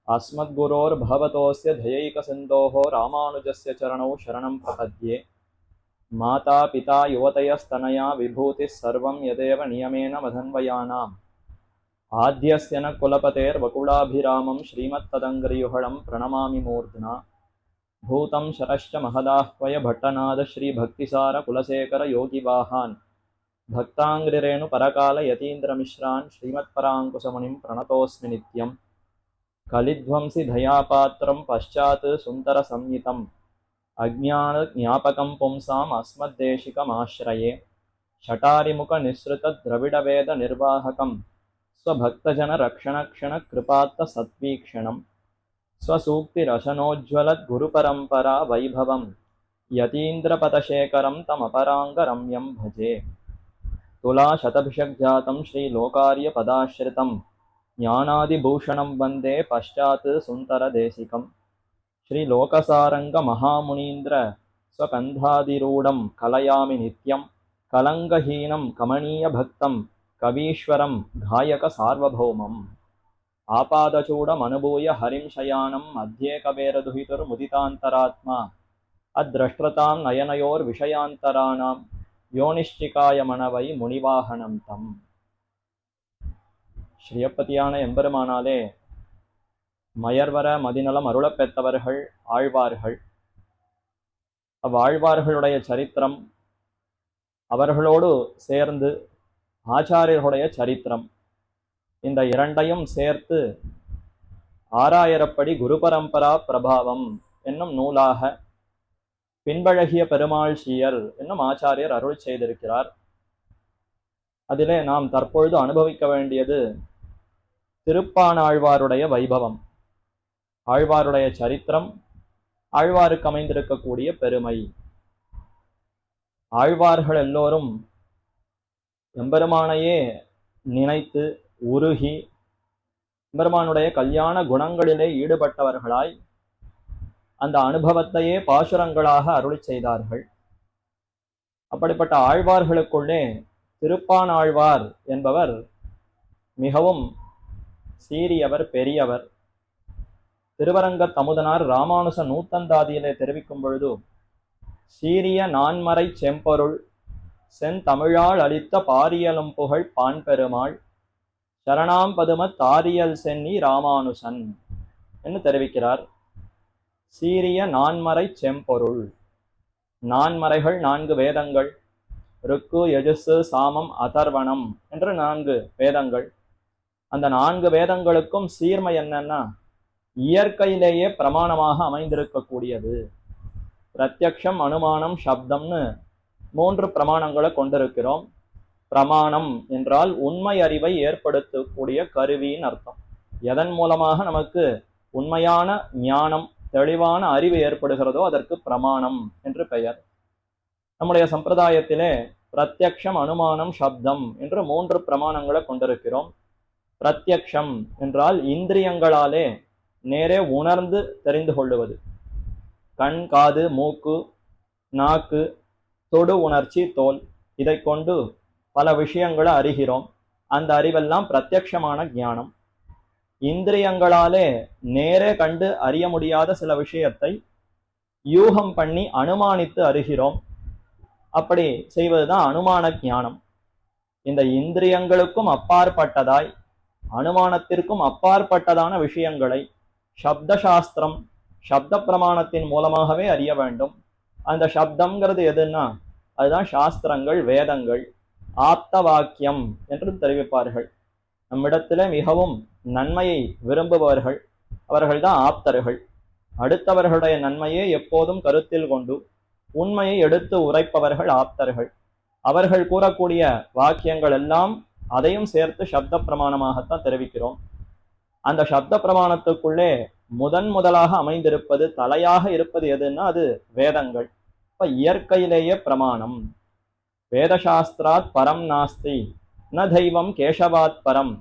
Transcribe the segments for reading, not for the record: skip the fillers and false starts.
अस्मद्गुरोर्भगवतोऽस्य धयैकसिन्धोः रामानुजस्य चरणौ शरणं प्रपद्ये। माता पिता युवतयस्तनया विभूतिः सर्वं यदेव नियमेन मदन्वयानाम्। आद्यस्य न कुलपतेर्वकुलाभिरामं श्रीमत्तदङ्घ्रियुगलं प्रणमामि मूर्ध्ना। भूतं शरश्च महदाह्वय भट्टनाद श्रीभक्तिसार कुलशेखर योगिवाहान् परकाल यतीन्द्रमिश्रान् श्रीमत्पराङ्कुशमुनिं प्रणतोऽस्मि नित्यम्। कलिध्वंसि दयापात्रं पश्चात् सुन्दरसंयुतम् अज्ञानज्ञापकं पुंसाम् अस्मद्देशिकमाश्रये। शटारिमुखनिःसृतद्रविडवेदनिर्वाहकं स्वभक्तजनरक्षणक्षणकृपात्तसत्वीक्षणं स्वसूक्तिरशनोज्ज्वलद्गुरुपरम्परा वैभवं यतीन्द्रपदशेखरं तमपराङ्गरम्यं भजे। तुलाशतभिषग्जातं श्रीलोकार्यपदाश्रितं ज्ञानादिभूषणं वन्दे पश्चात् सुन्दरदेशिकं। श्रीलोकसारङ्गमहामुनीन्द्र स्वकन्धादिरूढं कलयामि नित्यं। कलङ्कहीनं कमनीयभक्तं कवीश्वरं गायकसार्वभौमम्। आपादचूडमनुभूय हरिं शयानं मध्ये कवेरदुहितुर्मुदितान्तरात्मा। अद्रष्टृतां नयनयोर्विषयान्तराणां योनिश्चिकायमणवै मुनिवाहनं तम्. ஸ்ரீயப்பதியான எம்பெருமானாலே மயர்வர மதிநலம் அருளப் பெற்றவர்கள் ஆழ்வார்கள். அவ்வாழ்வார்களுடைய சரித்திரம், அவர்களோடு சேர்ந்து ஆச்சாரியர்களுடைய சரித்திரம், இந்த இரண்டையும் சேர்த்து ஆறாயிரப்படி குரு பரம்பரா பிரபாவம் என்னும் நூலாக பின்பழகிய பெருமாள் சீயர் என்னும் ஆச்சாரியர் அருள் செய்திருக்கிறார். அதிலே நாம் தற்பொழுது அனுபவிக்க வேண்டியது திருப்பாணாழ்வாருடைய வைபவம், ஆழ்வாருடைய சரித்திரம், ஆழ்வாருக்கு அமைந்திருக்கக்கூடிய பெருமை. ஆழ்வார்கள் எல்லோரும் எம்பெருமானையே நினைத்து உருகி எம்பெருமானுடைய கல்யாண குணங்களிலே ஈடுபட்டவர்களாய் அந்த அனுபவத்தையே பாசுரங்களாக அருளி செய்தார்கள். அப்படிப்பட்ட ஆழ்வார்களுக்குள்ளே திருப்பாணாழ்வார் என்பவர் மிகவும் சீரியவர், பெரியவர். திருவரங்க தமுதனார் ராமானுச நூத்தந்தாதியிலே தெரிவிக்கும் பொழுது, சீரிய நான்மறை செம்பொருள் செந்தமிழால் அளித்த பாரியலும் புகழ் பான்பெருமாள் சரணாம் பதும தாரியல் சென்னி ராமானுசன் என்று தெரிவிக்கிறார். சீரிய நான்மறை செம்பொருள், நான்மறைகள், 4 வேதங்கள், ருக்கு யஜுசு சாமம் அதர்வணம் என்ற 4 வேதங்கள். அந்த 4 வேதங்களுக்கும் சீர்மை என்னன்னா, இயற்கையிலேயே பிரமாணமாக அமைந்திருக்கக்கூடியது. பிரத்யக்ஷம், அனுமானம், சப்தம்னு 3 பிரமாணங்களை கொண்டிருக்கிறோம். பிரமாணம் என்றால் உண்மை அறிவை ஏற்படுத்தக்கூடிய கருவின்னு அர்த்தம். எதன் மூலமாக நமக்கு உண்மையான ஞானம், தெளிவான அறிவு ஏற்படுகிறதோ அதற்கு பிரமாணம் என்று பெயர். நம்முடைய சம்பிரதாயத்திலே பிரத்யக்ஷம், அனுமானம், சப்தம் என்று 3 பிரமாணங்களை கொண்டிருக்கிறோம். பிரத்யக்ஷம் என்றால் இந்திரியங்களாலே நேரே உணர்ந்து தெரிந்து கொள்ளுவது. கண், காது, மூக்கு, நாக்கு, தொடு உணர்ச்சி, தோல், இதை கொண்டு பல விஷயங்களை அறிகிறோம். அந்த அறிவெல்லாம் பிரத்யக்ஷமான ஞானம். இந்திரியங்களாலே நேரே கண்டு அறிய முடியாத சில விஷயத்தை யூகம் பண்ணி அனுமானித்து அறிகிறோம். அப்படி செய்வதுதான் அனுமான ஞானம். இந்த இந்திரியங்களுக்கும் அப்பாற்பட்டதாய், அனுமானத்திற்கும் அப்பாற்பட்டதான விஷயங்களை சப்த சாஸ்திரம், சப்த பிரமாணத்தின் மூலமாகவே அறிய வேண்டும். அந்த சப்தம்ங்கிறது எதுன்னா அதுதான் சாஸ்திரங்கள், வேதங்கள். ஆப்த வாக்கியம் என்று தெரிவிப்பார்கள். நம்மிடத்திலே மிகவும் நன்மையை விரும்புபவர்கள் அவர்கள்தான் ஆப்தர்கள். அடுத்தவர்களுடைய நன்மையை எப்போதும் கருத்தில் கொண்டு உண்மையை எடுத்து உரைப்பவர்கள் ஆப்தர்கள். அவர்கள் கூறக்கூடிய வாக்கியங்கள் எல்லாம் அதையும் சேர்த்து சப்த பிரமாணமாகத்தான் தெரிவிக்கிறோம். அந்த சப்த பிரமாணத்துக்குள்ளே முதலாக அமைந்திருப்பது, தலையாக இருப்பது எதுன்னா அது வேதங்கள். இப்ப இயற்கையிலேயே பிரமாணம். வேதசாஸ்திராத் பரம் நாஸ்தி ந தெய்வம் கேசவாத் பரம்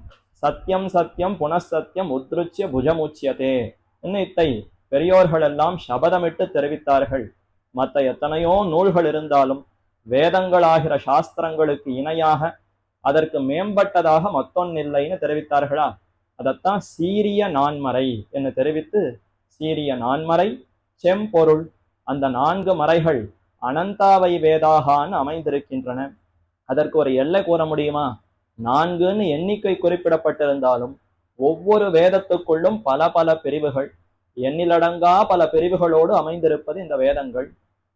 சத்தியம் சத்தியம் புனசத்தியம் உத்ருச்சிய புஜமுச்சியதே என்று இத்தை பெரியோர்கள் எல்லாம் சபதமிட்டு தெரிவித்தார்கள். மற்ற எத்தனையோ நூல்கள் இருந்தாலும் வேதங்களாகிற சாஸ்திரங்களுக்கு இணையாக அதற்கு மேம்பட்டதாக மத்தொன்னில்லைன்னு தெரிவித்தார்களா? அதைத்தான் சீரிய நான்மறை என்று தெரிவித்து, சீரிய நான்மறை செம்பொருள், அந்த 4 மறைகள் அனந்தாவை வேதாகான்னு அமைந்திருக்கின்றன. அதற்கு ஒரு எல்லை கூற முடியுமா? 4ன்னு எண்ணிக்கை குறிப்பிடப்பட்டிருந்தாலும் ஒவ்வொரு வேதத்துக்குள்ளும் பல பல பிரிவுகள், எண்ணிலடங்கா பல பிரிவுகளோடு அமைந்திருப்பது இந்த வேதங்கள்.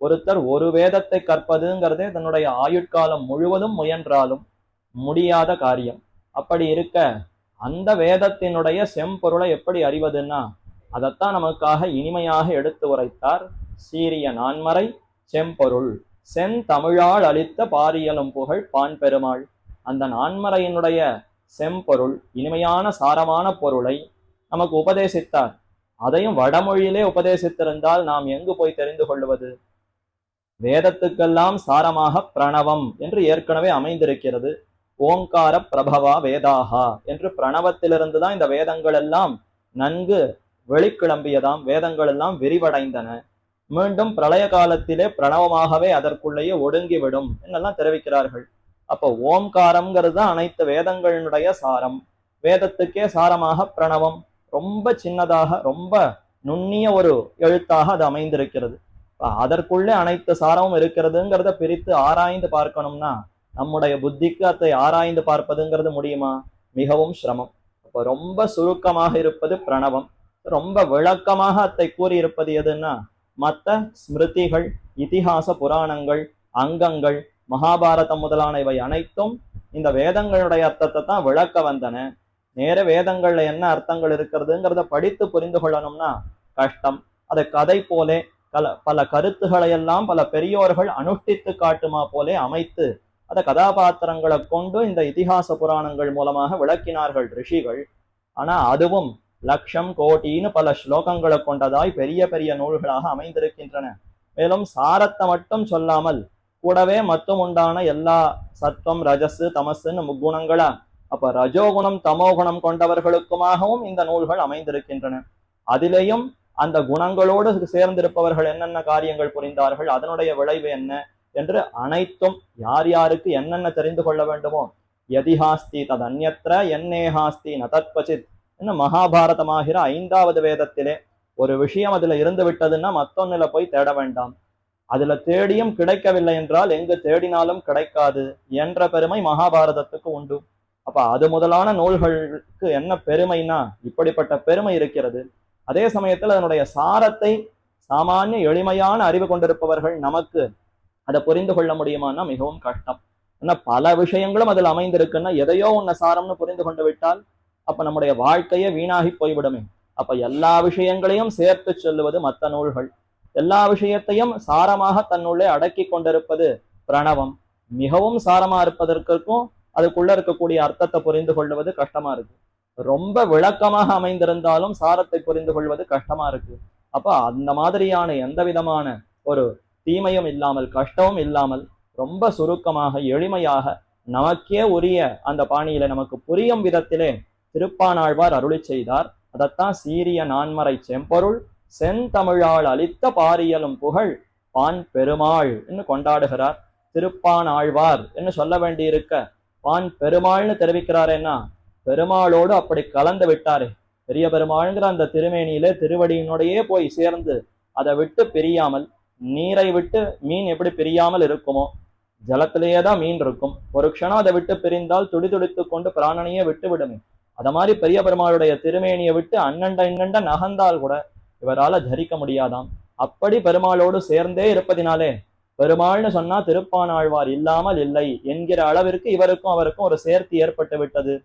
ஒருத்தர் ஒரு வேதத்தை கற்பதுங்கிறதே தன்னுடைய ஆயுட்காலம் முழுவதும் முயன்றாலும் முடியாத காரியம். அப்படி இருக்க அந்த வேதத்தினுடைய செம்பொருளை எப்படி அறிவதுன்னா, அதைத்தான் நமக்காக இனிமையாக எடுத்து உரைத்தார். சீரிய நான்மறை செம்பொருள், செந்தமிழால் அளித்த பாரியலும் புகழ் பான் பெருமாள். அந்த நான்மறையினுடைய செம்பொருள், இனிமையான சாரமான பொருளை நமக்கு உபதேசித்தார். அதையும் வடமொழியிலே உபதேசித்திருந்தால் நாம் எங்கு போய் தெரிந்து கொள்வது? வேதத்துக்கெல்லாம் சாரமாக பிரணவம் என்று ஏற்கனவே அமைந்திருக்கிறது. ஓங்கார பிரபவா வேதாகா என்று பிரணவத்திலிருந்து தான் இந்த வேதங்கள் எல்லாம் நன்கு வெளிக்கிளம்பியதாம். வேதங்கள் எல்லாம் விரிவடைந்தன. மீண்டும் பிரளய காலத்திலே பிரணவமாகவே அதற்குள்ளேயே ஒடுங்கிவிடும் என்னெல்லாம் தெரிவிக்கிறார்கள். அப்போ ஓம்காரம்ங்கிறது தான் அனைத்து வேதங்களினுடைய சாரம். வேதத்துக்கே சாரமாக பிரணவம் ரொம்ப சின்னதாக, ரொம்ப நுண்ணிய ஒரு எழுத்தாக அது அமைந்திருக்கிறது. அதற்குள்ளே அனைத்து சாரமும் இருக்கிறதுங்கிறத பிரித்து ஆராய்ந்து பார்க்கணும்னா நம்முடைய புத்திக்கு அதை ஆராய்ந்து பார்ப்பதுங்கிறது முடியுமா? மிகவும் சிரமம். அப்போ ரொம்ப சுருக்கமாக இருப்பது பிரணவம், ரொம்ப விளக்கமாக அதை கூறியிருப்பது எதுன்னா மற்ற ஸ்மிருதிகள், இதிகாச புராணங்கள், அங்கங்கள், மகாபாரதம் முதலான இவை அனைத்தும் இந்த வேதங்களுடைய அர்த்தத்தை தான் விளக்க வந்தன. நேர வேதங்கள்ல என்ன அர்த்தங்கள் இருக்கிறதுங்கிறத படித்து புரிந்து கொள்ளணும்னா கஷ்டம். அதை கதை போலே பல கருத்துக்களை எல்லாம் பல பெரியோர்கள் அனுஷ்டித்து காட்டுமா போலே அமைத்து அதை கதாபாத்திரங்களை கொண்டு இந்த இதிகாச புராணங்கள் மூலமாக விளக்கினார்கள் ரிஷிகள். ஆனா அதுவும் லட்சம் கோட்டின்னு பல ஸ்லோகங்களை கொண்டதாய் பெரிய பெரிய நூல்களாக அமைந்திருக்கின்றன. மேலும் சாரத்தை மட்டும் சொல்லாமல் கூடவே மட்டும் உண்டான எல்லா சத்வம், ரஜசு, தமசுன்னு முக்குணங்களா, அப்ப ரஜோகுணம் தமோகுணம் கொண்டவர்களுக்குமாகவும் இந்த நூல்கள் அமைந்திருக்கின்றன. அதிலேயும் அந்த குணங்களோடு சேர்ந்திருப்பவர்கள் என்னென்ன காரியங்கள் புரிந்தார்கள், அதனுடைய விளைவு என்ன என்று அனைத்தும் யார் யாருக்கு என்னென்ன தெரிந்து கொள்ள வேண்டுமோ, யதிஹாஸ்தி தத் அந்யத்ர என்னேஹாஸ்தி நதத்வசித் என்ன மகாபாரதமாகிற 5வது வேதத்திலே ஒரு விஷயம் அதுல இருந்து விட்டதுன்னா மத்தொன்னுல போய் தேட வேண்டாம். அதுல தேடியும் கிடைக்கவில்லை என்றால் எங்கு தேடினாலும் கிடைக்காது என்ற பெருமை மகாபாரதத்துக்கு உண்டு. அப்ப அது முதலான நூல்களுக்கு என்ன பெருமைனா இப்படிப்பட்ட பெருமை இருக்கிறது. அதே சமயத்தில் அதனுடைய சாரத்தை சாமானிய எளிமையான அறிவு கொண்டிருப்பவர்கள் நமக்கு அதை புரிந்து கொள்ள முடியுமான்னா மிகவும் கஷ்டம். ஏன்னா பல விஷயங்களும் அதில் அமைந்திருக்குன்னா எதையோ ஒன்ன சாரம்னு புரிந்து கொண்டு விட்டால் அப்ப நம்முடைய வாழ்க்கையே வீணாகி போய்விடுமே. அப்ப எல்லா விஷயங்களையும் சேர்த்து சொல்லுவது மற்ற நூல்கள், எல்லா விஷயத்தையும் சாரமாக தன்னுள்ளே அடக்கி கொண்டிருப்பது பிரணவம். மிகவும் சாரமா இருப்பதற்கும் அதுக்குள்ள இருக்கக்கூடிய அர்த்தத்தை புரிந்து கொள்வது கஷ்டமா இருக்கு. ரொம்ப விளக்கமாக அமைந்திருந்தாலும் சாரத்தை புரிந்து கொள்வது கஷ்டமா இருக்கு. அப்ப அந்த மாதிரியான எந்த விதமான ஒரு தீமையும் இல்லாமல், கஷ்டமும் இல்லாமல், ரொம்ப சுருக்கமாக எளிமையாக நமக்கே உரிய அந்த பாணியில நமக்கு புரியும் விதத்திலே திருப்பானாழ்வார் அருளி செய்தார். அதைத்தான் சீரிய நான்மறை செம்பொருள் செந்தமிழால் அளித்த பாரியலும் புகழ் பான் பெருமாள் என்று கொண்டாடுகிறார். திருப்பானாழ்வார் என்று சொல்ல வேண்டியிருக்க பான் பெருமாள்னு தெரிவிக்கிறாரேன்னா பெருமாளோடு அப்படி கலந்து விட்டாரே. பெரிய பெருமாள்ங்கிற அந்த திருமேனியிலே திருவடியினுடையே போய் சேர்ந்து அதை விட்டு பிரியாமல், நீரை விட்டு மீன் எப்படி பிரியாமல் இருக்குமோ, ஜலத்திலேயே தான் மீன் இருக்கும், ஒரு க்ஷணம் அதை விட்டு பிரிந்தால் துடி துடித்து கொண்டு பிராணனையே விட்டு விடுமே. அத மாதிரி பெரிய பெருமாளுடைய திருமேனியை விட்டு அண்ணண்ட நகர்ந்தால் கூட இவரால தரிக்க முடியாதாம். அப்படி பெருமாளோடு சேர்ந்தே இருப்பதினாலே பெருமாள்னு சொன்னா திருப்பானாழ்வார் இல்லாமல் இல்லை என்கிற அளவிற்கு இவருக்கும் அவருக்கும் ஒரு சேர்த்து ஏற்பட்டு விட்டது.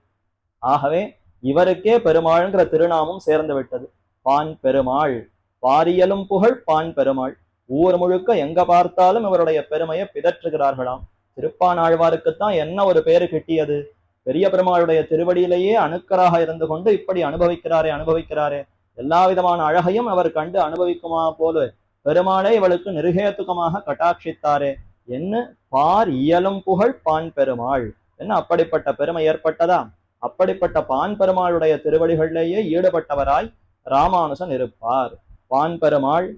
ஆகவே இவருக்கே பெருமாள்ங்கிற திருநாமம் சேர்ந்து விட்டது. பான் பெருமாள், பாரியலும் புகழ் பான் பெருமாள். ஊர் முழுக்க எங்க பார்த்தாலும் இவருடைய பெருமையை பிதற்றுகிறார்களாம். திருப்பானாழ்வாருக்குத்தான் என்ன ஒரு பேரு கிட்டியது? பெரிய பெருமாளுடைய திருவடியிலேயே அணுக்கராக இருந்து கொண்டு இப்படி அனுபவிக்கிறாரே, எல்லா விதமான அழகையும் அவர் கண்டு அனுபவிக்குமா போல பெருமாளே இவளுக்கு நிருகேத்துக்கமாக கட்டாட்சித்தாரே என்ன பார் இயலும் புகழ் பான் பெருமாள். என்ன அப்படிப்பட்ட பெருமை ஏற்பட்டதா? அப்படிப்பட்ட பான் பெருமாளுடைய திருவடிகளிலேயே ஈடுபட்டவராய் ராமானுசன் இருப்பார். பான் பெருமாள்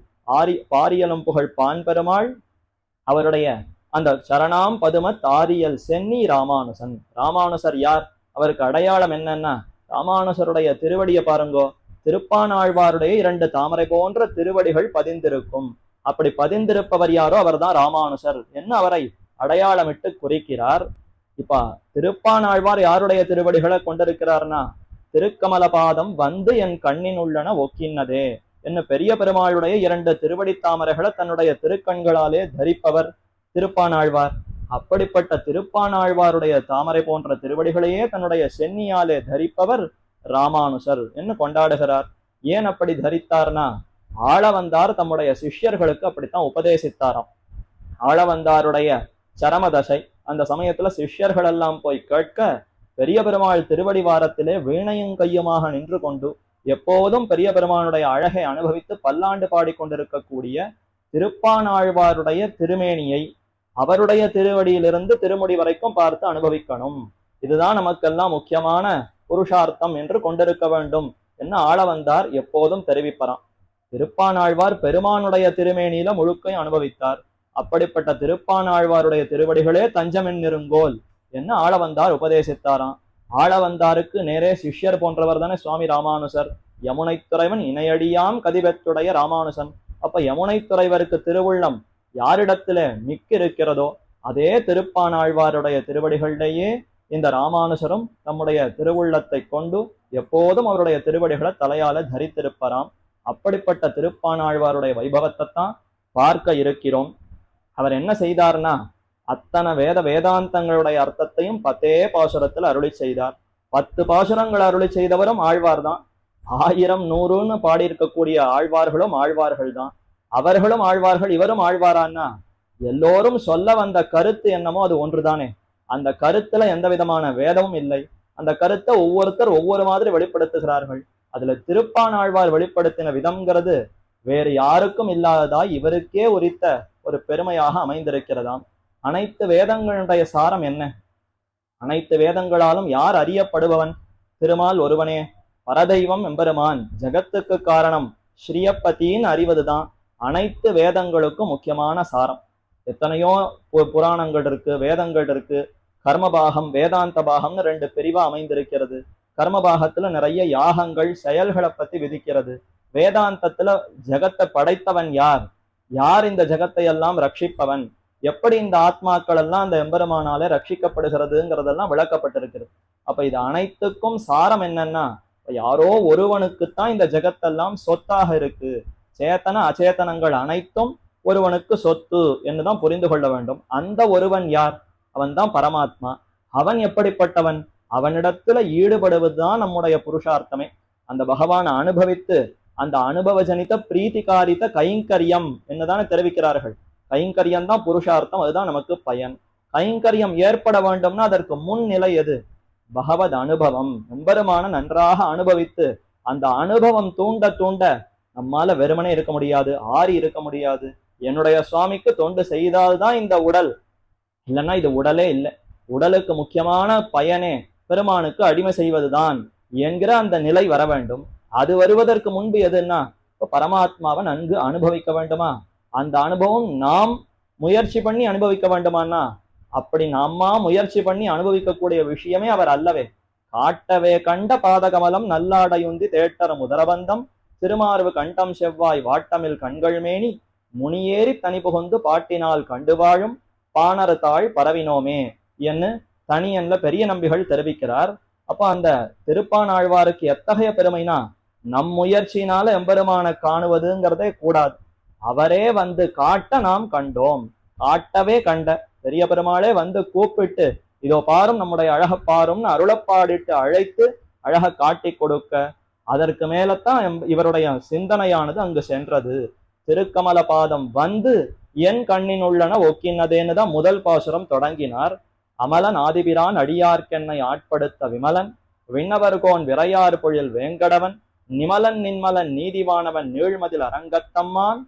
பாரியலும் புகழ் பான் பெருமாள், அவருடைய அந்த சரணாம் பதும தாரியல் சென்னி ராமானுசன். ராமானுசர் யார்? அவருக்கு அடையாளம் என்னன்னா ராமானுசருடைய திருவடியை பாருங்கோ, திருப்பானாழ்வாருடைய 2 தாமரை போன்ற திருவடிகள் பதிந்திருக்கும். அப்படி பதிந்திருப்பவர் யாரோ அவர்தான் ராமானுசர் என்ன அவரை அடையாளமிட்டு குறிக்கிறார். இப்ப திருப்பானாழ்வார் யாருடைய திருவடிகளை கொண்டிருக்கிறார்னா, திருக்கமலபாதம் வந்து என் கண்ணின் உள்ளன ஒக்கின்னதே என்ன பெரிய பெருமாளுடைய 2 திருவடி தாமரைகளை தன்னுடைய திருக்கண்களாலே தரிப்பவர் திருப்பானாழ்வார். அப்படிப்பட்ட திருப்பானாழ்வாருடைய தாமரை போன்ற திருவடிகளையே தன்னுடைய சென்னியாலே தரிப்பவர் ராமானுசர் என்று கொண்டாடுகிறார். ஏன் அப்படி தரித்தார்னா, ஆளவந்தார் தம்முடைய சிஷ்யர்களுக்கு அப்படித்தான் உபதேசித்தாராம். ஆளவந்தாருடைய சரமதசை அந்த சமயத்துல சிஷ்யர்கள் எல்லாம் போய் கேட்க, பெரிய பெருமாள் திருவடி வாரத்திலே வீணையும் கையுமாக நின்று கொண்டு எப்போதும் பெரிய பெருமானுடைய அழகை அனுபவித்து பல்லாண்டு பாடிக்கொண்டிருக்கக்கூடிய திருப்பானாழ்வாருடைய திருமேனியை அவருடைய திருவடியிலிருந்து திருமுடி வரைக்கும் பார்த்து அனுபவிக்கணும். இதுதான் நமக்கெல்லாம் முக்கியமான புருஷார்த்தம் என்று கொண்டிருக்க வேண்டும் என்ன ஆளவந்தார் எப்போதும் தெரிவிப்பறான். திருப்பானாழ்வார் பெருமானுடைய திருமேனியில முழுக்கையும் அனுபவித்தார். அப்படிப்பட்ட திருப்பானாழ்வாருடைய திருவடிகளே தஞ்சமென் நெருங்கோல் என்ன ஆளவந்தார் உபதேசித்தாராம். ஆளவந்தாருக்கு நேரே சிஷ்யர் போன்றவர் தானே சுவாமி ராமானுசர். யமுனை துறைவன் இணையடியாம் கதிபெற்றுடைய ராமானுசன். அப்ப யமுனை துறைவருக்கு திருவுள்ளம் யாரிடத்துல மிக்க இருக்கிறதோ அதே திருப்பானாழ்வாருடைய திருவடிகளிலேயே இந்த ராமானுசரும் நம்முடைய திருவுள்ளத்தை கொண்டு எப்போதும் அவருடைய திருவடிகளை தலையால தரித்திருப்பராம். அப்படிப்பட்ட திருப்பானாழ்வாருடைய வைபவத்தை தான் பார்க்க இருக்கிறோம். அவர் என்ன செய்தார்னா, அத்தனை வேதாந்தங்களுடைய அர்த்தத்தையும் 10 பாசுரத்தில் அருளி செய்தார். 10 பாசுரங்கள் அருளி செய்தவரும் ஆழ்வார் தான். 1000 100ன்னு பாடியிருக்கக்கூடிய ஆழ்வார்களும் ஆழ்வார்கள் தான். அவர்களும் ஆழ்வார்கள், இவரும் ஆழ்வாரான்னா எல்லோரும் சொல்ல வந்த கருத்து என்னமோ அது ஒன்றுதானே. அந்த கருத்துல எந்த விதமான வேதமும் இல்லை. அந்த கருத்தை ஒவ்வொருத்தர் ஒவ்வொரு மாதிரி வெளிப்படுத்துகிறார்கள். அதுல திருப்பானாழ்வார் வெளிப்படுத்தின விதம்ங்கிறது வேறு யாருக்கும் இல்லாததாய் இவருக்கே உரித்த ஒரு பெருமையாக அமைந்திருக்கிறதாம். அனைத்து வேதங்களுடைய சாரம் என்ன? அனைத்து வேதங்களாலும் யார் அறியப்படுபவன்? திருமால் ஒருவனே. பரதெய்வம் எம்பெருமான், ஜகத்துக்கு காரணம் ஸ்ரீயப்பதின்னு அறிவதுதான் அனைத்து வேதங்களுக்கும் முக்கியமான சாரம். எத்தனையோ புராணங்கள் இருக்கு, வேதங்கள் இருக்கு. கர்மபாகம் வேதாந்த பாகம்னு 2 பிரிவா அமைந்திருக்கிறது. கர்மபாகத்துல நிறைய யாகங்கள் செயல்களை பத்தி விதிக்கிறது. வேதாந்தத்துல ஜகத்தை படைத்தவன் யார், யார் இந்த ஜகத்தை எல்லாம் ரட்சிப்பவன், எப்படி இந்த ஆத்மாக்கள் எல்லாம் அந்த எம்பெருமானாலே ரட்சிக்கப்படுகிறதுங்கிறதெல்லாம் விளக்கப்பட்டிருக்கிறது. அப்ப இது அனைத்துக்கும் சாரம் என்னன்னா, யாரோ ஒருவனுக்குத்தான் இந்த ஜகத்தெல்லாம் சொத்தாக இருக்கு. சேத்தன அச்சேதனங்கள் அனைத்தும் ஒருவனுக்கு சொத்து என்றுதான் புரிந்து கொள்ள வேண்டும். அந்த ஒருவன் யார்? அவன் தான் பரமாத்மா. அவன் எப்படிப்பட்டவன்? அவனிடத்துல ஈடுபடுவதுதான் நம்முடைய புருஷார்த்தமே. அந்த பகவானை அனுபவித்து அந்த அனுபவ ஜனித பிரீத்திகாரித்த கைங்கரியம் என்னதானே தெரிவிக்கிறார்கள். கைங்கரியம் தான் புருஷார்த்தம், அதுதான் நமக்கு பயன். கைங்கரியம் ஏற்பட வேண்டும்னா அதற்கு முன்னிலை எது? பகவத் அனுபவம். எம்பெருமான நன்றாக அனுபவித்து அந்த அனுபவம் தூண்ட தூண்ட நம்மால வெறுமனே இருக்க முடியாது, ஆறி இருக்க முடியாது. என்னுடைய சுவாமிக்கு தொண்டு செய்தால்தான் இந்த உடல், இல்லைன்னா இது உடலே இல்லை. உடலுக்கு முக்கியமான பயனே பெருமானுக்கு அடிமை செய்வதுதான் என்கிற அந்த நிலை வர வேண்டும். அது வருவதற்கு முன்பு எதுன்னா, இப்ப பரமாத்மாவை நன்கு அனுபவிக்க வேண்டுமா? அந்த அனுபவம் நாம் முயற்சி பண்ணி அனுபவிக்க வேண்டுமானா, அப்படி நாம முயற்சி பண்ணி அனுபவிக்கக்கூடிய விஷயமே அவர் அல்லவே. காட்டவே கண்ட பாதகமலம் நல்லாடையுந்தி தேட்டர முதரபந்தம் திருமார்பு கண்டம் செவ்வாய் வாட்டமில் கண்கள் மேனி முனியேறி தனி புகுந்து பாட்டினால் கண்டு வாழும் பாணர் தாழ் பரவினோமே என்று தனியன்ல பெரிய நம்பிகள் தெரிவிக்கிறார். அப்ப அந்த திருப்பானாழ்வாருக்கு எத்தகைய பெருமைனா, நம் முயற்சியினால எம்பெருமான காணுவதுங்கிறதே கூடாது. அவரே வந்து காட்ட நாம் கண்டோம். காட்டவே கண்ட பெரிய பெருமாளே வந்து கூப்பிட்டு இதோ பாரும் நம்முடைய அழக பாரும்னு அருளப்பாடிட்டு அழைத்து அழக காட்டி கொடுக்க, அதற்கு மேலத்தான் இவருடைய சிந்தனையானது அங்கு சென்றது. திருக்கமல பாதம் வந்து என் கண்ணின் உள்ளன ஒக்கின்னதேன்னு தான் முதல் பாசுரம் தொடங்கினார். அமலன் ஆதிபிரான் அடியார்க்கென்னை ஆட்படுத்த விமலன் விண்ணவர்கோன் விரையார் பொழில் வேங்கடவன் நிமலன் நின்மலன் நீதிவானவன் நீழ்மதில் அரங்கத்தம்மான்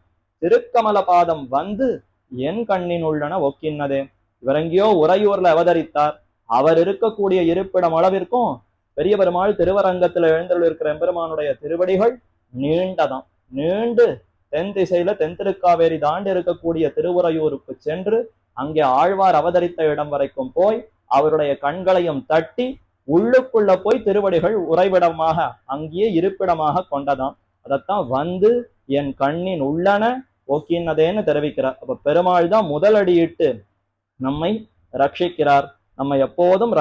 திருக்கமல பாதம் வந்து என் கண்ணின் உள்ளன ஒக்கின்னதே. இவர் எங்கேயோ உறையூர்ல அவதரித்தார். அவர் இருக்கக்கூடிய இருப்பிடம் அளவிற்கும் பெரிய பெருமாள் திருவரங்கத்துல எழுந்தருள் இருக்கிற எம்பெருமானுடைய திருவடிகள் நீண்டதாம். நீண்டு தென் திசையில தென் திருக்காவேரி தாண்டி இருக்கக்கூடிய திருவுறையூருக்கு சென்று அங்கே ஆழ்வார் அவதரித்த இடம் வரைக்கும் போய் அவருடைய கண்களையும் தட்டி உள்ளுக்குள்ள போய் திருவடிகள் உறைவிடமாக அங்கேயே இருப்பிடமாக கொண்டதாம். அதைத்தான் வந்து என் கண்ணின் உள்ளன ஒக்கின்னதேன்னு தெரிவிக்கிறார். அப்ப பெருமாள் தான் முதலடியிட்டு நம்மை ரட்சிக்கிறார். நம்ம எப்போதும்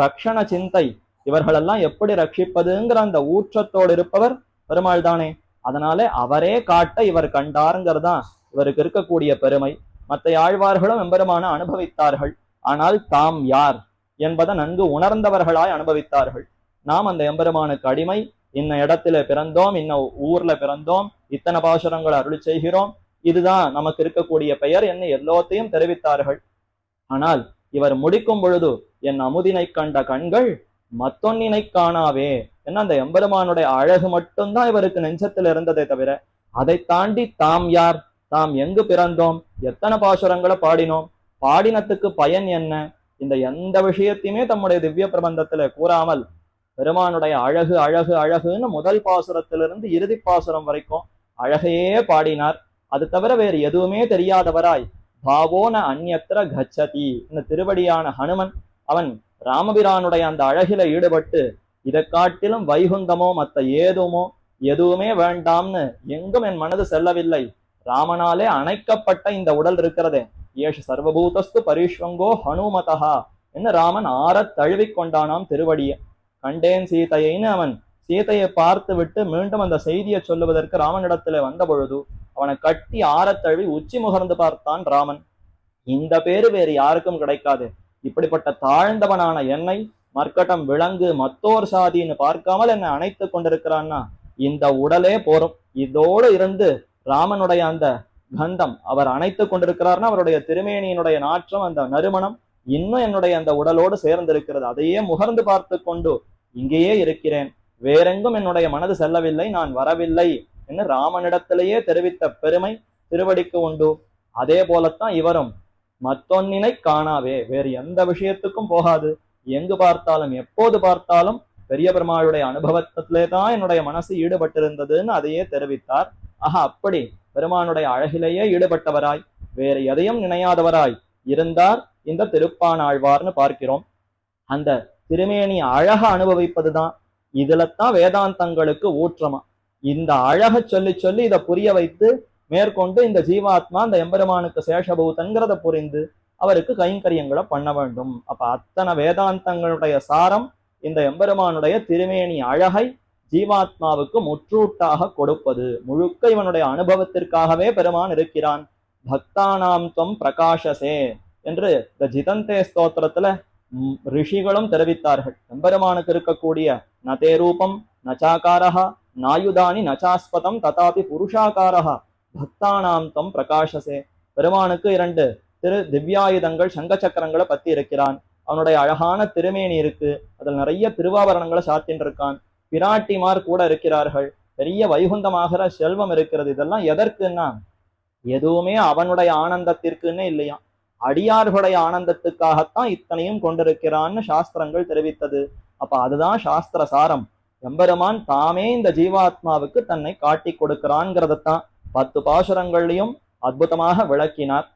ரக்ஷண சிந்தை, இவர்களெல்லாம் எப்படி ரட்சிப்பதுங்கிற அந்த ஊற்றத்தோடு இருப்பவர் பெருமாள் தானே. அதனால அவரே காட்ட இவர் கண்டாருங்கிறதான் இவருக்கு இருக்கக்கூடிய பெருமை. மற்ற ஆழ்வார்களும் எம்பெருமான அனுபவித்தார்கள். ஆனால் தாம் யார் என்பதை நன்கு உணர்ந்தவர்களாய் அனுபவித்தார்கள். நாம் அந்த எம்பெருமானுக்கு அடிமை, இன்ன இடத்துல பிறந்தோம், இன்ன ஊர்ல பிறந்தோம், இத்தனை பாசுரங்களை அருளி செய்கிறோம், இதுதான் நமக்கு இருக்கக்கூடிய பெயர் என்ன எல்லாத்தையும் தெரிவித்தார்கள். ஆனால் இவர் முடிக்கும் பொழுது என் அமுதினை கண்ட கண்கள் மத்தொன்னினை காணாவே என்ன, அந்த எம்பெருமானுடைய அழகு மட்டும்தான் இவருக்கு நெஞ்சத்தில் இருந்ததை தவிர அதை தாண்டி தாம் யார், தாம் எங்கு பிறந்தோம், எத்தனை பாசுரங்களை பாடினோம், பாடினத்துக்கு பயன் என்ன, இந்த எந்த விஷயத்தையுமே தம்முடைய திவ்ய பிரபந்தத்துல கூறாமல் பெருமானுடைய அழகு அழகு அழகுன்னு முதல் பாசுரத்திலிருந்து இறுதி பாசுரம் வரைக்கும் அழகையே பாடினார். அது தவிர வேறு எதுவுமே தெரியாதவராய் பாவோன அந்யத்திர கச்சதி, இந்த திருவடியான ஹனுமன் அவன் ராமபிரானுடைய அந்த அழகில ஈடுபட்டு இதை காட்டிலும் வைகுந்தமோ மற்ற ஏதுமோ எதுவுமே வேண்டாம்னு எங்கும் என் மனது செல்லவில்லை, ராமனாலே அணைக்கப்பட்ட இந்த உடல் இருக்கிறதே, ஏஷ சர்வபூதஸ்து பரிஷ்வங்கோ ஹனுமதா என்ன ராமன் ஆறத் தழுவிக் கொண்டானாம் திருவடிய. கண்டேன் சீதையின்னு அவன் சீதையை பார்த்து விட்டு மீண்டும் அந்த செய்தியை சொல்லுவதற்கு ராமனிடத்துல வந்த பொழுது அவனை கட்டி ஆறத் தழுவி உச்சி முகர்ந்து பார்த்தான் ராமன். இந்த பேரு வேறு யாருக்கும் கிடைக்காது. இப்படிப்பட்ட தாழ்ந்தவனான என்னை மர்க்கட்டம் விலங்கு மத்தோர் சாதின்னு பார்க்காமல் என்னை அணைத்து கொண்டிருக்கிறான்னா இந்த உடலே போரும். இதோடு இருந்து ராமனுடைய அந்த கந்தம் அவர் அணைத்து கொண்டிருக்கிறார்னா அவருடைய திருமேனியினுடைய நாற்றம் அந்த நறுமணம் இன்னும் என்னுடைய அந்த உடலோடு சேர்ந்திருக்கிறது. அதையே முகர்ந்து பார்த்து கொண்டு இங்கேயே இருக்கிறேன், வேறெங்கும் என்னுடைய மனது செல்லவில்லை, நான் வரவில்லை என்று ராமனிடத்திலேயே தெரிவித்த பெருமை திருவடிக்கு உண்டு. அதே போலத்தான் இவரும் மத்தொன்னினை காணாவே, வேறு எந்த விஷயத்துக்கும் போகாது, எங்கு பார்த்தாலும் எப்போது பார்த்தாலும் பெரிய பெருமாளுடைய அனுபவத்திலே தான் என்னுடைய மனசு ஈடுபட்டிருந்ததுன்னு அதையே தெரிவித்தார். அப்படி பெருமானுடைய அழகிலேயே ஈடுபட்டவராய் வேறு எதையும் நினையாதவராய் இருந்தார் இந்த திருப்பானாழ்வார்னு பார்க்கிறோம். அந்த திருமேனி அழக அனுபவிப்பதுதான் இதுலத்தான் வேதாந்தங்களுக்கு ஊற்றமா. இந்த அழக சொல்லி சொல்லி இதை புரிய வைத்து மேற்கொண்டு இந்த ஜீவாத்மா இந்த எம்பெருமானுக்கு சேஷபூதங்கிறத புரிந்து அவருக்கு கைங்கரியங்களை பண்ண வேண்டும். அப்ப அத்தனை வேதாந்தங்களுடைய சாரம் இந்த எம்பெருமானுடைய திருமேனி அழகை ஜீவாத்மாவுக்கு முற்றூட்டாக கொடுப்பது. முழுக்க இவனுடைய அனுபவத்திற்காகவே பெருமான் இருக்கிறான். பக்தானாம் துவம் பிரகாசசே என்று இந்த ஜிதந்தே ஸ்தோத்திரத்துல ரிஷிகளும் தெரிவித்தார்கள். எம்பெருமானுக்கு இருக்கக்கூடிய நதே ரூபம் நச்சாகாரஹா நாயுதானி நச்சாஸ்பதம் ததாபி புருஷாகாரஹா பக்தானாம் துவம் பிரகாசசே. பெருமானுக்கு 2 திவ்யாயுதங்கள் சங்க சக்கரங்களை பத்தி இருக்கிறான். அவனுடைய அழகான திருமேனி இருக்கு, அதில் நிறைய திருவாபரணங்களை சாத்தின்னு இருக்கான். பிராட்டிமார் கூட இருக்கிறார்கள், பெரிய வைகுந்தமாகிற செல்வம் இருக்கிறது. இதெல்லாம் எதற்குன்னா எதுவுமே அவனுடைய ஆனந்தத்திற்குன்னு இல்லையா, அடியார்களுடைய ஆனந்தத்துக்காகத்தான் இத்தனையும் கொண்டிருக்கிறான்னு சாஸ்திரங்கள் தெரிவித்தது. அப்ப அதுதான் சாஸ்திர சாரம். எம்பெருமான் தாமே இந்த ஜீவாத்மாவுக்கு தன்னை காட்டி கொடுக்கிறான்ங்கிறதான் 10 பாசுரங்களையும் அற்புதமாக விளக்கினார்.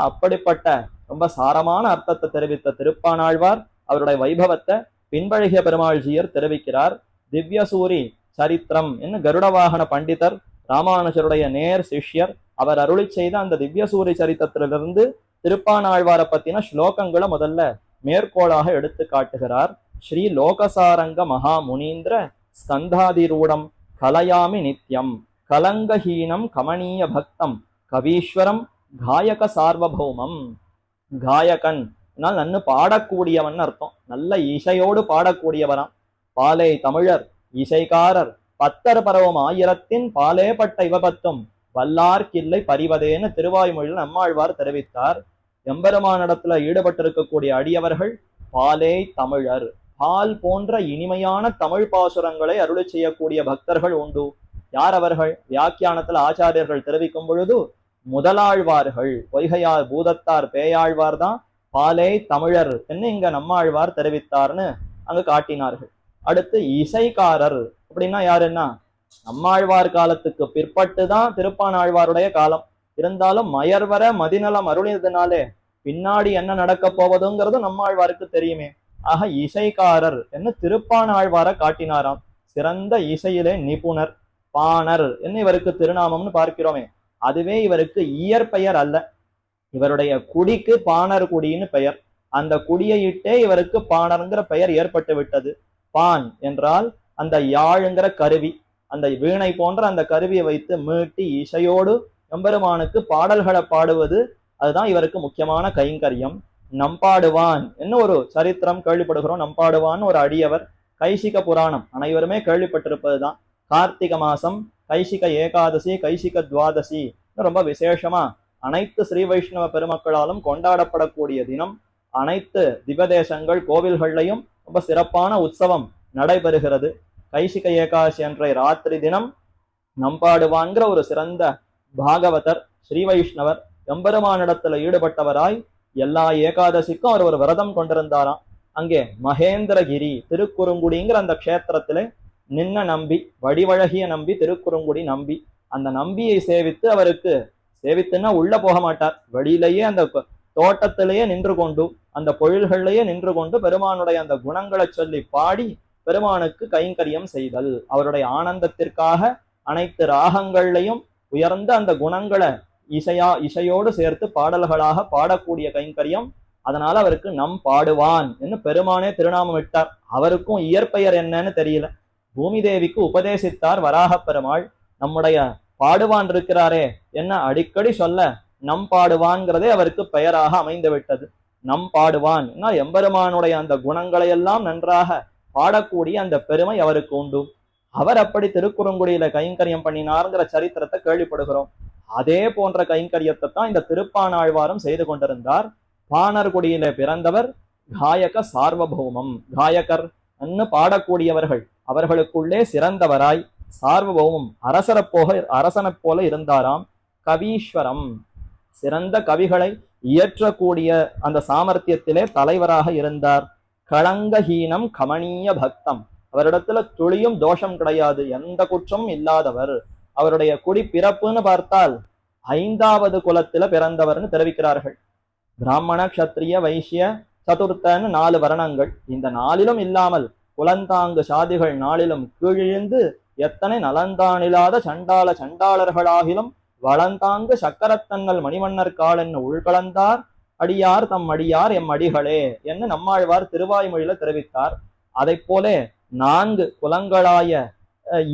அப்படிப்பட்ட ரொம்ப சாரமான அர்த்தத்தை தெரிவித்த திருப்பானாழ்வார் அவருடைய வைபவத்தை பின்பழகிய பெருமாள்ஜியர் தெரிவிக்கிறார். திவ்யசூரி சரித்திரம் என்று கருட வாகன பண்டிதர் ராமானுஜருடைய நேர் சிஷ்யர் அவர் அருளி செய்த அந்த திவ்யசூரி சரித்திரத்திலிருந்து திருப்பானாழ்வாரை பத்தின ஸ்லோகங்களை முதல்ல மேற்கோளாக எடுத்து காட்டுகிறார். ஸ்ரீ லோகசாரங்க மகா முனீந்திர ஸ்கந்தாதிரூடம் கலயாமி நித்யம் கலங்கஹீனம் கமனீய பக்தம் கவீஸ்வரம் காயக சார்வபௌமம். காயகன் நன்னு பாடக்கூடியவன் அர்த்தம், நல்ல இசையோடு பாடக்கூடியவராம். பாலே தமிழர் இசைக்காரர் 10 பரவும் 1000 பாலே பட்ட இவபத்தும் வல்லார்க்கில்லை பறிவதேன்னு திருவாய்மொழியில் நம்மாழ்வார் தெரிவித்தார். எம்பெருமானிடத்துல ஈடுபட்டிருக்கக்கூடிய அடியவர்கள் பாலே தமிழர், பால் போன்ற இனிமையான தமிழ் பாசுரங்களை அருளி செய்யக்கூடிய பக்தர்கள் உண்டு. யார் அவர்கள்? வியாக்கியானத்துல ஆச்சாரியர்கள் தெரிவிக்கும் பொழுது முதலாழ்வார்கள், பொய்கையார் பூதத்தார் பேயாழ்வார் தான் பாலே தமிழர் என்று இங்க நம்மாழ்வார் தெரிவித்தார்னு அங்க காட்டினார்கள். அடுத்து இசைக்காரர் அப்படின்னா யாருன்னா நம்மாழ்வார் காலத்துக்கு பிற்பட்டுதான் திருப்பானாழ்வாருடைய காலம். இருந்தாலும் மயர்வர மதிநலம் அருளினதுனாலே பின்னாடி என்ன நடக்க போவதுங்கிறது நம்மாழ்வாருக்கு தெரியுமே. ஆக இசைக்காரர் என்று திருப்பானாழ்வார காட்டினாராம். சிறந்த இசையிலே நிபுணர். பாணர் என்ன இவருக்கு திருநாமம்னு பார்க்கிறோமே, அதுவே இவருக்கு இயற்பெயர் அல்ல. இவருடைய குடிக்கு பாணர் குடின்னு பெயர். அந்த குடியையிட்டே இவருக்கு பாணர்ங்கிற பெயர் ஏற்பட்டு விட்டது. பான் என்றால் அந்த யாழுங்கிற கருவி, அந்த வீணை போன்ற அந்த கருவியை வைத்து மீட்டி இசையோடு எம்பெருமானுக்கு பாடல்களை பாடுவது, அதுதான் இவருக்கு முக்கியமான கைங்கரியம். நம்பாடுவான் என்ன ஒரு சரித்திரம் கேள்விப்படுகிறோம். நம்பாடுவான் ஒரு அடியவர். கைசிக புராணம் அனைவருமே கேள்விப்பட்டிருப்பதுதான். கார்த்திக மாசம் கைசிக ஏகாதசி, கைசிக துவாதசி ரொம்ப விசேஷமா அனைத்து ஸ்ரீ வைஷ்ணவ பெருமக்களாலும் கொண்டாடப்படக்கூடிய தினம். அனைத்து திவதேசங்கள் கோவில்கள்லையும் ரொம்ப சிறப்பான உற்சவம் நடைபெறுகிறது. கைசிக ஏகாதசி அன்றைய ராத்திரி தினம் நம்பாடுவான்கிற ஒரு சிறந்த பாகவதர், ஸ்ரீ வைஷ்ணவர், எம்பெருமானிடத்துல ஈடுபட்டவராய் எல்லா ஏகாதசிக்கும் அவர் ஒரு விரதம் கொண்டிருந்தாராம். அங்கே மகேந்திரகிரி திருக்குறுங்குடிங்கிற அந்த க்ஷேத்திரத்திலே நின்ன நம்பி, வடிவழகிய நம்பி, திருக்குறுங்குடி நம்பி, அந்த நம்பியை சேவித்து, அவருக்கு சேவித்துன்னா உள்ள போக மாட்டார், வெளியிலேயே அந்த தோட்டத்திலேயே நின்று கொண்டு, அந்த பொழில்கள்லேயே நின்று கொண்டு பெருமானுடைய அந்த குணங்களை சொல்லி பாடி பெருமானுக்கு கைங்கரியம் செய்தல். அவருடைய ஆனந்தத்திற்காக அனைத்து ராகங்கள்லையும் உயர்ந்த அந்த குணங்களை இசையோடு சேர்த்து பாடல்களாக பாடக்கூடிய கைங்கரியம். அதனால அவருக்கு நம் பாடுவான் என்று பெருமானே திருநாமம் விட்டார். அவருக்கும் இயற்பெயர் என்னன்னு தெரியல. பூமி தேவிக்கு உபதேசித்தார் வராக பெருமாள். நம்முடைய பாடுவான் இருக்கிறாரே என்ன அடிக்கடி சொல்ல நம் பாடுவான்கிறதே அவருக்கு பெயராக அமைந்து விட்டது. நம் பாடுவான் எம்பெருமானுடைய அந்த குணங்களை எல்லாம் நன்றாக பாடக்கூடிய அந்த பெருமை அவருக்கு உண்டு. அவர் அப்படி திருக்குறுங்குடியில கைங்கரியம் பண்ணினார்ங்கிற சரித்திரத்தை கேள்விப்படுகிறோம். அதே போன்ற கைங்கரியத்தை தான் இந்த திருப்பானாழ்வாரும் செய்து கொண்டிருந்தார். பாணர்குடியில பிறந்தவர். காயக சார்வபௌமம், காயகர் அன்னு பாடக்கூடியவர்கள், அவர்களுக்குள்ளே சிறந்தவராய் சார்வபௌமம் அரசனைப் போல இருந்தாராம். கவீஸ்வரம், சிறந்த கவிகளை இயற்றக்கூடிய அந்த சாமர்த்தியத்திலே தலைவராக இருந்தார். களங்கஹீனம் கமனீய பக்தம், அவரிடத்துல துளியும் தோஷம் கிடையாது, எந்த குற்றமும் இல்லாதவர். அவருடைய குடி பிறப்புன்னு பார்த்தால் 5வது குலத்தில பிறந்தவர்னு தெரிவிக்கிறார்கள். பிராமண, கஷத்திரிய, வைசிய, சதுர்த்தன்னு 4 வர்ணங்கள். இந்த 4லும் இல்லாமல் குலந்தாங்கு சாதிகள் 4லும் கீழிழுந்து எத்தனை நலந்தானில்லாத சண்டாளர்களாகிலும் வளந்தாங்கு சக்கரத்தங்கள் மணிமன்னர் காலென்னு உள்கலந்தார் அடியார் தம் அடியார் எம் அடிகளே என்று நம்மாழ்வார் திருவாய்மொழியில தெரிவித்தார். அதை போல 4 குலங்களாய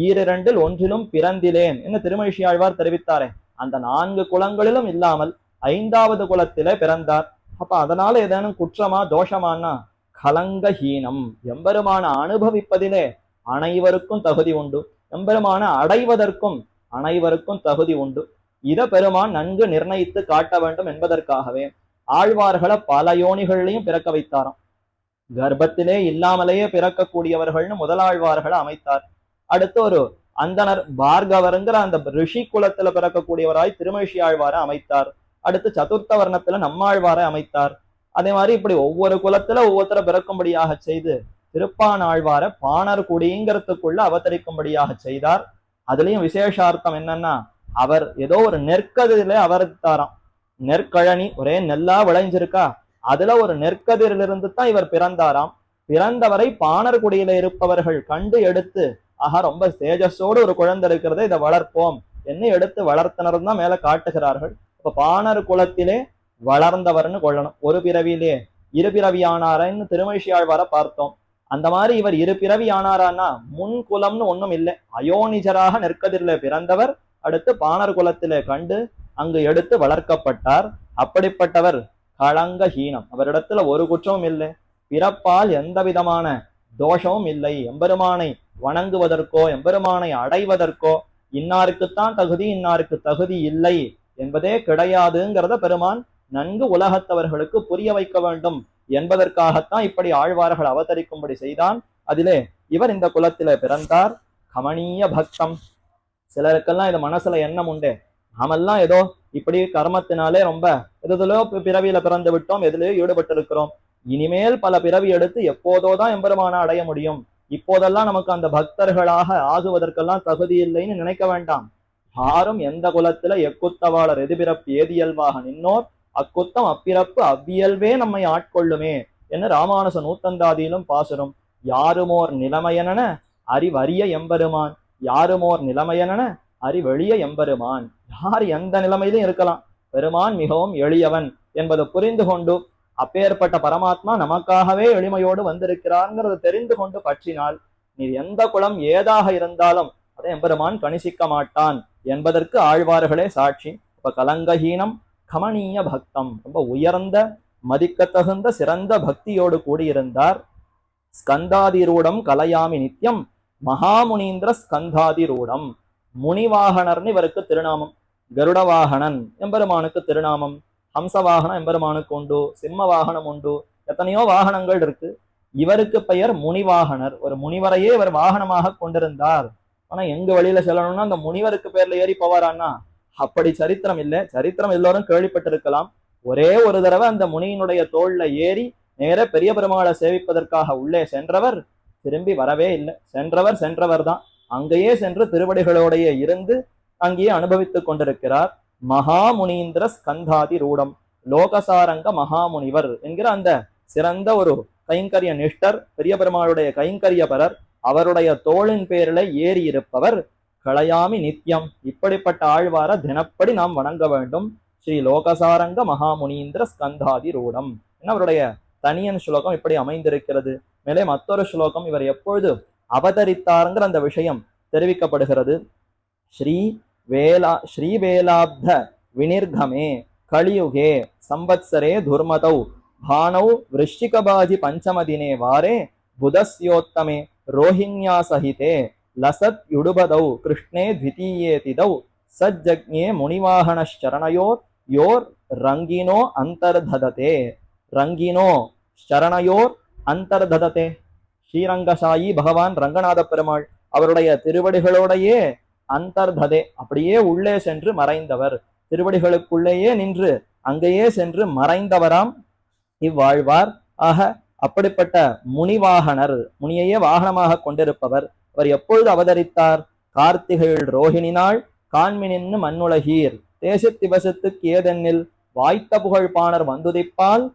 2 ஒன்றிலும் பிறந்திலேன் என்று திருமழிசையாழ்வார் தெரிவித்தாரே, அந்த 4 குலங்களிலும் இல்லாமல் 5வது குலத்திலே பிறந்தார். அப்ப அதனால ஏதேனும் குற்றமா தோஷமானா கலங்கஹீனம், எம்பெருமான அனுபவிப்பதிலே அனைவருக்கும் தகுதி உண்டு, எம்பெருமான அடைவதற்கும் அனைவருக்கும் தகுதி உண்டு. இத பெருமான் நன்கு நிர்ணயித்து காட்ட வேண்டும் என்பதற்காகவே ஆழ்வார்களை பல யோனிகள்லையும் பிறக்க வைத்தாராம். கர்ப்பத்திலே இல்லாமலேயே பிறக்கக்கூடியவர்கள்னு முதலாழ்வார்களை அமைத்தார். அடுத்து ஒரு அந்தனர் பார்கவருங்கிற அந்த ரிஷி குலத்துல பிறக்கக்கூடியவராய் திருமழிசை ஆழ்வாரை அமைத்தார். அடுத்து சதுர்த்த வர்ணத்துல நம்மாழ்வாரை அமைத்தார். அதே மாதிரி இப்படி ஒவ்வொரு குலத்துல ஒவ்வொருத்தர பிறக்கும்படியாக செய்து திருப்பானாழ்வார பாணர் குடிங்கிறதுக்குள்ள அவதரிக்கும்படியாக செய்தார். அதுலயும் விசேஷார்த்தம் என்னன்னா, அவர் ஏதோ ஒரு நெற்கதிரில அவதரித்தாராம். நெற்கழனி ஒரே நெல்லா விளைஞ்சிருக்கா, அதுல ஒரு நெற்கதிரிலிருந்து தான் இவர் பிறந்தாராம். பிறந்தவரை பாணர் குடியில இருப்பவர்கள் கண்டு எடுத்து, ஆஹா ரொம்ப தேஜஸோடு ஒரு குழந்தை இருக்கிறத, இதை வளர்ப்போம் என்ன எடுத்து வளர்த்தனர் தான் மேல காட்டுகிறார்கள். இப்ப பாணர் குலத்திலே வளர்ந்தவர்னு கொள்ளணும். ஒரு பிறவியிலே இரு பிறவியானாரன்னு திருமழிசையாழ்வார பார்த்தோம். அந்த மாதிரி இவர் இரு பிறவி ஆனாரான்னா முன் குலம்னு ஒண்ணும் இல்லை, அயோனிஜராக நெற்கதிரில பிறந்தவர். அடுத்து பாணர் குலத்திலே கண்டு அங்கு எடுத்து வளர்க்கப்பட்டார். அப்படிப்பட்டவர் களங்கஹீனம், அவரிடத்துல ஒரு குற்றமும் இல்லை, பிறப்பால் எந்த விதமான தோஷமும் இல்லை. எம்பெருமானை வணங்குவதற்கோ எம்பெருமானை அடைவதற்கோ இன்னாருக்குத்தான் தகுதி இன்னாருக்கு தகுதி இல்லை என்பதே கிடையாதுங்கிறத பெருமான் நன்கு உலகத்தவர்களுக்கு புரிய வைக்க வேண்டும் என்பதற்காகத்தான் இப்படி ஆழ்வார்கள் அவதரிக்கும்படி செய்தான். அதிலே இவர் இந்த குலத்தில பிறந்தார். கமனீய பக்தம், சிலருக்கெல்லாம் இது மனசுல எண்ணம் உண்டே, நாமெல்லாம் ஏதோ இப்படி கர்மத்தினாலே ரொம்ப எதுலோ பிறவியில பிறந்து விட்டோம், எதுலயோ ஈடுபட்டு இருக்கிறோம், இனிமேல் பல பிறவி எடுத்து எப்போதோதான் எம்பெருமான அடைய முடியும், இப்போதெல்லாம் நமக்கு அந்த பக்தர்களாக ஆகுவதற்கெல்லாம் தகுதி இல்லைன்னு நினைக்க வேண்டாம். யாரும் எந்த குலத்துல எக்குத்தவாளர் எதிர்பிறப்பு ஏதியல்வாக நின்னோர் அக்குத்தம் அப்பிறப்பு அவ்வியல்வே நம்மை ஆட்கொள்ளுமே என்று ராமானுச நூத்தந்தாதியிலும் பாசுரம். யாருமோர் நிலைமையன அறிவறிய எம்பெருமான், யாருமோர் நிலைமையன அறிவெளிய எம்பெருமான். யார் எந்த நிலைமையிலும் இருக்கலாம், பெருமான் மிகவும் எளியவன் என்பதை புரிந்து கொண்டு அப்பேற்பட்ட பரமாத்மா நமக்காகவே எளிமையோடு வந்திருக்கிறார்ங்கிறத தெரிந்து கொண்டு பற்றினால் நீ எந்த குலம் ஏதாக இருந்தாலும் அதை எம்பெருமான் கணிசிக்க மாட்டான் என்பதற்கு ஆழ்வார்களே சாட்சி. இப்ப கலங்கஹீனம் கமனீய பக்தம், ரொம்ப உயர்ந்த மதிக்கத்தகுந்த சிறந்த பக்தியோடு கூடியிருந்தார். ஸ்கந்தாதிரூடம் கலையாமி நித்யம் மகாமுனீந்திர ஸ்கந்தாதிரூடம். முனிவாகனர்னு இவருக்கு திருநாமம். கருடவாகனன் எம்பெருமானுக்கு திருநாமம். ஹம்சவாகனம் எம்பெருமானுக்கு உண்டு, சிம்ம வாகனம் உண்டு, எத்தனையோ வாகனங்கள் இருக்கு. இவருக்கு பெயர் முனிவாகனர். ஒரு முனிவரையே இவர் வாகனமாக கொண்டிருந்தார். ஆனா எங்க வழியில செல்லணும்னா அந்த முனிவருக்கு பேர்ல ஏறி போவாரான்னா அப்படி சரித்திரம் இல்லை. சரித்திரம் எல்லோரும் கேள்விப்பட்டிருக்கலாம். ஒரே ஒரு தடவை அந்த முனியினுடைய தோல்ல ஏறி நேர பெரிய பெருமாளை சேவிப்பதற்காக உள்ளே சென்றவர் திரும்பி வரவே இல்லை. சென்றவர் தான். அங்கேயே சென்று திருவடிகளோடையே இருந்து அங்கேயே அனுபவித்துக் கொண்டிருக்கிறார். மகாமுனீந்திர ஸ்கந்தாதி ரூடம், லோகசாரங்க மகாமுனிவர் என்கிற அந்த சிறந்த ஒரு கைங்கரிய நிஷ்டர், பெரிய பெருமாளுடைய கைங்கரியபரர், அவருடைய தோளின் பேரில ஏறி இருப்பவர் களையாமி நித்தியம். இப்படிப்பட்ட ஆழ்வார தினப்படி நாம் வணங்க வேண்டும். ஸ்ரீ லோகசாரங்க மகாமுனீந்திர ஸ்கந்தாதி ரூடம். அவருடைய தனியன் ஸ்லோகம் இப்படி அமைந்திருக்கிறது. மேலே மற்றொரு ஸ்லோகம் இவர் எப்பொழுது அவதரித்தாருங்கிற அந்த விஷயம் தெரிவிக்கப்படுகிறது. ஸ்ரீவேலாப்த வினிர்கமே கலியுகே சம்பத்சரே துர்மதௌ பானௌ விருஷ்டிகபாஜி பஞ்சமதினே வாரே புதஸ்யோத்தமே ரோஹிண்யா சஹிதே லசத் யுடுபதௌ கிருஷ்ணே த்விதீயே திதௌ சஜ்ஜக்ஞே முனிவாகனச்சரணயோர் யோர் ரங்கினோ அந்தர்தததே. ரங்கினோ சரணயோர் அந்தர்தததே. ஸ்ரீரங்கசாயி பகவான் ரங்கநாத பெருமாள் அவருடைய திருவடிகளோடையே அந்தர்ததே, அப்படியே உள்ளே சென்று மறைந்தவர். திருவடிகளுக்குள்ளேயே நின்று அங்கேயே சென்று மறைந்தவராம் இவ்வாழ்வார். ஆக அப்படிப்பட்ட முனிவாகனர், முனியையே வாகனமாக கொண்டிருப்பவர். அவர் எப்பொழுது அவதரித்தார்? கார்த்திகையில் ரோஹிணி நாள் காண்மினின்னு மண்ணுலகீர் தேசித்திவசத்துக்கு ஏதென்னில் வாய்த்த புகழ் பாணர் வந்துதிப்பால்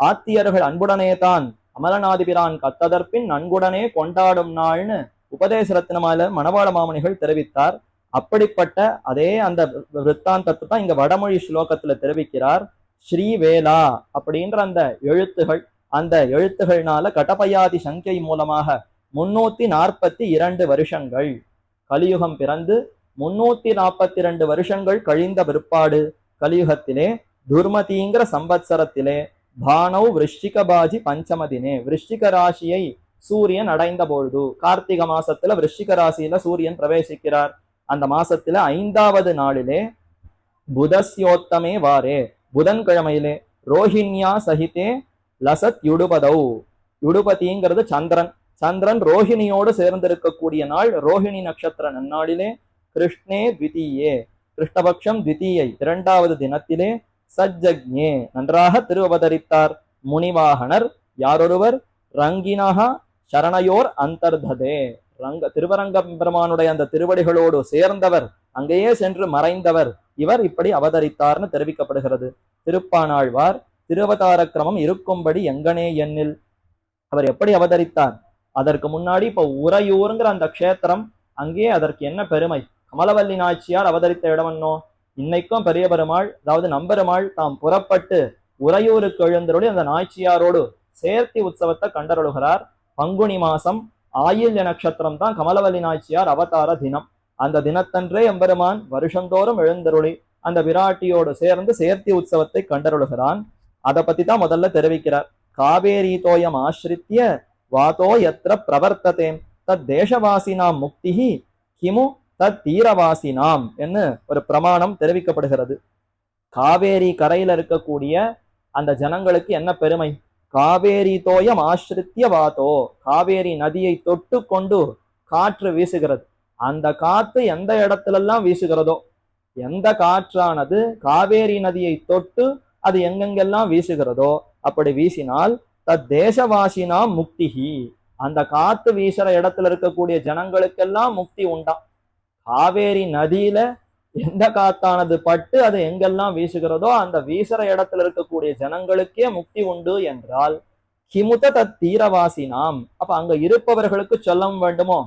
ஆத்தியர்கள் அன்புடனே தான் அமலநாதிபிரான் கத்ததற்பின் நன்குடனே கொண்டாடும் நாள்னு உபதேச ரத்னமால மணவாள மாமணிகள் தெரிவித்தார். அப்படிப்பட்ட அதே அந்த விற்த்தாந்தத்தை தான் இங்க வடமொழி ஸ்லோகத்துல தெரிவிக்கிறார். ஸ்ரீவேலா அப்படின்ற அந்த எழுத்துகள், அந்த எழுத்துகள்னால கடபயாதி சங்கை மூலமாக 342 வருஷங்கள், கலியுகம் பிறந்து 342 வருஷங்கள் கழிந்த பிற்பாடு கலியுகத்திலே துர்மதிங்கிற சம்பத்சரத்திலே பானௌ விருஷ்டிகபாஜி பஞ்சமதினே, விருஷ்டிக ராசியை சூரியன் அடைந்த பொழுது, கார்த்திக மாசத்துல விருஷ்டிக ராசியில சூரியன் பிரவேசிக்கிறார். அந்த மாசத்துல 5வது நாளிலே புதஸ்யோத்தமே வாரே, புதன்கிழமையிலே ரோஹிண்யா சகிதே லசத் யுடுபதௌ, யுடுபதிங்கிறது சந்திரன், சந்திரன் ரோஹிணியோடு சேர்ந்திருக்கக்கூடிய நாள், ரோஹிணி நட்சத்திர நன்னாளிலே கிருஷ்ணே த்விதீயே, கிருஷ்ணபக்ஷம் த்விதீயை 2வது தினத்திலே சஜ்ஜக்ஞே நன்றாக திருவதரித்தார் முனிவாகனர். யாரொருவர்? ரங்கினஹா சரணயோர் அந்தர்ததே, திருவரங்க பெருமானுடைய அந்த திருவடிகளோடு சேர்ந்தவர், அங்கேயே சென்று மறைந்தவர் இவர் இப்படி அவதரித்தார்னு தெரிவிக்கப்படுகிறது. திருப்பானாழ்வார் திருவதார கிரமம் இருக்கும்படி எங்கனே எண்ணில் அவர் எப்படி அவதரித்தார்? அதற்கு முன்னாடி இப்ப உறையூருங்கிற அந்த க்ஷேத்திரம், அங்கே அதற்கு என்ன பெருமை? கமலவல்லி நாச்சியார் அவதரித்த இடமன்னோ. இன்னைக்கும் பெரிய பெருமாள், அதாவது நம்பெருமாள் தாம் புறப்பட்டு உறையூருக்கு எழுந்தருளி அந்த நாச்சியாரோடு சேர்த்தி உற்சவத்தை கண்டருளுகிறார். பங்குனி மாசம் ஆயில்ய நட்சத்திரம் தான் கமலவல்லி நாச்சியார் அவதார தினம். அந்த தினத்தன்றே எம்பெருமான் வருஷந்தோறும் எழுந்தருளி அந்த விராட்டியோடு சேர்ந்து சேர்த்தி உற்சவத்தை கண்டருளுகிறான். அதை பத்தி தான் முதல்ல தெரிவிக்கிறார். காவேரி தோயம் ஆசிரித்திய வாதோ யத்ர பிரவர்த்ததே தத் தேசவாசினாம் முக்திஹி கிமு தத் தீரவாசினாம் என்று ஒரு பிரமாணம் தெரிவிக்கப்படுகிறது. காவேரி கரையில இருக்கக்கூடிய அந்த ஜனங்களுக்கு என்ன பெருமை? காவேரி தோயம் ஆசிரித்திய வாதோ, காவேரி நதியை தொட்டு கொண்டு காற்று வீசுகிறது. அந்த காத்து எந்த இடத்துலெல்லாம் வீசுகிறதோ, எந்த காற்றானது காவேரி நதியை தொட்டு அது எங்கெங்கெல்லாம் வீசுகிறதோ அப்படி வீசினால் தத் தேசவாசினா முக்திஹி, அந்த காத்து வீசுற இடத்துல இருக்கக்கூடிய ஜனங்களுக்கெல்லாம் முக்தி உண்டாம். காவேரி நதியில எந்த காத்தானது பட்டு அது எங்கெல்லாம் வீசுகிறதோ அந்த வீசுற இடத்துல இருக்கக்கூடிய ஜனங்களுக்கே முக்தி உண்டு என்றால், கிமுத தத் தீரவாசினாம். அப்ப அங்க இருப்பவர்களுக்கு சொல்லவும் வேண்டுமோ?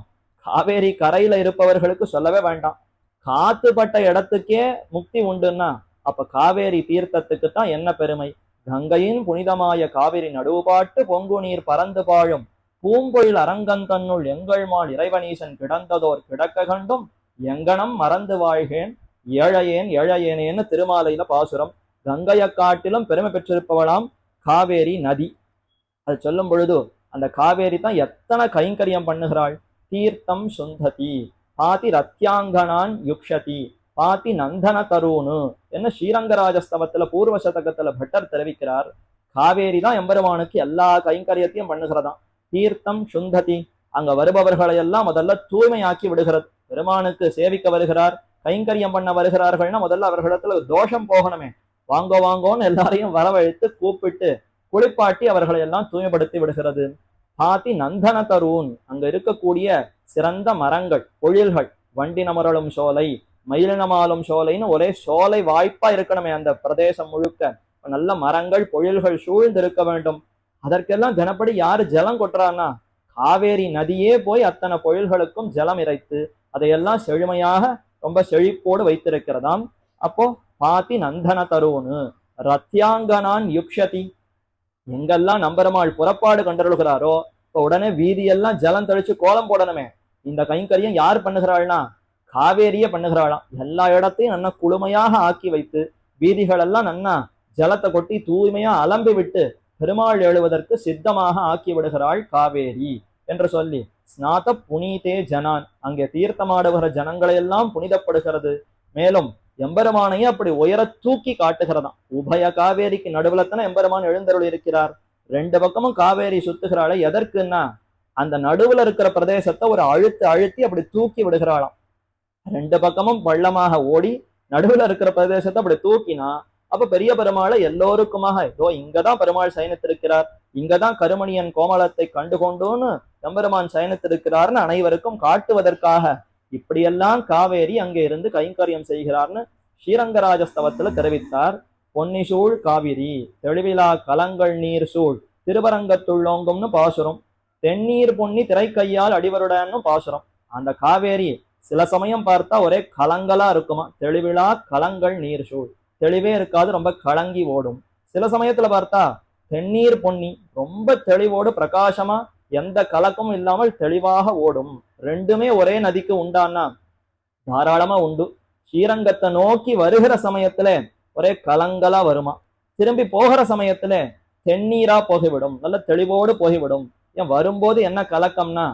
காவேரி கரையில இருப்பவர்களுக்கு சொல்லவே வேண்டாம். காத்துப்பட்ட இடத்துக்கே முக்தி உண்டுன்னா அப்ப காவேரி தீர்த்தத்துக்கு தான் என்ன பெருமை. கங்கையின் புனிதமாய காவிரி நடுவுபாட்டு பொங்கு நீர் பறந்து பாழும் பூம்பொழில் அரங்கந்தன்னுள் எங்கள் மால் இறைவனீசன் கிடந்ததோர் கிடக்க கண்டும் எங்கனம் மறந்து வாழ்கேன் ஏழையேன் ஏழையேனேன்னு திருமாலையில பாசுரம். கங்கையை காட்டிலும் பெருமை பெற்றிருப்பவளாம் காவேரி நதி. அது சொல்லும் பொழுது அந்த காவேரி தான் எத்தனை கைங்கரியம் பண்ணுகிறாள். தீர்த்தம் சுந்ததி பாதி ரத்யாங்கனான் யுக்ஷதி பாதி நந்தன தருணு என்ன ஸ்ரீரங்கராஜஸ்தவத்துல பூர்வ சதகத்துல பட்டர் தெரிவிக்கிறார். காவேரி தான் எம்பெருமானுக்கு எல்லா கைங்கரியத்தையும் பண்ணுகிறதாம். தீர்த்தம் சுந்ததி அங்க வருபவர்களை எல்லாம் முதல்ல தூய்மையாக்கி விடுகிறது. பெருமானுக்கு சேவிக்க வருகிறார், கைங்கரியம் பண்ண வருகிறார்கள்னா முதல்ல அவர்களிடத்துல தோஷம் போகணுமே. வாங்கோ வாங்கோன்னு எல்லாரையும் வரவழைத்து கூப்பிட்டு குளிப்பாட்டி அவர்களை எல்லாம் தூய்மைப்படுத்தி விடுகிறது. பாத்தி நந்தன தருண் அங்க இருக்கக்கூடிய சிறந்த மரங்கள் பொழில்கள், வண்டினமரலும் சோலை மயிலினமாலும் சோலைன்னு ஒரே சோலை வாய்ப்பா இருக்கணுமே அந்த பிரதேசம் முழுக்க. நல்ல மரங்கள் பொழில்கள் சூழ்ந்து இருக்க வேண்டும். அதற்கெல்லாம் தினப்படி யாரு ஜலம் கொட்டுறான்னா காவேரி நதியே போய் அத்தனை பொழில்களுக்கும் ஜலம் இறைத்து அதையெல்லாம் செழுமையாக ரொம்ப செழிப்போடு வைத்திருக்கிறதாம். அப்போ பாத்தி நந்தன தருணு ரத்யாங்கனான் யுக்ஷதி எங்கெல்லாம் நம்பெருமாள் புறப்பாடு கண்டருள்கிறாரோ இப்ப உடனே வீதியெல்லாம் ஜலம் தெளிச்சு கோலம் போடணுமே. இந்த கைங்கரியம் யார் பண்ணுகிறாள்னா காவேரியே பண்ணுகிறாளாம். எல்லா இடத்தையும் நல்லா குளுமையாக ஆக்கி வைத்து வீதிகள் எல்லாம் நன்னா ஜலத்தை கொட்டி தூய்மையா அலம்பி விட்டு பெருமாள் எழுவதற்கு சித்தமாக ஆக்கி விடுகிறாள் காவேரி என்று சொல்லி ஸ்நாத புனிதே ஜனான் அங்கே தீர்த்தமாடுகிற ஜனங்களை எல்லாம் புனிதப்படுகிறது. மேலும் எம்பெருமானையே அப்படி உயர தூக்கி காட்டுகிறதாம். உபய காவேரிக்கு நடுவுல தானே எம்பெருமான் எழுந்தருள் இருக்கிறார். ரெண்டு பக்கமும் காவேரி சுத்துகிறாளே எதற்குன்னா அந்த நடுவுல இருக்கிற பிரதேசத்தை ஒரு அழுத்தி அப்படி தூக்கி விடுகிறாளாம். ரெண்டு பக்கமும் பள்ளமாக ஓடி நடுவுல இருக்கிற பிரதேசத்தை அப்படி தூக்கினா அப்ப பெரிய பெருமாளை எல்லோருக்குமாக இதோ இங்கதான் பெருமாள் சயனித்திருக்கிறார், இங்கதான் கருமணியன் கோமலத்தை கண்டுகொண்டோன்னு எம்பெருமான் சயனித்திருக்கிறார்னு அனைவருக்கும் காட்டுவதற்காக இப்படியெல்லாம் காவேரி அங்கே இருந்து கைங்கரியம் செய்கிறார்னு ஸ்ரீரங்கராஜஸ்தவத்துல தெரிவித்தார். பொன்னிசூழ் காவிரி தெளிவிலா கலங்கள் நீர் சூழ் திருவரங்கத்துள்ளோங்கும்னு பாசுரம். தென்னீர் பொன்னி திரைக்கையால் அடிவருடன்னு பாசுரம். அந்த காவேரி சில சமயம் பார்த்தா ஒரே கலங்களா இருக்குமா. தெளிவிலா கலங்கள் நீர் சூழ் தெளிவே இருக்காது, ரொம்ப கலங்கி ஓடும். சில சமயத்துல பார்த்தா தென்னீர் பொன்னி ரொம்ப தெளிவோடு பிரகாசமா எந்த கலக்கமும் இல்லாமல் தெளிவாக ஓடும். ரெண்டுமே ஒரே நதிக்கு உண்டானா தாராளமா உண்டு. ஸ்ரீரங்கத்தை நோக்கி வருகிற சமயத்துல ஒரே கலங்களா வருமா, திரும்பி போகிற சமயத்துல தென்னீரா போகிவிடும், நல்ல தெளிவோடு போகிவிடும். ஏன் வரும்போது என்ன கலக்கம்னா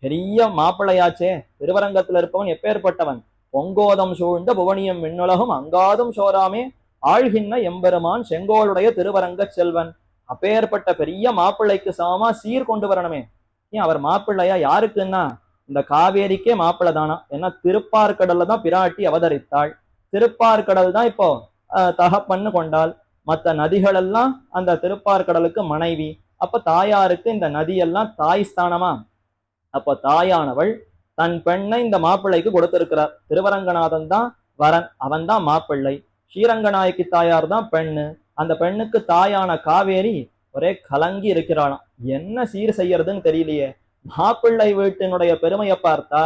பெரிய மாப்பிள்ளையாச்சே, திருவரங்கத்துல இருப்பவன் எப்பேற்பட்டவன், பொங்கோதம் சூழ்ந்த புவனியம் விண்ணுலகும் அங்காதும் சோராமே ஆழ்கின்ன எம்பெருமான் செங்கோளுடைய திருவரங்க செல்வன். அப்பேற்பட்ட பெரிய மாப்பிள்ளைக்கு சமமா சீர் கொண்டு வரணுமே. ஏன் அவர் மாப்பிள்ளையா யாருக்குன்னா இந்த காவேரிக்கே மாப்பிள்ளை தானா. ஏன்னா திருப்பார்கடல்ல தான் பிராட்டி அவதரித்தாள். திருப்பார்கடல் தான் இப்போ தகப்பன்னு கொண்டாள். மற்ற நதிகள் எல்லாம் அந்த திருப்பார்கடலுக்கு மனைவி. அப்ப தாயாருக்கு இந்த நதியெல்லாம் தாய் ஸ்தானமா. அப்ப தாயானவள் தன் பெண்ணை இந்த மாப்பிள்ளைக்கு கொடுத்திருக்கிறார். திருவரங்கநாதன் தான் வரன், அவன் தான் மாப்பிள்ளை. ஸ்ரீரங்கநாயகி தாயார் தான் பெண்ணு. அந்த பெண்ணுக்கு தாயான காவேரி ஒரே கலங்கி இருக்கிறாளாம். என்ன சீர் செய்யறதுன்னு தெரியலையே. மாப்பிள்ளை வீட்டினுடைய பெருமையை பார்த்தா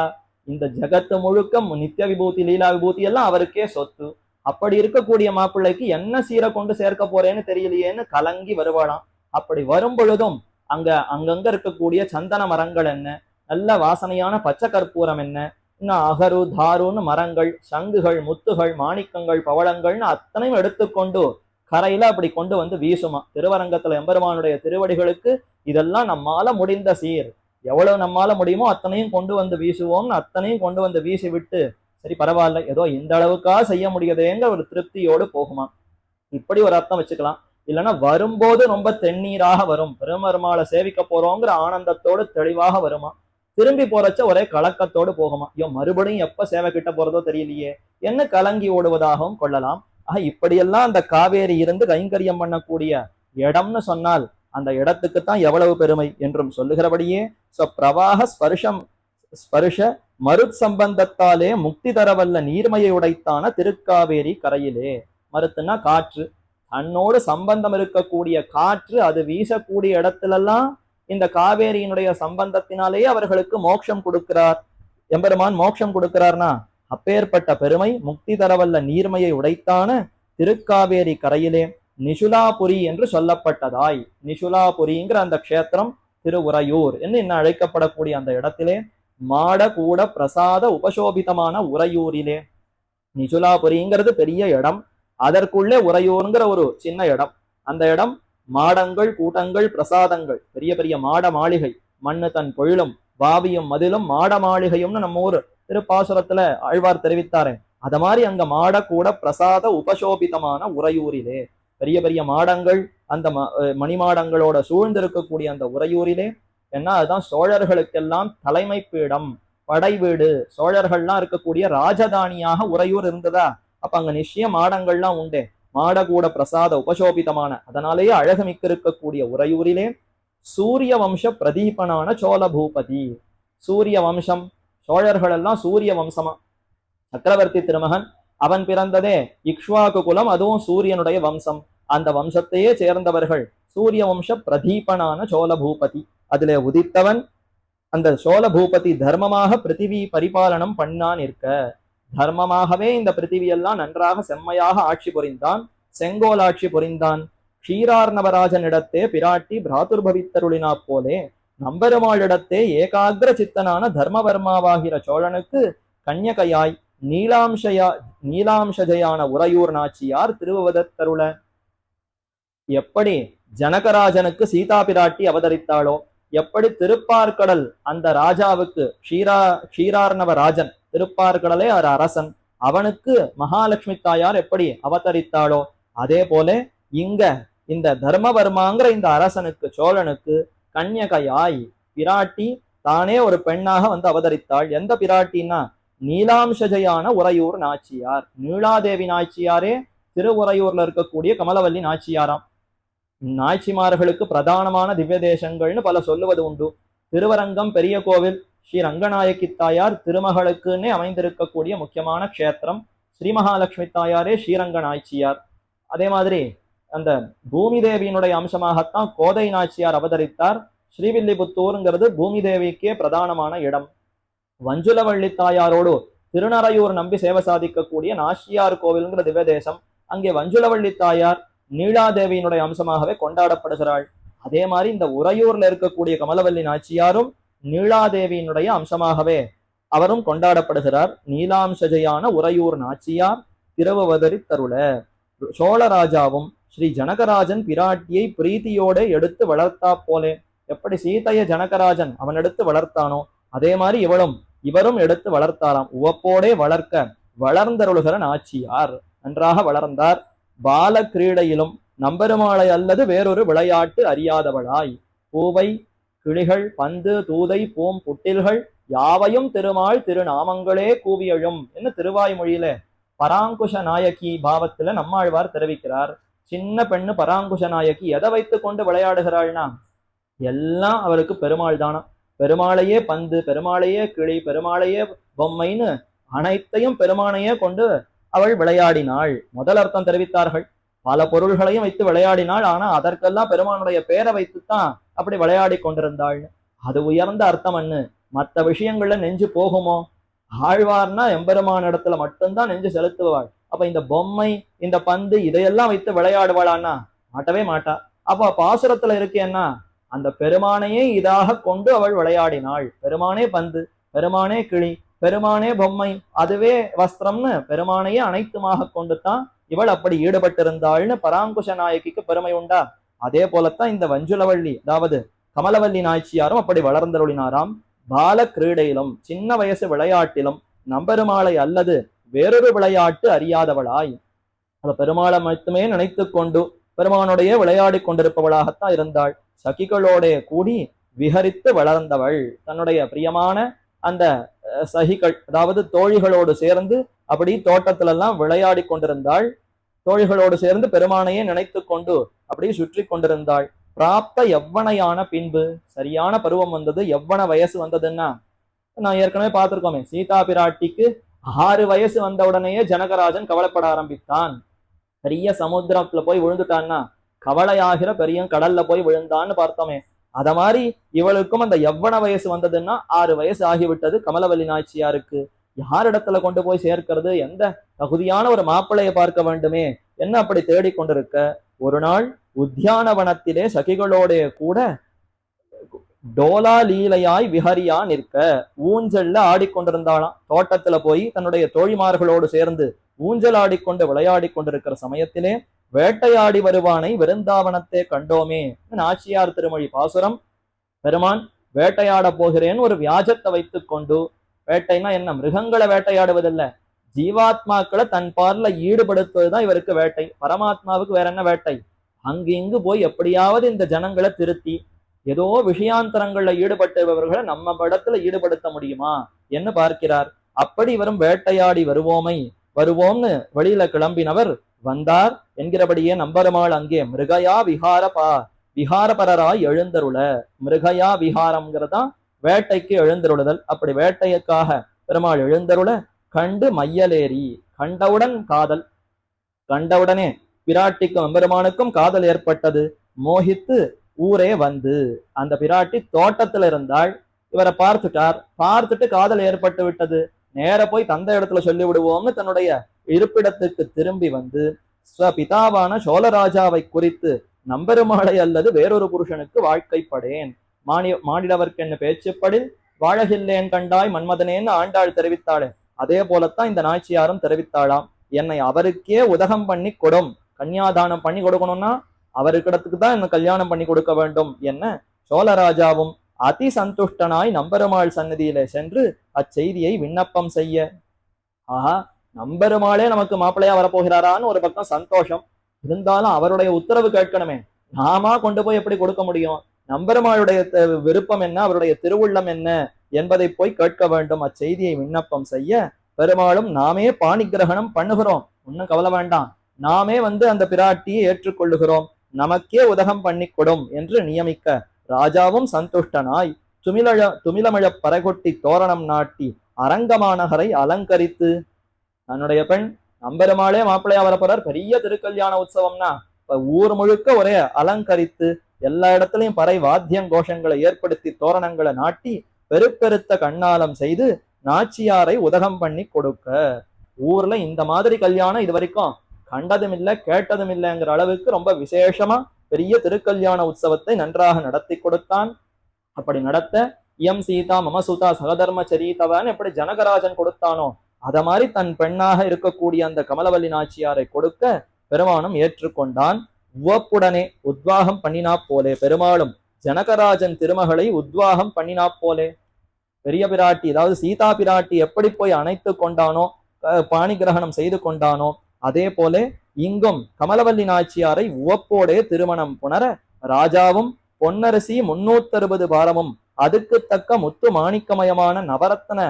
இந்த ஜகத்து முழுக்க நித்திய விபூதி லீலா விபூதி எல்லாம் அவருக்கே சொத்து. அப்படி இருக்கக்கூடிய மாப்பிள்ளைக்கு என்ன சீரை கொண்டு சேர்க்க போறேன்னு தெரியலையேன்னு கலங்கி வருவாளாம். அப்படி வரும் பொழுதும் அங்கங்க இருக்கக்கூடிய சந்தன மரங்கள் என்ன, நல்ல வாசனையான பச்சை கற்பூரம் என்ன, இன்னும் அகரு தாருன்னு மரங்கள், சங்குகள், முத்துகள், மாணிக்கங்கள், பவளங்கள்னு அத்தனையும் எடுத்துக்கொண்டு கரையில அப்படி கொண்டு வந்து வீசுமா. திருவரங்கத்துல எம்பெருமானுடைய திருவடிகளுக்கு இதெல்லாம் நம்மால முடிந்த சீர், எவ்வளவு நம்மால முடியுமோ அத்தனையும் கொண்டு வந்து வீசுவோம்னு அத்தனையும் கொண்டு வந்து வீசி விட்டு சரி பரவாயில்ல ஏதோ இந்த அளவுக்காக செய்ய முடியுதேங்கிற ஒரு திருப்தியோடு போகுமா. இப்படி ஒரு அர்த்தம் வச்சுக்கலாம். இல்லைன்னா வரும்போது ரொம்ப தென்னீராக வரும், பெருமருமாளை சேவிக்க போறோங்கிற ஆனந்தத்தோடு தெளிவாக வருமா. திரும்பி போறச்ச ஒரே கலக்கத்தோடு போகுமா. ஐயோ மறுபடியும் எப்ப சேவை கிட்ட போறதோ தெரியலையே என்ன கலங்கி ஓடுவதாகவும் கொள்ளலாம். இப்படியெல்லாம் அந்த காவேரி இருந்து கைங்கரியம் பண்ணக்கூடிய இடம்னு சொன்னால் அந்த இடத்துக்கு தான் எவ்வளவு பெருமை என்றும் சொல்லுகிறபடியே பிரவாக ஸ்பர்ஷ மருத் சம்பந்தத்தாலே முக்தி தரவல்ல நீர்மையை உடைத்தான திருக்காவேரி கரையிலே. மருத்துனா காற்று, தன்னோடு சம்பந்தம் இருக்கக்கூடிய காற்று அது வீசக்கூடிய இடத்திலெல்லாம் இந்த காவேரியினுடைய சம்பந்தத்தினாலேயே அவர்களுக்கு மோட்சம் கொடுக்கிறார். எம்பெருமான் மோட்சம் கொடுக்கிறார்னா அப்பேற்பட்ட பெருமை முக்தி தரவல்ல நீர்மையை உடைத்தான திருக்காவேரி கரையிலே நிசுலாபுரி என்று சொல்லப்பட்டதாய், நிசுலாபுரிங்கிற அந்த க்ஷேத்திரம் திருவுறையூர் என்று இன்னும் அழைக்கப்படக்கூடிய அந்த இடத்திலே மாட கூட பிரசாத உபசோபிதமான உறையூரிலே, நிசுலாபுரிங்கிறது பெரிய இடம், அதற்குள்ளே உறையூருங்கிற ஒரு சின்ன இடம். அந்த இடம் மாடங்கள் கூட்டங்கள் பிரசாதங்கள், பெரிய பெரிய மாட மாளிகை, மண்ணு தன் பொழிலும் பாவியும் மதிலும் மாட மாளிகையும்னு நம்ம ஊர் திருப்பாசுரத்துல ஆழ்வார் தெரிவித்தாரே, அத மாதிரி அங்க மாட கூட பிரசாத உபசோபிதமான உறையூரிலே பெரிய பெரிய மாடங்கள், அந்த மணிமாடங்களோட சூழ்ந்திருக்கக்கூடிய அந்த உறையூரிலே ஏன்னா அதுதான் சோழர்களுக்கெல்லாம் தலைமை பீடம், படை வீடு, சோழர்கள்லாம் இருக்கக்கூடிய ராஜதானியாக உறையூர் இருந்ததா. அப்ப அங்க நிச்சயம் மாடங்கள்லாம் உண்டே, மாடகூட பிரசாத உபசோபிதமான, அதனாலேயே அழகுமிக்க இருக்கக்கூடிய உறையூரிலே சூரிய வம்ச பிரதீபனான சோழ பூபதி. சூரிய வம்சம், சோழர்கள் எல்லாம் சூரிய வம்சமா, சக்கரவர்த்தி திருமகன் அவன் பிறந்ததே இக்ஷ்வாகு குலம், அதுவும் சூரியனுடைய வம்சம். அந்த வம்சத்தையே சேர்ந்தவர்கள் சூரிய வம்ச பிரதீபனான சோழ பூபதி. அதிலே உதித்தவன் அந்த சோழ பூபதி தர்மமாக பிருத்திவி பரிபாலனம் பண்ணான் இருக்க, தர்மமாகவே இந்த பிருத்திவியெல்லாம் நன்றாக செம்மையாக ஆட்சி புரிந்தான், செங்கோல் ஆட்சி புரிந்தான். க்ஷீரார்ணவராஜனிடத்தே பிராட்டி பிராதுர்பவித்தருளினா போலே நம்பெருமாளிடத்தே ஏகாகிர சித்தனான தர்மவர்மாவாகிற சோழனுக்கு கன்யகையாய் நீலாம்சஜயான உறையூர் நாச்சியார் திருவதத்தருள. எப்படி ஜனகராஜனுக்கு சீதா பிராட்டி அவதரித்தாளோ, எப்படி திருப்பார்கடல் அந்த ராஜாவுக்கு க்ஷீரார்ணவ ராஜன், திருப்பார்கடலே ஒரு அரசன், அவனுக்கு மகாலட்சுமி தாயார் எப்படி அவதரித்தாளோ, அதே போல இங்க இந்த தர்மவர்மாங்கிற இந்த அரசனுக்கு சோழனுக்கு கன்யகையாய் பிராட்டி தானே ஒரு பெண்ணாக வந்து அவதரித்தாள். எந்த பிராட்டின்னா நீலாம்சஜையான உறையூர் நாச்சியார், நீலாதேவி நாச்சியாரே திருவுறையூர்ல இருக்கக்கூடிய கமலவல்லி நாச்சியாராம். நாச்சிமார்களுக்கு பிரதானமான திவ்ய தேசங்கள்னு பல சொல்லுவது உண்டு. திருவரங்கம் பெரிய கோவில் ஸ்ரீ ரங்கநாயகி தாயார் திருமகளுக்குன்னே அமைந்திருக்கக்கூடிய முக்கியமான க்ஷேத்திரம். ஸ்ரீ மகாலட்சுமி தாயாரே ஸ்ரீரங்க நாச்சியார். அதே மாதிரி அந்த பூமி தேவியினுடைய அம்சமாகத்தான் கோதை நாச்சியார் அவதரித்தார். ஸ்ரீவில்லிபுத்தூருங்கிறது பூமி தேவிக்கே பிரதானமான இடம். வஞ்சுலவள்ளி தாயாரோடு திருநறையூர் நம்பி சேவை சாதிக்கக்கூடிய நாச்சியார் கோவில்ங்கிற திவ்ய தேசம். அங்கே வஞ்சுலவள்ளி தாயார் நீலாதேவியினுடைய அம்சமாகவே கொண்டாடப்படுகிறாள். அதே மாதிரி இந்த உறையூர்ல இருக்கக்கூடிய கமலவல்லி நாச்சியாரும் நீலாதேவியினுடைய அம்சமாகவே அவரும் கொண்டாடப்படுகிறார். நீலாம்சஜையான உறையூர் நாச்சியார் திருவவதரி தருள. சோழராஜாவும் ஸ்ரீ ஜனகராஜன் பிராட்டியை பிரீத்தியோட எடுத்து வளர்த்தா போலே, எப்படி சீதைய ஜனகராஜன் அவன் எடுத்து வளர்த்தானோ அதே மாதிரி இவரும் எடுத்து வளர்த்தாராம். உவப்போடே வளர்க்க வளர்ந்தருளுகிற நாச்சியார் நன்றாக வளர்ந்தார். பால கிரீடையிலும் நம்பெருமாளை அல்லது வேறொரு விளையாட்டு அறியாதவளாய், பூவை கிளிகள் பந்து தூதை பூம் புட்டில்கள் யாவையும் திருமால் திருநாமங்களே கூவியழும் என்று திருவாய்மொழியில பராங்குஷ நாயகி பாவத்துல நம்மாழ்வார் தெரிவிக்கிறார். சின்ன பெண்ணு பராங்குஷ நாயகி எதை வைத்து கொண்டு விளையாடுகிறாள்னா எல்லாம் அவருக்கு பெருமாள் தானா. பெருமாளையே பந்து, பெருமாளையே கிளி, பெருமாளையே பொம்மைன்னு அனைத்தையும் பெருமானையே கொண்டு அவள் விளையாடினாள். முதல் அர்த்தம் தெரிவித்தார்கள். பல பொருள்களையும் வைத்து விளையாடினாள், ஆனா அதற்கெல்லாம் பெருமானுடைய பேரை வைத்துத்தான் அப்படி விளையாடி கொண்டிருந்தாள். அது உயர்ந்த அர்த்தம் அண்ணு. மற்ற விஷயங்கள்ல நெஞ்சு போகுமோ? ஆழ்வார்னா எம்பெருமான இடத்துல மட்டும்தான் நெஞ்சு செலுத்துவாள். அப்ப இந்த பொம்மை இந்த பந்து இதையெல்லாம் வைத்து விளையாடுவாளான்னா மாட்டவே மாட்டா. அப்ப பாசுரத்துல இருக்கேன்னா அந்த பெருமானையே இதாக கொண்டு அவள் விளையாடினாள். பெருமானே பந்து, பெருமானே கிளி, பெருமானே பொம்மை, அதுவே வஸ்திரம்னு பெருமானையே அனைத்துமாக கொண்டு தான் இவள் அப்படி ஈடுபட்டிருந்தாள்னு பராங்குஷ நாயகிக்கு பெருமை உண்டா? அதே போலத்தான் இந்த வஞ்சுலவள்ளி அதாவது கமலவல்லி நாச்சியாரும் அப்படி வளர்ந்தருளினாராம். பால கிரீடையிலும் சின்ன வயசு விளையாட்டிலும் நம்பெருமாளை அல்லது வேறொரு விளையாட்டு அறியாதவளாய், அந்த பெருமாளை மட்டுமே நினைத்து கொண்டு பெருமானுடைய விளையாடி கொண்டிருப்பவளாகத்தான் இருந்தாள். சகிகளோட கூடி விஹரித்து வளர்ந்தவள். தன்னுடைய பிரியமான அந்த சகிகள் அதாவது தோழிகளோடு சேர்ந்து அப்படி தோட்டத்துல எல்லாம் விளையாடி கொண்டிருந்தாள். தோழிகளோடு சேர்ந்து பெருமானையே நினைத்து கொண்டு அப்படி சுற்றி கொண்டிருந்தாள். பிராப்த எவ்வனையான பின்பு சரியான பருவம் வந்தது. எவ்வன வயசு வந்ததுன்னா நான் ஏற்கனவே பார்த்திருக்கோமே, சீதா பிராட்டிக்கு 6 வயசு வந்த உடனேயே ஜனகராஜன் கவலைப்பட ஆரம்பித்தான். பெரிய சமுத்திரத்துல போய் விழுந்துட்டான்னா கவலையாகிற பெரிய கடல்ல போய் விழுந்தான்னு பார்த்தோமே. அத மாதிரி இவளுக்கும் அந்த எவ்வன வயசு வந்ததுன்னா 6 வயசு ஆகிவிட்டது கமலவல்லி நாச்சியாருக்கு. யாரிடத்துல கொண்டு போய் சேர்க்கிறது, எந்த தகுதியான ஒரு மாப்பிள்ளையை பார்க்க வேண்டுமே என்ன அப்படி தேடிக்கொண்டிருக்க, ஒரு நாள் உத்தியானவனத்திலே சகிகளோட கூட டோலா லீலையாய் விஹரியா நிற்க, ஊஞ்சல்ல ஆடிக்கொண்டிருந்தாளாம். தோட்டத்துல போய் தன்னுடைய தோழிமார்களோடு சேர்ந்து ஊஞ்சல் ஆடிக்கொண்டு விளையாடி கொண்டிருக்கிற சமயத்திலே வேட்டையாடி வருவானை விருந்தாவனத்தை கண்டோமே. நாச்சியார் திருமொழி பாசுரம். பெருமான் வேட்டையாட போகிறேன்னு ஒரு வியாஜத்தை வைத்துக் கொண்டு, வேட்டைனா என்ன, மிருகங்களை வேட்டையாடுவதில்ல, ஜீவாத்மாக்களை தன் பார்ல ஈடுபடுத்துவதுதான் இவருக்கு வேட்டை. பரமாத்மாவுக்கு வேற என்ன வேட்டை? அங்கு இங்கு போய் எப்படியாவது இந்த ஜனங்களை திருத்தி ஏதோ விஷயாந்தரங்கள்ல ஈடுபட்டவர்களை நம்ம படத்துல ஈடுபடுத்த முடியுமா என்று பார்க்கிறார். அப்படி இவரும் வேட்டையாடி வருவோம்னு வெளியில கிளம்பினவர் வந்தார் என்கிறபடியே நம்பெருமாள் அங்கே மிருகயா விஹாரபரராய் எழுந்தருள. மிருகயா விஹாரம்ங்கிறதா வேட்டைக்கு எழுந்தருளுதல். அப்படி வேட்டையக்காக பெருமாள் எழுந்தருள கண்டு மையலேறி, கண்டவுடன் காதல், கண்டவுடனே பிராட்டிக்கும் எம்பெருமானுக்கும் காதல் ஏற்பட்டது. மோகித்து ஊரே வந்து, அந்த பிராட்டி தோட்டத்துல இருந்தாள், இவரை பார்த்துட்டு காதல் ஏற்பட்டு விட்டது. நேர போய் தந்தை இடத்துல சொல்லி விடுவோம்னு தன்னுடைய இருப்பிடத்துக்கு திரும்பி வந்து ஸ்வபிதாவான சோழராஜாவை குறித்து நம்பெருமாளை அல்லது வேறொரு புருஷனுக்கு வாழ்க்கைப்படேன், மானிடவர்க்கு என்ன பேச்சுப்படில் வாழகில்லேன் கண்டாய் மன்மதனேன்னு ஆண்டாள் தெரிவித்தாளே, அதே போலத்தான் இந்த நாச்சியாரும் தெரிவித்தாளாம். என்னை அவருக்கே உதகம் பண்ணி கொடும், கன்னியாதானம் பண்ணி கொடுக்கணும்னா அவருக்கிடத்துக்கு தான் என்ன கல்யாணம் பண்ணி கொடுக்க வேண்டும் என்ன சோழராஜாவும் அதி சந்துஷ்டனாய் நம்பெருமாள் சன்னதியில சென்று அச்செய்தியை விண்ணப்பம் செய்ய. ஆஹா, நம்பெருமாளே நமக்கு மாப்பிள்ளையா வரப்போகிறாரான்னு ஒரு பக்கம் சந்தோஷம் இருந்தாலும் அவருடைய உத்தரவு கேட்கணுமே. நாமா கொண்டு போய் எப்படி கொடுக்க முடியும்? நம்பெருமாளுடைய விருப்பம் என்ன, அவருடைய திருவுள்ளம் என்ன என்பதை போய் கேட்க வேண்டும். அச்செய்தியை விண்ணப்பம் செய்ய பெருமாளும் நாமே பாணிகிரகணம் பண்ணுகிறோம், ஒன்னும் கவலை வேண்டாம், நாமே வந்து அந்த பிராட்டியை ஏற்றுக்கொள்ளுகிறோம், நமக்கே உதகம் பண்ணி கொடும் என்று நியமிக்க ராஜாவும் சந்துஷ்டனாய் துமிலமழ பறகொட்டி தோரணம் நாட்டி அரங்கமாநகரை அலங்கரித்து. தன்னுடைய பெண் நம்பெருமாளே மாப்பிள்ளையா வரப்போறார், பெரிய திருக்கல்யாண உற்சவம்னா ஊர் முழுக்க ஒரே அலங்கரித்து எல்லா இடத்துலயும் பறை வாத்தியம் கோஷங்களை ஏற்படுத்தி தோரணங்களை நாட்டி பெருப்பெருத்த கண்ணாலம் செய்து நாச்சியாரை உதகம் பண்ணி கொடுக்க. ஊர்ல இந்த மாதிரி கல்யாணம் இது வரைக்கும் கண்டதும் இல்லை கேட்டதும் இல்லைங்கிற அளவுக்கு ரொம்ப விசேஷமா பெரிய திருக்கல்யாண உற்சவத்தை நன்றாக நடத்தி கொடுத்தான். அப்படி நடத்த இயம் சீதா மமசுதா சகதர்ம சரித்தவன் எப்படி ஜனகராஜன் கொடுத்தானோ அத மாதிரி தன் பெண்ணாக இருக்கக்கூடிய அந்த கமலவல்லி நாச்சியாரை கொடுக்க பெருமானும் ஏற்றுக்கொண்டான். உவப்புடனே உத்வாகம் பண்ணினா போலே, பெருமாளும் ஜனகராஜன் திருமகளை உத்வாகம் பண்ணினா போலே. பெரிய பிராட்டி அதாவது சீதா பிராட்டி எப்படி போய் அணைத்து கொண்டானோ பாணி கிரகணம் செய்து கொண்டானோ அதே போல இங்கும் கமலவல்லி நாச்சியாரை உவப்போடே திருமணம் புணர ராஜாவும் பொன்னரசி 360 பாரமும் அதுக்கு தக்க முத்து மாணிக்கமயமான நவரத்ன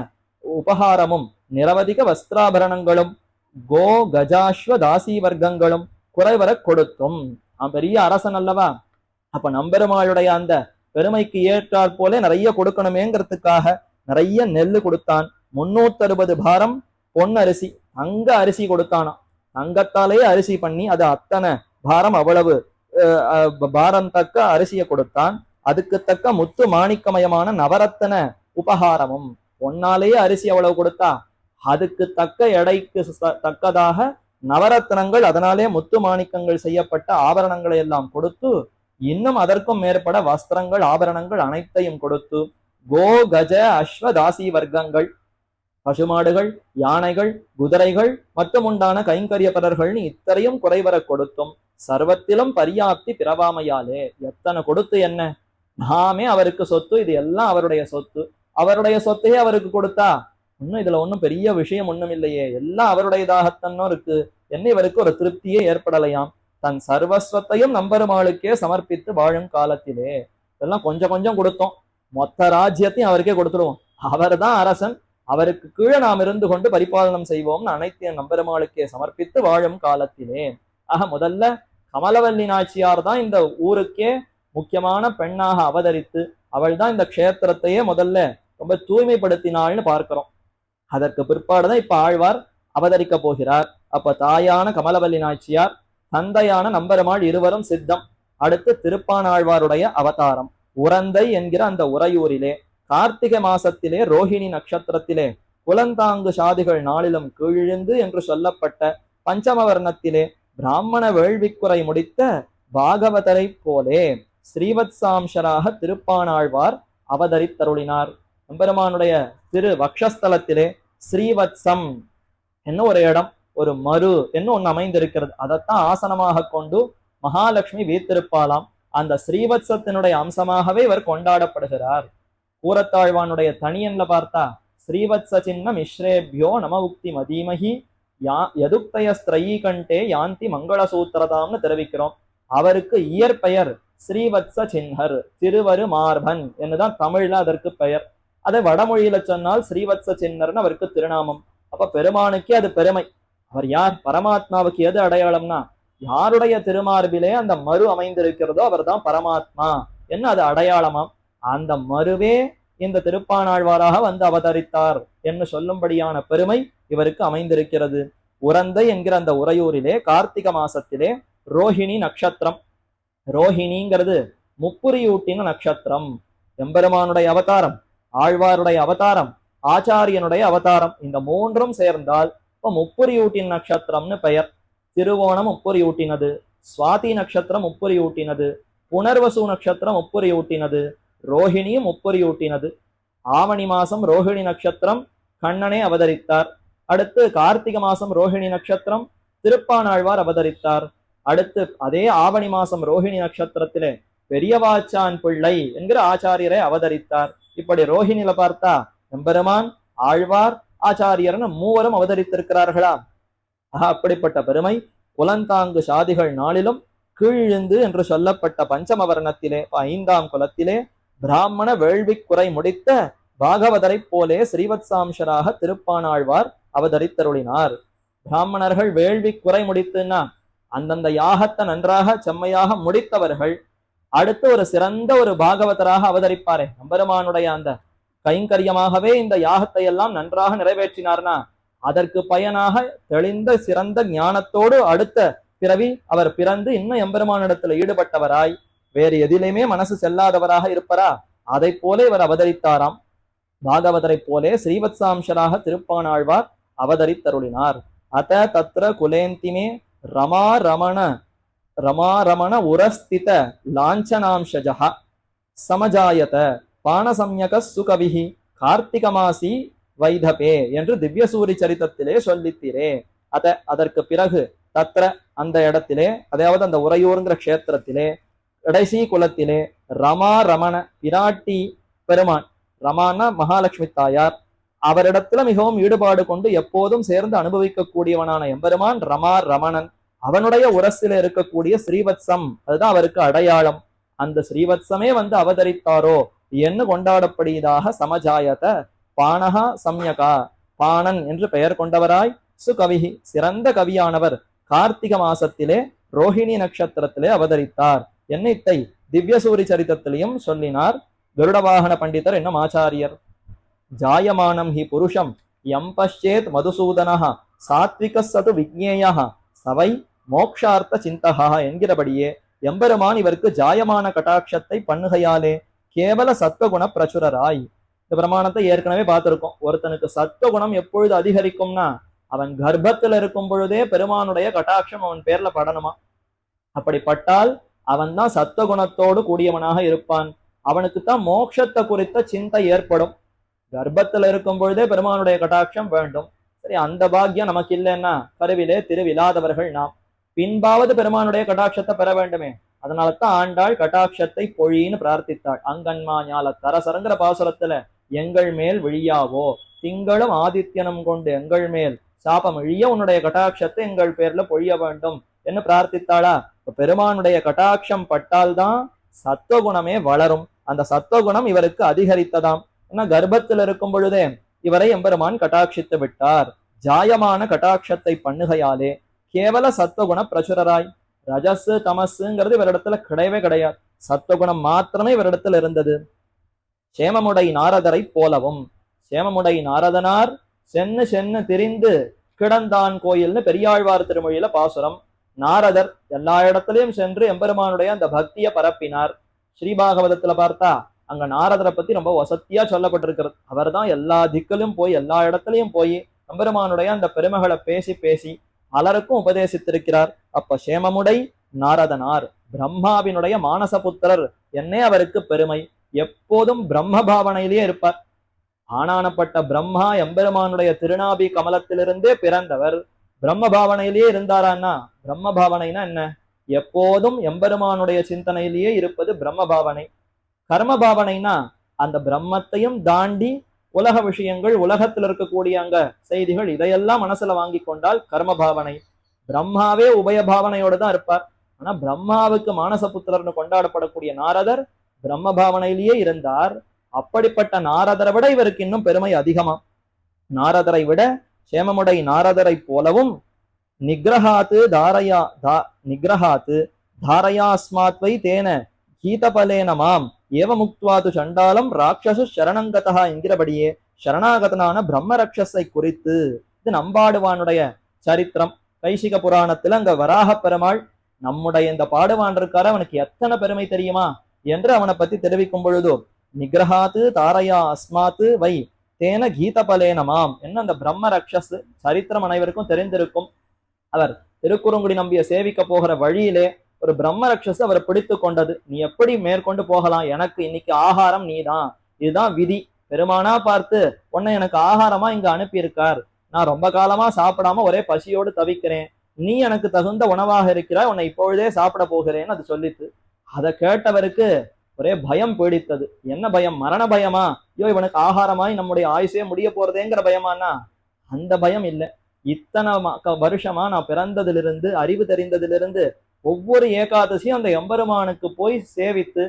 உபகாரமும் நிரவதிக வஸ்திராபரணங்களும் கோ கஜாஸ்வ தாசி வர்க்கங்களும் குறைவர கொடுத்தும். பெரிய அரசன் அல்லவா, அப்ப நம்பெருமாளுடைய அந்த பெருமைக்கு ஏற்றாற் போல நிறைய கொடுக்கணுமேங்கிறதுக்காக நிறைய நெல்லு கொடுத்தான். 360 பாரம் பொன்னரிசி, அங்க அரிசி கொடுத்தானா, தங்கத்தாலேயே அரிசி பண்ணி அது அத்தனை பாரம், அவ்வளவு பாரம் தக்க அரிசியை கொடுத்தான். அதுக்கு தக்க முத்து மாணிக்கமயமான நவரத்தன உபகாரமும், பொன்னாலேயே அரிசி அவ்வளவு கொடுத்தா அதுக்கு தக்க எடைக்கு தக்கதாக நவரத்னங்கள், அதனாலே முத்து மாணிக்கங்கள் செய்யப்பட்ட ஆபரணங்களை எல்லாம் கொடுத்து இன்னும் அதற்கும் மேற்பட வஸ்திரங்கள் ஆபரணங்கள் அனைத்தையும் கொடுத்து கோ கஜ அஸ்வ தாசி வர்க்கங்கள், பசுமாடுகள் யானைகள் குதிரைகள் மற்றும் உண்டான கைங்கரியப்பரர்கள்னு இத்தனையும் குறைவர கொடுத்தும் சர்வத்திலும் பரியாப்தி பிறவாமையாலே. எத்தனை கொடுத்து என்ன, நாமே அவருக்கு சொத்து, இது எல்லாம் அவருடைய சொத்து, அவருடைய சொத்தையே அவருக்கு கொடுத்தா இன்னும் இதுல ஒன்றும் பெரிய விஷயம் ஒண்ணும் இல்லையே, எல்லாம் அவருடையதாகத்தன்னும் இருக்கு என்ன, இவருக்கு ஒரு திருப்தியே ஏற்படலையாம். தன் சர்வஸ்வத்தையும் நம்பெருமாளுக்கே சமர்ப்பித்து வாழும் காலத்திலே இதெல்லாம் கொஞ்சம் கொஞ்சம் கொடுத்தோம், மொத்த ராஜ்யத்தையும் அவருக்கே கொடுத்துருவோம், அவர் தான் அரசன், அவருக்கு கீழே நாம் இருந்து கொண்டு பரிபாலனம் செய்வோம்னு அனைத்தையும் நம்பெருமாளுக்கே சமர்ப்பித்து வாழும் காலத்திலே. ஆக முதல்ல கமலவல்லி நாச்சியார் தான் இந்த ஊருக்கே முக்கியமான பெண்ணாக அவதரித்து அவள் தான் இந்த க்ஷேத்திரத்தையே முதல்ல ரொம்ப தூய்மைப்படுத்தினாள்னு பார்க்கிறோம். அதற்கு பிற்பாடுதான் இப்ப ஆழ்வார் அவதரிக்க போகிறார். அப்ப தாயான கமலவல்லி நாச்சியார், தந்தையான நம்பெருமாள் இருவரும் சித்தம். அடுத்து திருப்பானாழ்வாருடைய அவதாரம். உரந்தை என்கிற அந்த உறையூரிலே கார்த்திகை மாசத்திலே ரோஹிணி நட்சத்திரத்திலே குலந்தாங்கு சாதிகள் நாளிலும் கீழிருந்து என்று சொல்லப்பட்ட பஞ்சமவர்ணத்திலே பிராமண வேள்விக்குறை முடித்த பாகவதரை போலே ஸ்ரீவத்சாம்சராக திருப்பானாழ்வார் அவதரித்தருளினார். எம்பெருமானுடைய திரு வக்ஷஸ்தலத்திலே ஸ்ரீவத்சம் என்ன ஒரு இடம், ஒரு மறு என்ன ஒண்ணு அமைந்திருக்கிறது. அதைத்தான் ஆசனமாக கொண்டு மகாலட்சுமி வீத்திருப்பாளாம். அந்த ஸ்ரீவத்சத்தினுடைய அம்சமாகவே இவர் கொண்டாடப்படுகிறார். கூரத்தாழ்வானுடைய தனியன்ல பார்த்தா ஸ்ரீவத்ச சின்ன மிஸ்ரேபியோ நம உக்தி மதீமகி யதுக்தய ஸ்திரயீ கண்டே யாந்தி மங்களசூத்திரதாம்னு தெரிவிக்கிறோம். அவருக்கு இயற்பெயர் ஸ்ரீவத்ச சின்ஹர், திருவரு மார்பன் என்னதான் தமிழ்ல அதற்கு பெயர். அதை வடமொழியில சொன்னால் ஸ்ரீவத்ச சின்னர்னு அவருக்கு திருநாமம். அப்ப பெருமானுக்கே அது பெருமை. அவர் யார்? பரமாத்மாவுக்கு எது அடையாளம்னா, யாருடைய திருமார்பிலே அந்த மறு அமைந்திருக்கிறதோ அவர் தான் பரமாத்மா என்ன அது அடையாளமாம். அந்த மறுவே இந்த திருப்பானாழ்வாராக வந்து அவதரித்தார் என்று சொல்லும்படியான பெருமை இவருக்கு அமைந்திருக்கிறது. உரந்தை என்கிற அந்த உறையூரிலே கார்த்திக மாசத்திலே ரோஹிணி நட்சத்திரம். ரோஹிணிங்கிறது முப்புரியூட்டின நட்சத்திரம். எம்பெருமானுடைய அவதாரம், ஆழ்வாருடைய அவதாரம், ஆச்சாரியனுடைய அவதாரம், இந்த மூன்றும் சேர்ந்தால் இப்ப முப்புரியூட்டின் நட்சத்திரம்னு பெயர். திருவோணம் முப்புரியூட்டினது, சுவாதி நட்சத்திரம் முப்புரியூட்டினது, புனர்வசு நட்சத்திரம் முப்புரியூட்டினது, ரோஹிணியும் முப்புரியூட்டினது. ஆவணி மாசம் ரோஹிணி நட்சத்திரம் கண்ணனே அவதரித்தார். அடுத்து கார்த்திகை மாசம் ரோஹிணி நட்சத்திரம் திருப்பானாழ்வார் அவதரித்தார். அடுத்து அதே ஆவணி மாசம் ரோஹிணி நட்சத்திரத்திலே பெரியவாச்சான் பிள்ளை என்கிற ஆச்சாரியரை அவதரித்தார். இப்படி ரோஹிணியில பார்த்தா எம்பெருமான், ஆழ்வார், ஆச்சாரியர்னு மூவரும் அவதரித்திருக்கிறார்களா. அப்படிப்பட்ட பெருமை குலந்தாங்கு சாதிகள் நாளிலும் கீழிந்து என்று சொல்லப்பட்ட பஞ்சமவர்ணத்திலே 5ஆம் குலத்திலே பிராமண வேள்விக்குறை முடித்த பாகவதரை போலே ஸ்ரீவத்சாம்சராக திருப்பானாழ்வார் அவதரித்தருளினார். பிராமணர்கள் வேள்வி குறை முடித்துன்னா அந்தந்த யாகத்தை நன்றாக செம்மையாக முடித்தவர்கள் அடுத்து ஒரு சிறந்த ஒரு பாகவதராக அவதரிப்பாரே. நம்பெருமானுடைய அந்த கைங்கரியமாகவே இந்த யாகத்தை எல்லாம் நன்றாக நிறைவேற்றினார்னா அதற்கு பயனாக தெளிந்த சிறந்த ஞானத்தோடு அடுத்த பிறவி அவர் பிறந்து இன்னும் எம்பெருமானிடத்துல ஈடுபட்டவராய் வேறு எதிலுமே மனசு செல்லாதவராக இருப்பாரா. அதை போல இவர் அவதரித்தாராம். பாகவதரை போலே ஸ்ரீவத்சாம்சராக திருப்பானாழ்வார் அவதரித்தருளினார். அத தத்ர குலேந்திமே ரமாரமண உரஸ்தித லாஞ்சனாம்சஜஹ சமஜாயத பாணசம்யக சுகவிஹி கார்த்திகமாசி வைதபே என்று திவ்யசூரி சரித்தத்திலே சொல்லித்தீரே. அதற்கு பிறகு தத்ர அந்த இடத்திலே, அதாவது அந்த உறையூர்ங்கிற கஷேத்திரத்திலே கடைசி குலத்திலே ரமாரமண பிராட்டி பெருமான், ரமான மகாலட்சுமி தாயார், அவரிடத்துல மிகவும் ஈடுபாடு கொண்டு எப்போதும் சேர்ந்து அனுபவிக்க கூடியவனான எம்பெருமான் ரமாரமணன். அவனுடைய உரசில இருக்கக்கூடிய ஸ்ரீவத்சம் அதுதான் அவருக்கு அடையாளம். அந்த ஸ்ரீவத்சமே வந்து அவதரித்தாரோ என்று கொண்டாடப்படுவதாக சமஜாயத பாணகா சம்யகா பாணன் என்று பெயர் கொண்டவராய் சுகவிஹி சிறந்த கவியானவர் கார்த்திக மாசத்திலே ரோஹிணி நட்சத்திரத்திலே அவதரித்தார். என்னை திவ்யசூரி சரித்திலையும் சொல்லினார் கருடவாகன பண்டிதர் என்னும் ஆச்சாரியர். ஜாயமானம் ஹி புருஷம் யம் பஷ்யேத் மதுசூதனஹ சாத்விக சது விக்ஞேயா சவை மோக்ஷார்த்த சிந்தகா என்கிறபடியே எம்பெருமான் இவருக்கு ஜாயமான கட்டாட்சத்தை பண்ணுகையாலே கேவல சத்வகுண பிரச்சுரராய். இந்த பிரமாணத்தை ஏற்கனவே பார்த்திருக்கோம். ஒருத்தனுக்கு சத்வகுணம் எப்பொழுது அதிகரிக்கும்னா அவன் கர்ப்பத்துல இருக்கும் பொழுதே பெருமானுடைய கட்டாட்சம் அவன் பேர்ல படணுமா. அப்படிப்பட்டால் அவன் தான் சத்வகுணத்தோடு கூடியவனாக இருப்பான். அவனுக்குத்தான் மோட்சத்தை குறித்த சிந்தை ஏற்படும். கர்ப்பத்துல இருக்கும் பொழுதே பெருமானுடைய கட்டாட்சம் வேண்டும். சரி, அந்த பாக்கியம் நமக்கு இல்லைன்னா கருவிலே திருவிழாதவர்கள் நாம். பின்பாவது பெருமானுடைய கட்டாட்சத்தை பெற வேண்டுமே. அதனாலதான் ஆண்டாள் கட்டாட்சத்தை பொழின்னு பிரார்த்தித்தாள். அங்கன்மா ஞால தரசரங்கிற பாசுரத்துல எங்கள் மேல் விழியாவோ திங்களும் ஆதித்யனும் கொண்டு எங்கள் மேல் சாபம் இழிய உன்னுடைய கட்டாட்சத்தை எங்கள் பேர்ல பொழிய வேண்டும் என்று பிரார்த்தித்தாளா. பெருமானுடைய கட்டாட்சம் பட்டால்தான் சத்துவகுணமே வளரும். அந்த சத்துவகுணம் இவருக்கு அதிகரித்ததாம். ஏன்னா கர்ப்பத்தில் இருக்கும் பொழுதே இவரை எம்பெருமான் கட்டாட்சித்து விட்டார். ஜாயமான கட்டாட்சத்தை பண்ணுகையாலே கேவல சத்துவகுண பிரச்சுரராய். ரஜஸ் தமசுங்கிறது இவரிடத்துல கிடையவே கிடையாது. சத்துவகுணம் மாத்திரமே இவரிடத்துல இருந்தது. சேமமுடை நாரதரை போலவும், சேமமுடை நாரதனார் சென்னு திரிந்து கிடந்தான் கோயில்னு பெரியாழ்வார் திருமொழியில பாசுரம். நாரதர் எல்லா இடத்துலயும் சென்று எம்பெருமானுடைய அந்த பக்தியை பரப்பினார். ஸ்ரீபாகவதத்துல பார்த்தா அங்க நாரதரை பத்தி ரொம்ப வசத்தியா சொல்லப்பட்டிருக்கிறது. அவர் தான் எல்லா திக்கிலும் போய் எல்லா இடத்துலயும் போய் எம்பெருமானுடைய அந்த பெருமைகளை பேசி பேசி பலருக்கும் உபதேசித்திருக்கிறார். அப்ப சேமமுடை நாரதனார் பிரம்மாவினுடைய மானசபுத்திரர் என்னே அவருக்கு பெருமை. எப்போதும் பிரம்ம பாவனையிலேயே இருப்பார். ஆனானப்பட்ட பிரம்மா எம்பெருமானுடைய திருநாபி கமலத்திலிருந்தே பிறந்தவர். பிரம்ம பாவனையிலேயே இருந்தாரான்னா, பிரம்ம பாவனைனா என்ன? எப்போதும் எம்பெருமானுடைய சிந்தனையிலேயே இருப்பது பிரம்ம பாவனை. கர்ம பாவனைனா அந்த பிரம்மத்தையும் தாண்டி உலக விஷயங்கள், உலகத்தில் இருக்கக்கூடிய அங்க செய்திகள், இதையெல்லாம் மனசுல வாங்கி கொண்டால் கர்ம பாவனை. பிரம்மாவே உபய பாவனையோடு தான் இருப்பார். ஆனா பிரம்மாவுக்கு மானசபுத்திரர்னு கொண்டாடப்படக்கூடிய நாரதர் பிரம்ம பாவனையிலேயே இருந்தார். அப்படிப்பட்ட நாரதரை விட இவருக்கு இன்னும் பெருமை அதிகமா. நாரதரை விட சேமமுடை நாரதரை போலவும் நிகிரஹாத்து தாரயாஸ்மாத்வை தேன கீதபலேன மாம் ஏவ முக்துவாது சண்டாலம் ராட்சசு சரணங்கதா என்கிறபடியே சரணாகதனான பிரம்ம ரக்ஷஸை குறித்து இது நம்பாடுவானுடைய சரித்திரம். கைசிக புராணத்துல அங்க வராக பெருமாள் நம்முடைய இந்த பாடுவான் இருக்காரு, அவனுக்கு எத்தனை பெருமை தெரியுமா என்று அவனை பத்தி தெரிவிக்கும் பொழுது நிகிரஹாத்து தாரையா அஸ்மாத்து வை தேன கீதபலேன மாம் என்ன அந்த பிரம்ம ரக்ஷஸ் சரித்திரம் அனைவருக்கும் தெரிந்திருக்கும். அவர் திருக்குறுங்குடி நம்பிய சேவிக்க போகிற வழியிலே ஒரு பிரம்ம ரக்ஷஸ் அவரை பிடித்து கொண்டது. நீ எப்படி மேற்கொண்டு போகலாம், எனக்கு இன்னைக்கு ஆகாரம் நீதான், இதுதான் விதி. பெருமானா பார்த்து உன்னை எனக்கு ஆகாரமா இங்க அனுப்பியிருக்கார், நான் ரொம்ப காலமா சாப்பிடாம ஒரே பசியோடு தவிக்கிறேன், நீ எனக்கு தகுந்த உணவாக இருக்கிறாய், உன்னை இப்பொழுதே சாப்பிட போகிறேன்னு அது சொல்லித்து. அதை கேட்டவருக்கு ஒரே பயம் பீடித்தது. என்ன பயம்? மரண பயமா? ஐயோ இவனுக்கு ஆகாரமாய் நம்முடைய ஆயுசே முடிய போறதேங்கிற பயமானா? அந்த பயம் இல்லை. இத்தனை வருஷமா நான் பிறந்ததிலிருந்து அறிவு தெரிந்ததிலிருந்து ஒவ்வொரு ஏகாதசியும் அந்த எம்பெருமானுக்கு போய் சேவித்து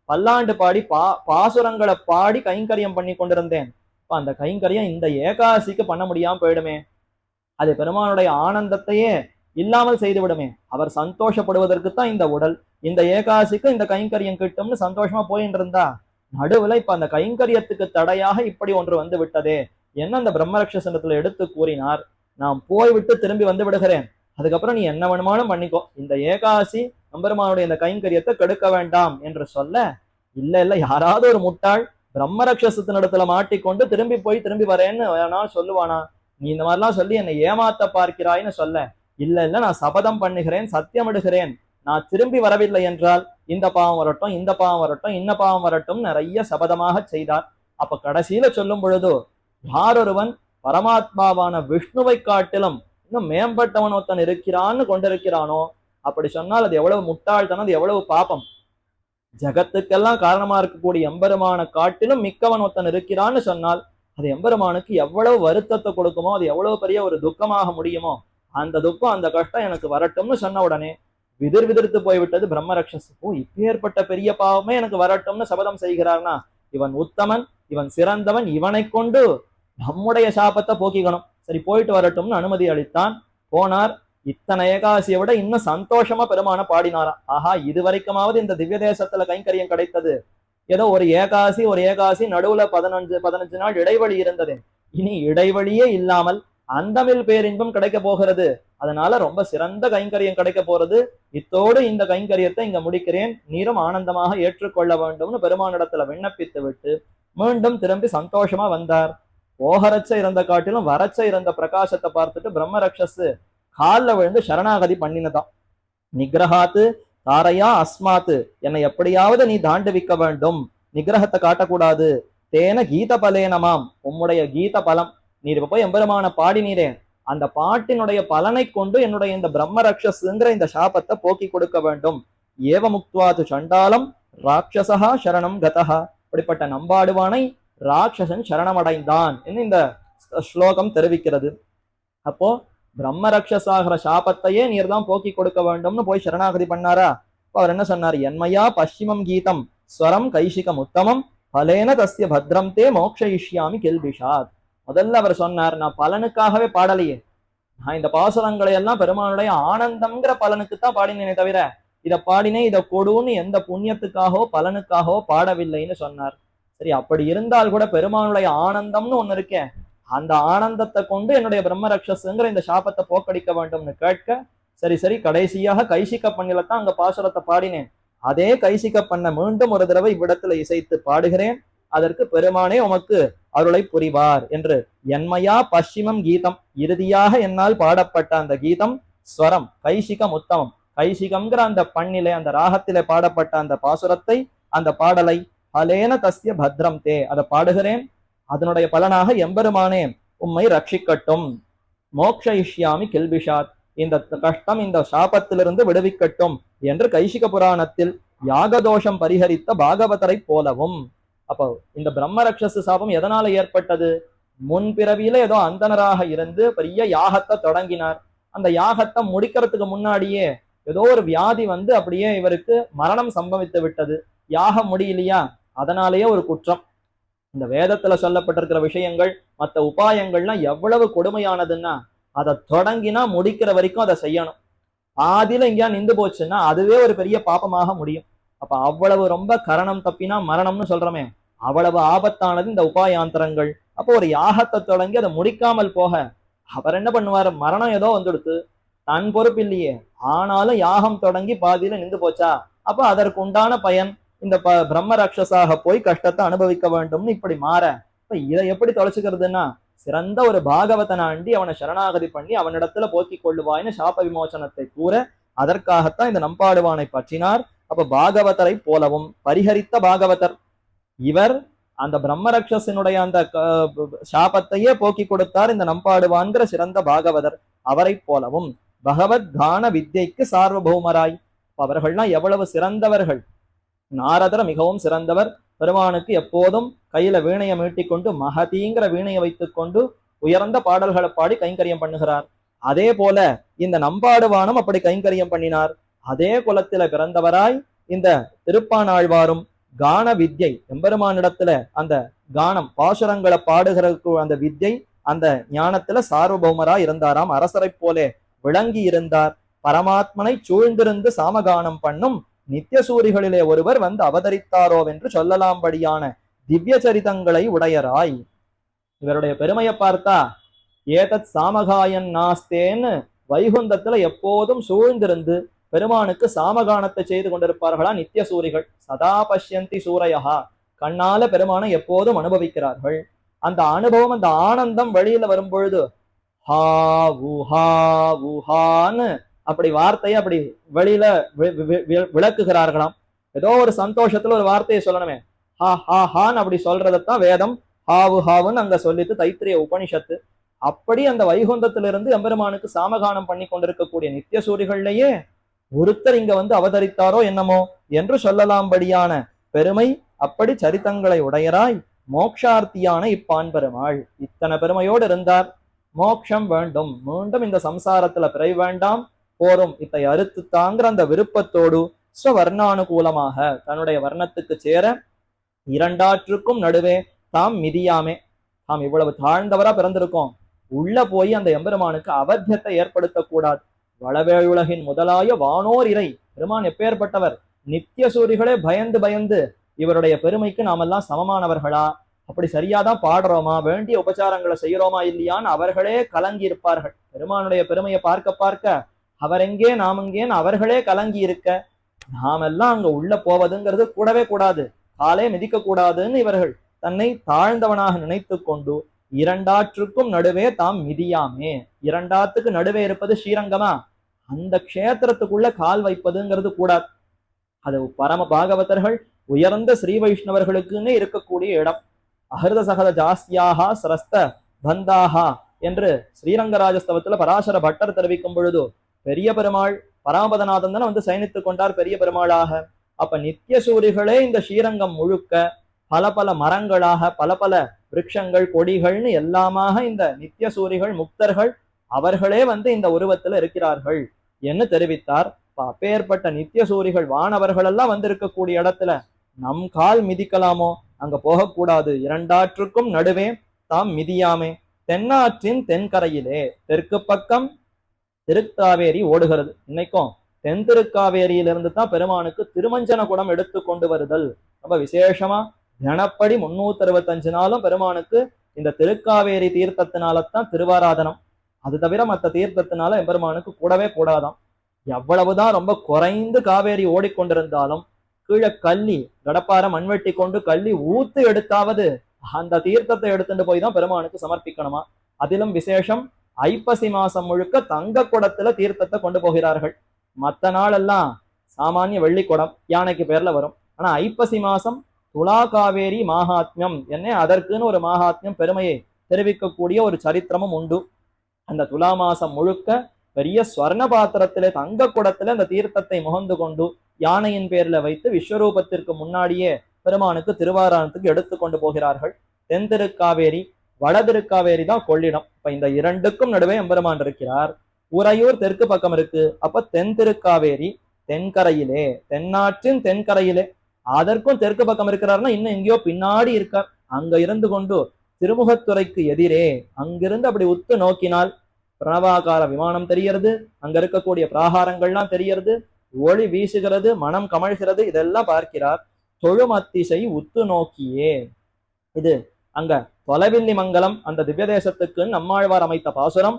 பல்லாண்டு பாடி பாசுரங்களை பாடி கைங்கரியம் பண்ணி கொண்டிருந்தேன். இப்ப அந்த கைங்கரியம் இந்த ஏகாதசிக்கு பண்ண முடியாம போயிடுமே, அது பெருமானுடைய ஆனந்தத்தையே இல்லாமல் செய்து விடுமே. அவர் சந்தோஷப்படுவதற்குத்தான் இந்த உடல், இந்த ஏகாதசிக்கு இந்த கைங்கரியம் கிட்டும்னு சந்தோஷமா போயிட்டு இருந்தா நடுவுல இப்ப அந்த கைங்கரியத்துக்கு தடையாக இப்படி ஒன்று வந்து விட்டதே என்ன அந்த பிரம்மரக்ஷசனத்துல எடுத்து கூறினார். நான் போய்விட்டு திரும்பி வந்து விடுகிறேன், அதுக்கப்புறம் நீ என்ன வேணுமானும் பண்ணிக்கோ, இந்த ஏகாதசி எம்பெருமானுடைய இந்த கைங்கரியத்தை கெடுக்க வேண்டாம் என்று சொல்ல, இல்ல யாராவது ஒரு முட்டாள் பிரம்மரக்ஷசத்தினிடத்துல மாட்டிக்கொண்டு திரும்பி போய் திரும்பி வரேன்னு வேணாலும் சொல்லுவானா? நீ இந்த மாதிரிலாம் சொல்லி என்னை ஏமாத்த பார்க்கிறாய்ன்னு சொல்ல, இல்ல நான் சபதம் பண்ணுகிறேன், சத்தியமிடுகிறேன், நான் திரும்பி வரவில்லை என்றால் இந்த பாவம் வரட்டும், இந்த பாவம் வரட்டும், இன்ன பாவம் வரட்டும் நிறைய சபதமாக செய்தார். அப்ப கடைசியில சொல்லும் பொழுதோ யாரொருவன் பரமாத்மாவான விஷ்ணுவை காட்டிலும் இன்னும் மேம்பட்டவன் ஒருத்தன் இருக்கிறான்னு கொண்டிருக்கிறானோ, அப்படி சொன்னால் அது எவ்வளவு முட்டாள்தனம், அது எவ்வளவு பாப்பம். ஜகத்துக்கெல்லாம் காரணமா இருக்கக்கூடிய எம்பெருமான காட்டிலும் மிக்கவன் ஒருத்தன் இருக்கிறான்னு சொன்னால் அது எம்பெருமானுக்கு எவ்வளவு வருத்தத்தை கொடுக்குமோ, அது எவ்வளவு பெரிய ஒரு துக்கமாக முடியுமோ, அந்த துக்கம் அந்த கஷ்டம் எனக்கு வரட்டும்னு சொன்ன உடனே விதிர்த்து போய்விட்டது பிரம்மரக்ஷஸ். இப்பேற்பட்ட பெரிய பாவமே எனக்கு வரட்டும்னு சபதம் செய்கிறார்னா இவன் உத்தமன், இவன் சிறந்தவன், இவனை கொண்டு நம்முடைய சாபத்தை போக்கிக்கணும், சரி போயிட்டு வரட்டும்னு அனுமதி அளித்தான். போனார். இத்தனை ஏகாதசியை விட இன்னும் சந்தோஷமா பெருமான பாடினாராம். ஆஹா, இது வரைக்குமாவது இந்த திவ்ய தேசத்துல கைங்கரியம் கிடைத்தது. ஏதோ ஒரு ஏகாதசி நடுவுல 15 நாள் இடைவெளி இருந்தது, இனி இடைவெளியே இல்லாமல் அந்தமில் பேரின்பம் கிடைக்க போகிறது. அதனால ரொம்ப சிறந்த கைங்கரியம் கிடைக்க போறது. இத்தோடு இந்த கைங்கரியத்தை இங்க முடிக்கிறேன், நீரும் ஆனந்தமாக ஏற்றுக்கொள்ள வேண்டும்னு பெருமானிடத்துல விண்ணப்பித்து விட்டு மீண்டும் திரும்பி சந்தோஷமா வந்தார். போகரச்ச இருந்த காட்டிலும் வரச்ச இருந்த பிரகாசத்தை பார்த்துட்டு பிரம்மரக்ஷஸ் காலில் விழுந்து சரணாகதி பண்ணினதான். நிகிரஹாத்து தாரையா அஸ்மாத்து, என்னை எப்படியாவது நீ தாண்டுவிக்க வேண்டும், நிகிரகத்தை காட்டக்கூடாது. தேன கீத பலேனமாம், உம்முடைய கீத பலம், நீர் இப்ப போய் எம்பெருமான பாடினீரே, அந்த பாட்டினுடைய பலனை கொண்டு என்னுடைய இந்த பிரம்ம ரக்ஷஸ்ங்கிற இந்த சாபத்தை போக்கி கொடுக்க வேண்டும். ஏவ முக்துவாது சண்டாலம் ராட்சசா சரணம் கதஹா, இப்படிப்பட்ட நம்பாடுவானை ராட்சசன் சரணமடைந்தான் என்று இந்த ஸ்லோகம் தெரிவிக்கிறது. அப்போ பிரம்ம ரக்ஷசாகிற சாபத்தையே நீர் தான் போக்கி கொடுக்க வேண்டும்னு போய் சரணாகதி பண்ணாரா? அவர் என்ன சொன்னார்? என்மையா பশ্চিமம் கீதம் ஸ்வரம் கைசிகம் உத்தமம் பலேன தஸ்ய பத்ரம் தே மோக்ஷயிஷ்யாமி கில்பிஷாத். முதல்ல அவர் சொன்னார், நான் பலனுக்காகவே பாடலையே, நான் இந்த பாசுரங்களை எல்லாம் பெருமானுடைய ஆனந்தம்ங்கிற பலனுக்குத்தான் பாடினேனே தவிர இதை பாடினேன் இதை கொடுன்னு எந்த புண்ணியத்துக்காகவோ பலனுக்காகவோ பாடவில்லைன்னு சொன்னார். சரி, அப்படி இருந்தால் கூட பெருமானுடைய ஆனந்தம்னு ஒண்ணு இருக்கேன், அந்த ஆனந்தத்தை கொண்டு என்னுடைய பிரம்ம ரக்ஷஸுங்கிற இந்த சாபத்தை போக்கடிக்க வேண்டும்னு கேட்க, சரி சரி, கடைசியாக கைசிக்க பண்ணிலத்தான் அங்க பாசுரத்தை பாடினேன். அதே கைசிக்க பண்ண மீண்டும் ஒரு தடவை இவ்விடத்துல இசைத்து பாடுகிறேன். அதற்கு பெருமானே உமக்கு அருளை புரிவார் என்று. என்மையா பশ্চিமம் கீதம், இறுதியாக என்னால் பாடப்பட்ட அந்த கீதம் ஸ்வரம் கைசிகம் உத்தமம். கைசிகம்ங்கிற அந்த பண்ணிலே, அந்த ராகத்திலே பாடப்பட்ட அந்த பாசுரத்தை, அந்த பாடலை அலேன தஸ்ய பத்ரம் தே, அதை பாடுகிறேன். அதனுடைய பலனாக எம்பெருமானே உம்மை ரட்சிக்கட்டும். மோக்ஷயிஷ்யாமி கில்பிஷாத், இந்த கஷ்டம், இந்த சாபத்திலிருந்து விடுவிக்கட்டும் என்று கைசிக புராணத்தில் யாகதோஷம் பரிஹரித்த பாகவதரை போலவும். அப்போ இந்த பிரம்ம ரக்ஷசு சாபம் எதனால ஏற்பட்டது? முன்பிறவியில ஏதோ அந்தனராக இருந்து பெரிய யாகத்தை தொடங்கினார். அந்த யாகத்தை முடிக்கிறதுக்கு முன்னாடியே ஏதோ ஒரு வியாதி வந்து அப்படியே இவருக்கு மரணம் சம்பவித்து விட்டது. யாகம் முடியலையா, அதனாலேயே ஒரு குற்றம். இந்த வேதத்துல சொல்லப்பட்டிருக்கிற விஷயங்கள், மற்ற உபாயங்கள்லாம் எவ்வளவு கொடுமையானதுன்னா, அதை தொடங்கினா முடிக்கிற வரைக்கும் அதை செய்யணும். பாதியில எங்கேயா நின்று போச்சுன்னா அதுவே ஒரு பெரிய பாப்பமாக முடியும். அப்ப அவ்வளவு ரொம்ப கரணம் தப்பினா மரணம்னு சொல்றோமே, அவ்வளவு ஆபத்தானது இந்த உபாயாந்தரங்கள். அப்போ ஒரு யாகத்தை தொடங்கி அதை முடிக்காமல் போக அவர் என்ன பண்ணுவார்? மரணம் ஏதோ வந்துடுத்து, தன் பொறுப்பு இல்லையே, ஆனாலும் யாகம் தொடங்கி பாதியில நின்று போச்சா, அப்ப அதற்கு உண்டான பயன் இந்த பிரம்ம ரக்ஷசாக போய் கஷ்டத்தை அனுபவிக்க வேண்டும்னு இப்படி மாற. இப்ப இதை எப்படி தொலைச்சுக்கிறதுன்னா, சிறந்த ஒரு பாகவதனை அண்டி அவனை சரணாகதி பண்ணி அவனிடத்துல போக்கிக் கொள்ளுவாய்னு சாப விமோசனத்தை கூற, அதற்காகத்தான் இந்த நம்பாடுவானை பற்றினார். அப்ப பாகவதரை போலவும், பரிஹரித்த பாகவதர் இவர், அந்த பிரம்ம ரக்ஷசனுடைய அந்த சாபத்தையே போக்கி கொடுத்தார் இந்த நம்பாடுவான்கிற சிறந்த பாகவதர். அவரை போலவும் பகவத் கான வித்யைக்கு சார்வபௌமராய், அவர்கள்லாம் எவ்வளவு சிறந்தவர்கள். நாரதர் மிகவும் சிறந்தவர். பெருமானுக்கு எப்போதும் கையில வீணையை மீட்டிக்கொண்டு மகதிங்கிற வீணையை வைத்துக் கொண்டு உயர்ந்த பாடல்களை பாடி கைங்கரியம் பண்ணுகிறார். அதே போல இந்த நம்பாடுவானும் அப்படி கைங்கரியம் பண்ணினார். அதே குலத்தில பிறந்தவராய் இந்த திருப்பானாழ்வாரும் கான வித்யை, எம்பெருமானிடத்துல அந்த கானம் பாசுரங்களை பாடுகிற அந்த வித்யை, அந்த ஞானத்துல சார்வபௌமரா இருந்தாராம். அரசரை போலே விளங்கி இருந்தார். பரமாத்மனை சூழ்ந்திருந்து சாமகானம் பண்ணும் நித்தியசூரிகளிலே ஒருவர் வந்து அவதரித்தாரோவென்று சொல்லலாம்படியான திவ்ய சரிதங்களை உடையராய். இவருடைய பெருமையை பார்த்தா, ஏதத் சாமகாயன் நாஸ்தேன்னு வைகுந்தத்துல எப்போதும் சூழ்ந்திருந்து பெருமானுக்கு சாமகானத்தை செய்து கொண்டிருப்பார்களா நித்தியசூரிகள். சதா பஷ்யந்தி சூரையா, கண்ணால பெருமானை எப்போதும் அனுபவிக்கிறார்கள். அந்த அனுபவம், அந்த ஆனந்தம் வெளியில வரும் பொழுது ஹா உஹா உஹான்னு அப்படி வார்த்தையை அப்படி வெளியில விளக்குகிறார்களாம். ஏதோ ஒரு சந்தோஷத்துல ஒரு வார்த்தையை சொல்லணுமே, ஹா ஹா ஹான்னு அப்படி சொல்றதைத்தான் வேதம் ஹாவு ஹாவுன்னு அங்க சொல்லிட்டு தைத்திரிய உபனிஷத்து. அப்படி அந்த வைகுந்தத்திலிருந்து எம்பெருமானுக்கு சாமகானம் பண்ணி கொண்டிருக்கக்கூடிய நித்தியசூரிகள்லயே ஒருத்தர் இங்க வந்து அவதரித்தாரோ என்னமோ என்று சொல்லலாம்படியான பெருமை. அப்படி சரித்தங்களை உடையராய் மோக்ஷார்த்தியான இப்பான் பெருமாள் இத்தனை பெருமையோடு இருந்தார். மோக்ஷம் வேண்டும், மீண்டும் இந்த சம்சாரத்துல பிறை வேண்டாம், போரும் இத்தை அறுத்து தாங்கிற அந்த விருப்பத்தோடு ஸ்வர்ணானுகூலமாக தன்னுடைய வர்ணத்துக்கு சேர, இரண்டாற்றுக்கும் நடுவே தாம் மிதியாமே, தாம் இவ்வளவு தாழ்ந்தவரா பிறந்திருக்கோம், உள்ள போய் அந்த எம்பெருமானுக்கு அவத்தியத்தை ஏற்படுத்தக்கூடாது. வளவேழுலகின் முதலாய வானோர் இறை பெருமான் எப்பேற்பட்டவர். நித்திய சூரிகளே பயந்து பயந்து இவருடைய பெருமைக்கு நாமெல்லாம் சமமானவர்களா, அப்படி சரியாதான் பாடுறோமா, வேண்டிய உபச்சாரங்களை செய்யறோமா இல்லையான்னு அவர்களே கலங்கி இருப்பார்கள். பெருமானுடைய பெருமையை பார்க்க பார்க்க அவர் எங்கே நாம் எங்கேன்னு அவர்களே கலங்கி இருக்க, நாமெல்லாம் அங்க உள்ள போவதுங்கிறது கூடவே கூடாது, காலே மிதிக்க கூடாதுன்னு இவர்கள் தன்னை தாழ்ந்தவனாக நினைத்து கொண்டு இரண்டாற்றுக்கும் நடுவே தாம் மிதியாமே. இரண்டாத்துக்கு நடுவே இருப்பது ஸ்ரீரங்கமா, அந்த க்ஷேத்திரத்துக்குள்ள கால் வைப்பதுங்கிறது கூடாது. அது பரம பாகவதர்கள் உயர்ந்த ஸ்ரீ வைஷ்ணவர்களுக்குன்னு இருக்கக்கூடிய இடம். அஹிருத சகத ஜாஸ்தியாகா சிரஸ்த பந்தாகா என்று ஸ்ரீரங்கராஜஸ்தவத்துல பராசர பட்டர் தெரிவிக்கும் பொழுது, பெரிய பெருமாள் பராமபதநாதன் தானே வந்து சயனித்து கொண்டார் பெரிய பெருமாளாக. அப்ப நித்திய சூரிகளே இந்த ஸ்ரீரங்கம் முழுக்க பல பல மரங்களாக, பல பல விருட்சங்கள் கொடிகள்னு எல்லாமாக இந்த நித்திய சூரிகள் முக்தர்கள் அவர்களே வந்து இந்த உருவத்துல இருக்கிறார்கள் என்று தெரிவித்தார். அப்பேற்பட்ட நித்திய சூரிகள் வானவர்கள் எல்லாம் வந்து இருக்கக்கூடிய இடத்துல நம் கால் மிதிக்கலாமோ, அங்க போகக்கூடாது. இரண்டாற்றுக்கும் நடுவே தாம் மிதியாமே. தென்னாற்றின் தென்கரையிலே, தெற்கு பக்கம் திருக்காவேரி ஓடுகிறது. இன்னைக்கும் தென் திருக்காவேரியிலிருந்து தான் பெருமானுக்கு திருமஞ்சன குடம் எடுத்து கொண்டு வருதல் ரொம்ப விசேஷமா. தினப்படி 365 நாளும் பெருமானுக்கு இந்த திருக்காவேரி தீர்த்தத்தினாலதான் திருவாராதனம். அது தவிர மற்ற தீர்த்தத்தினால எம்பெருமானுக்கு கூடவே கூடாதாம். எவ்வளவுதான் ரொம்ப குறைந்து காவேரி ஓடிக்கொண்டிருந்தாலும் கீழே கள்ளி கடப்பார மண்வெட்டி கொண்டு கள்ளி ஊத்து எடுத்தாவது அந்த தீர்த்தத்தை எடுத்துட்டு போய் தான் பெருமானுக்கு சமர்ப்பிக்கணுமா. அதிலும் விசேஷம் ஐப்பசி மாசம் முழுக்க தங்க குடத்துல தீர்த்தத்தை கொண்டு போகிறார்கள். மற்ற நாளெல்லாம் சாமானிய வெள்ளி குடம் யானைக்கு பேர்ல வரும். ஆனா ஐப்பசி மாசம் துலா காவேரி மாகாத்மியம் என்ன, அதற்குன்னு ஒரு மாகாத்மியம் பெருமையை தெரிவிக்கக்கூடிய ஒரு சரித்திரமும் உண்டு. அந்த துலா மாசம் முழுக்க பெரிய ஸ்வர்ண பாத்திரத்திலே தங்க குடத்துல அந்த தீர்த்தத்தை முகந்து கொண்டு யானையின் பேர்ல வைத்து விஸ்வரூபத்திற்கு முன்னாடியே பெருமானுக்கு திருவாராயணத்துக்கு எடுத்து கொண்டு போகிறார்கள். தென் திருக்காவேரி வட திருக்காவேரி தான் கொள்ளிடம். இப்ப இந்த இரண்டுக்கும் நடுவே எம்பெருமான் இருக்கிறார். உறையூர் தெற்கு பக்கம் இருக்கு. அப்ப தென் திருக்காவேரி தென்கரையிலே, தென்னாற்றின் தென்கரையிலே, அதற்கும் தெற்கு பக்கம் இருக்கிறாருன்னா இன்னும் எங்கேயோ பின்னாடி இருக்கார். அங்க இருந்து கொண்டு திருமுகத்துறைக்கு எதிரே அங்கிருந்து அப்படி உத்து நோக்கினால் பிரணவாகார விமானம் தெரியறது, அங்க இருக்கக்கூடிய பிராகாரங்கள்லாம் தெரியறது, ஒளி வீசுகிறது, மனம் கமழ்கிறது, இதெல்லாம் பார்க்கிறார். தொழுமத்திசை உத்து நோக்கியே. இது அங்க தொலைவில்லி மங்கலம் அந்த திவ்ய தேசத்துக்கு நம்மாழ்வார் அமைத்த பாசுரம்.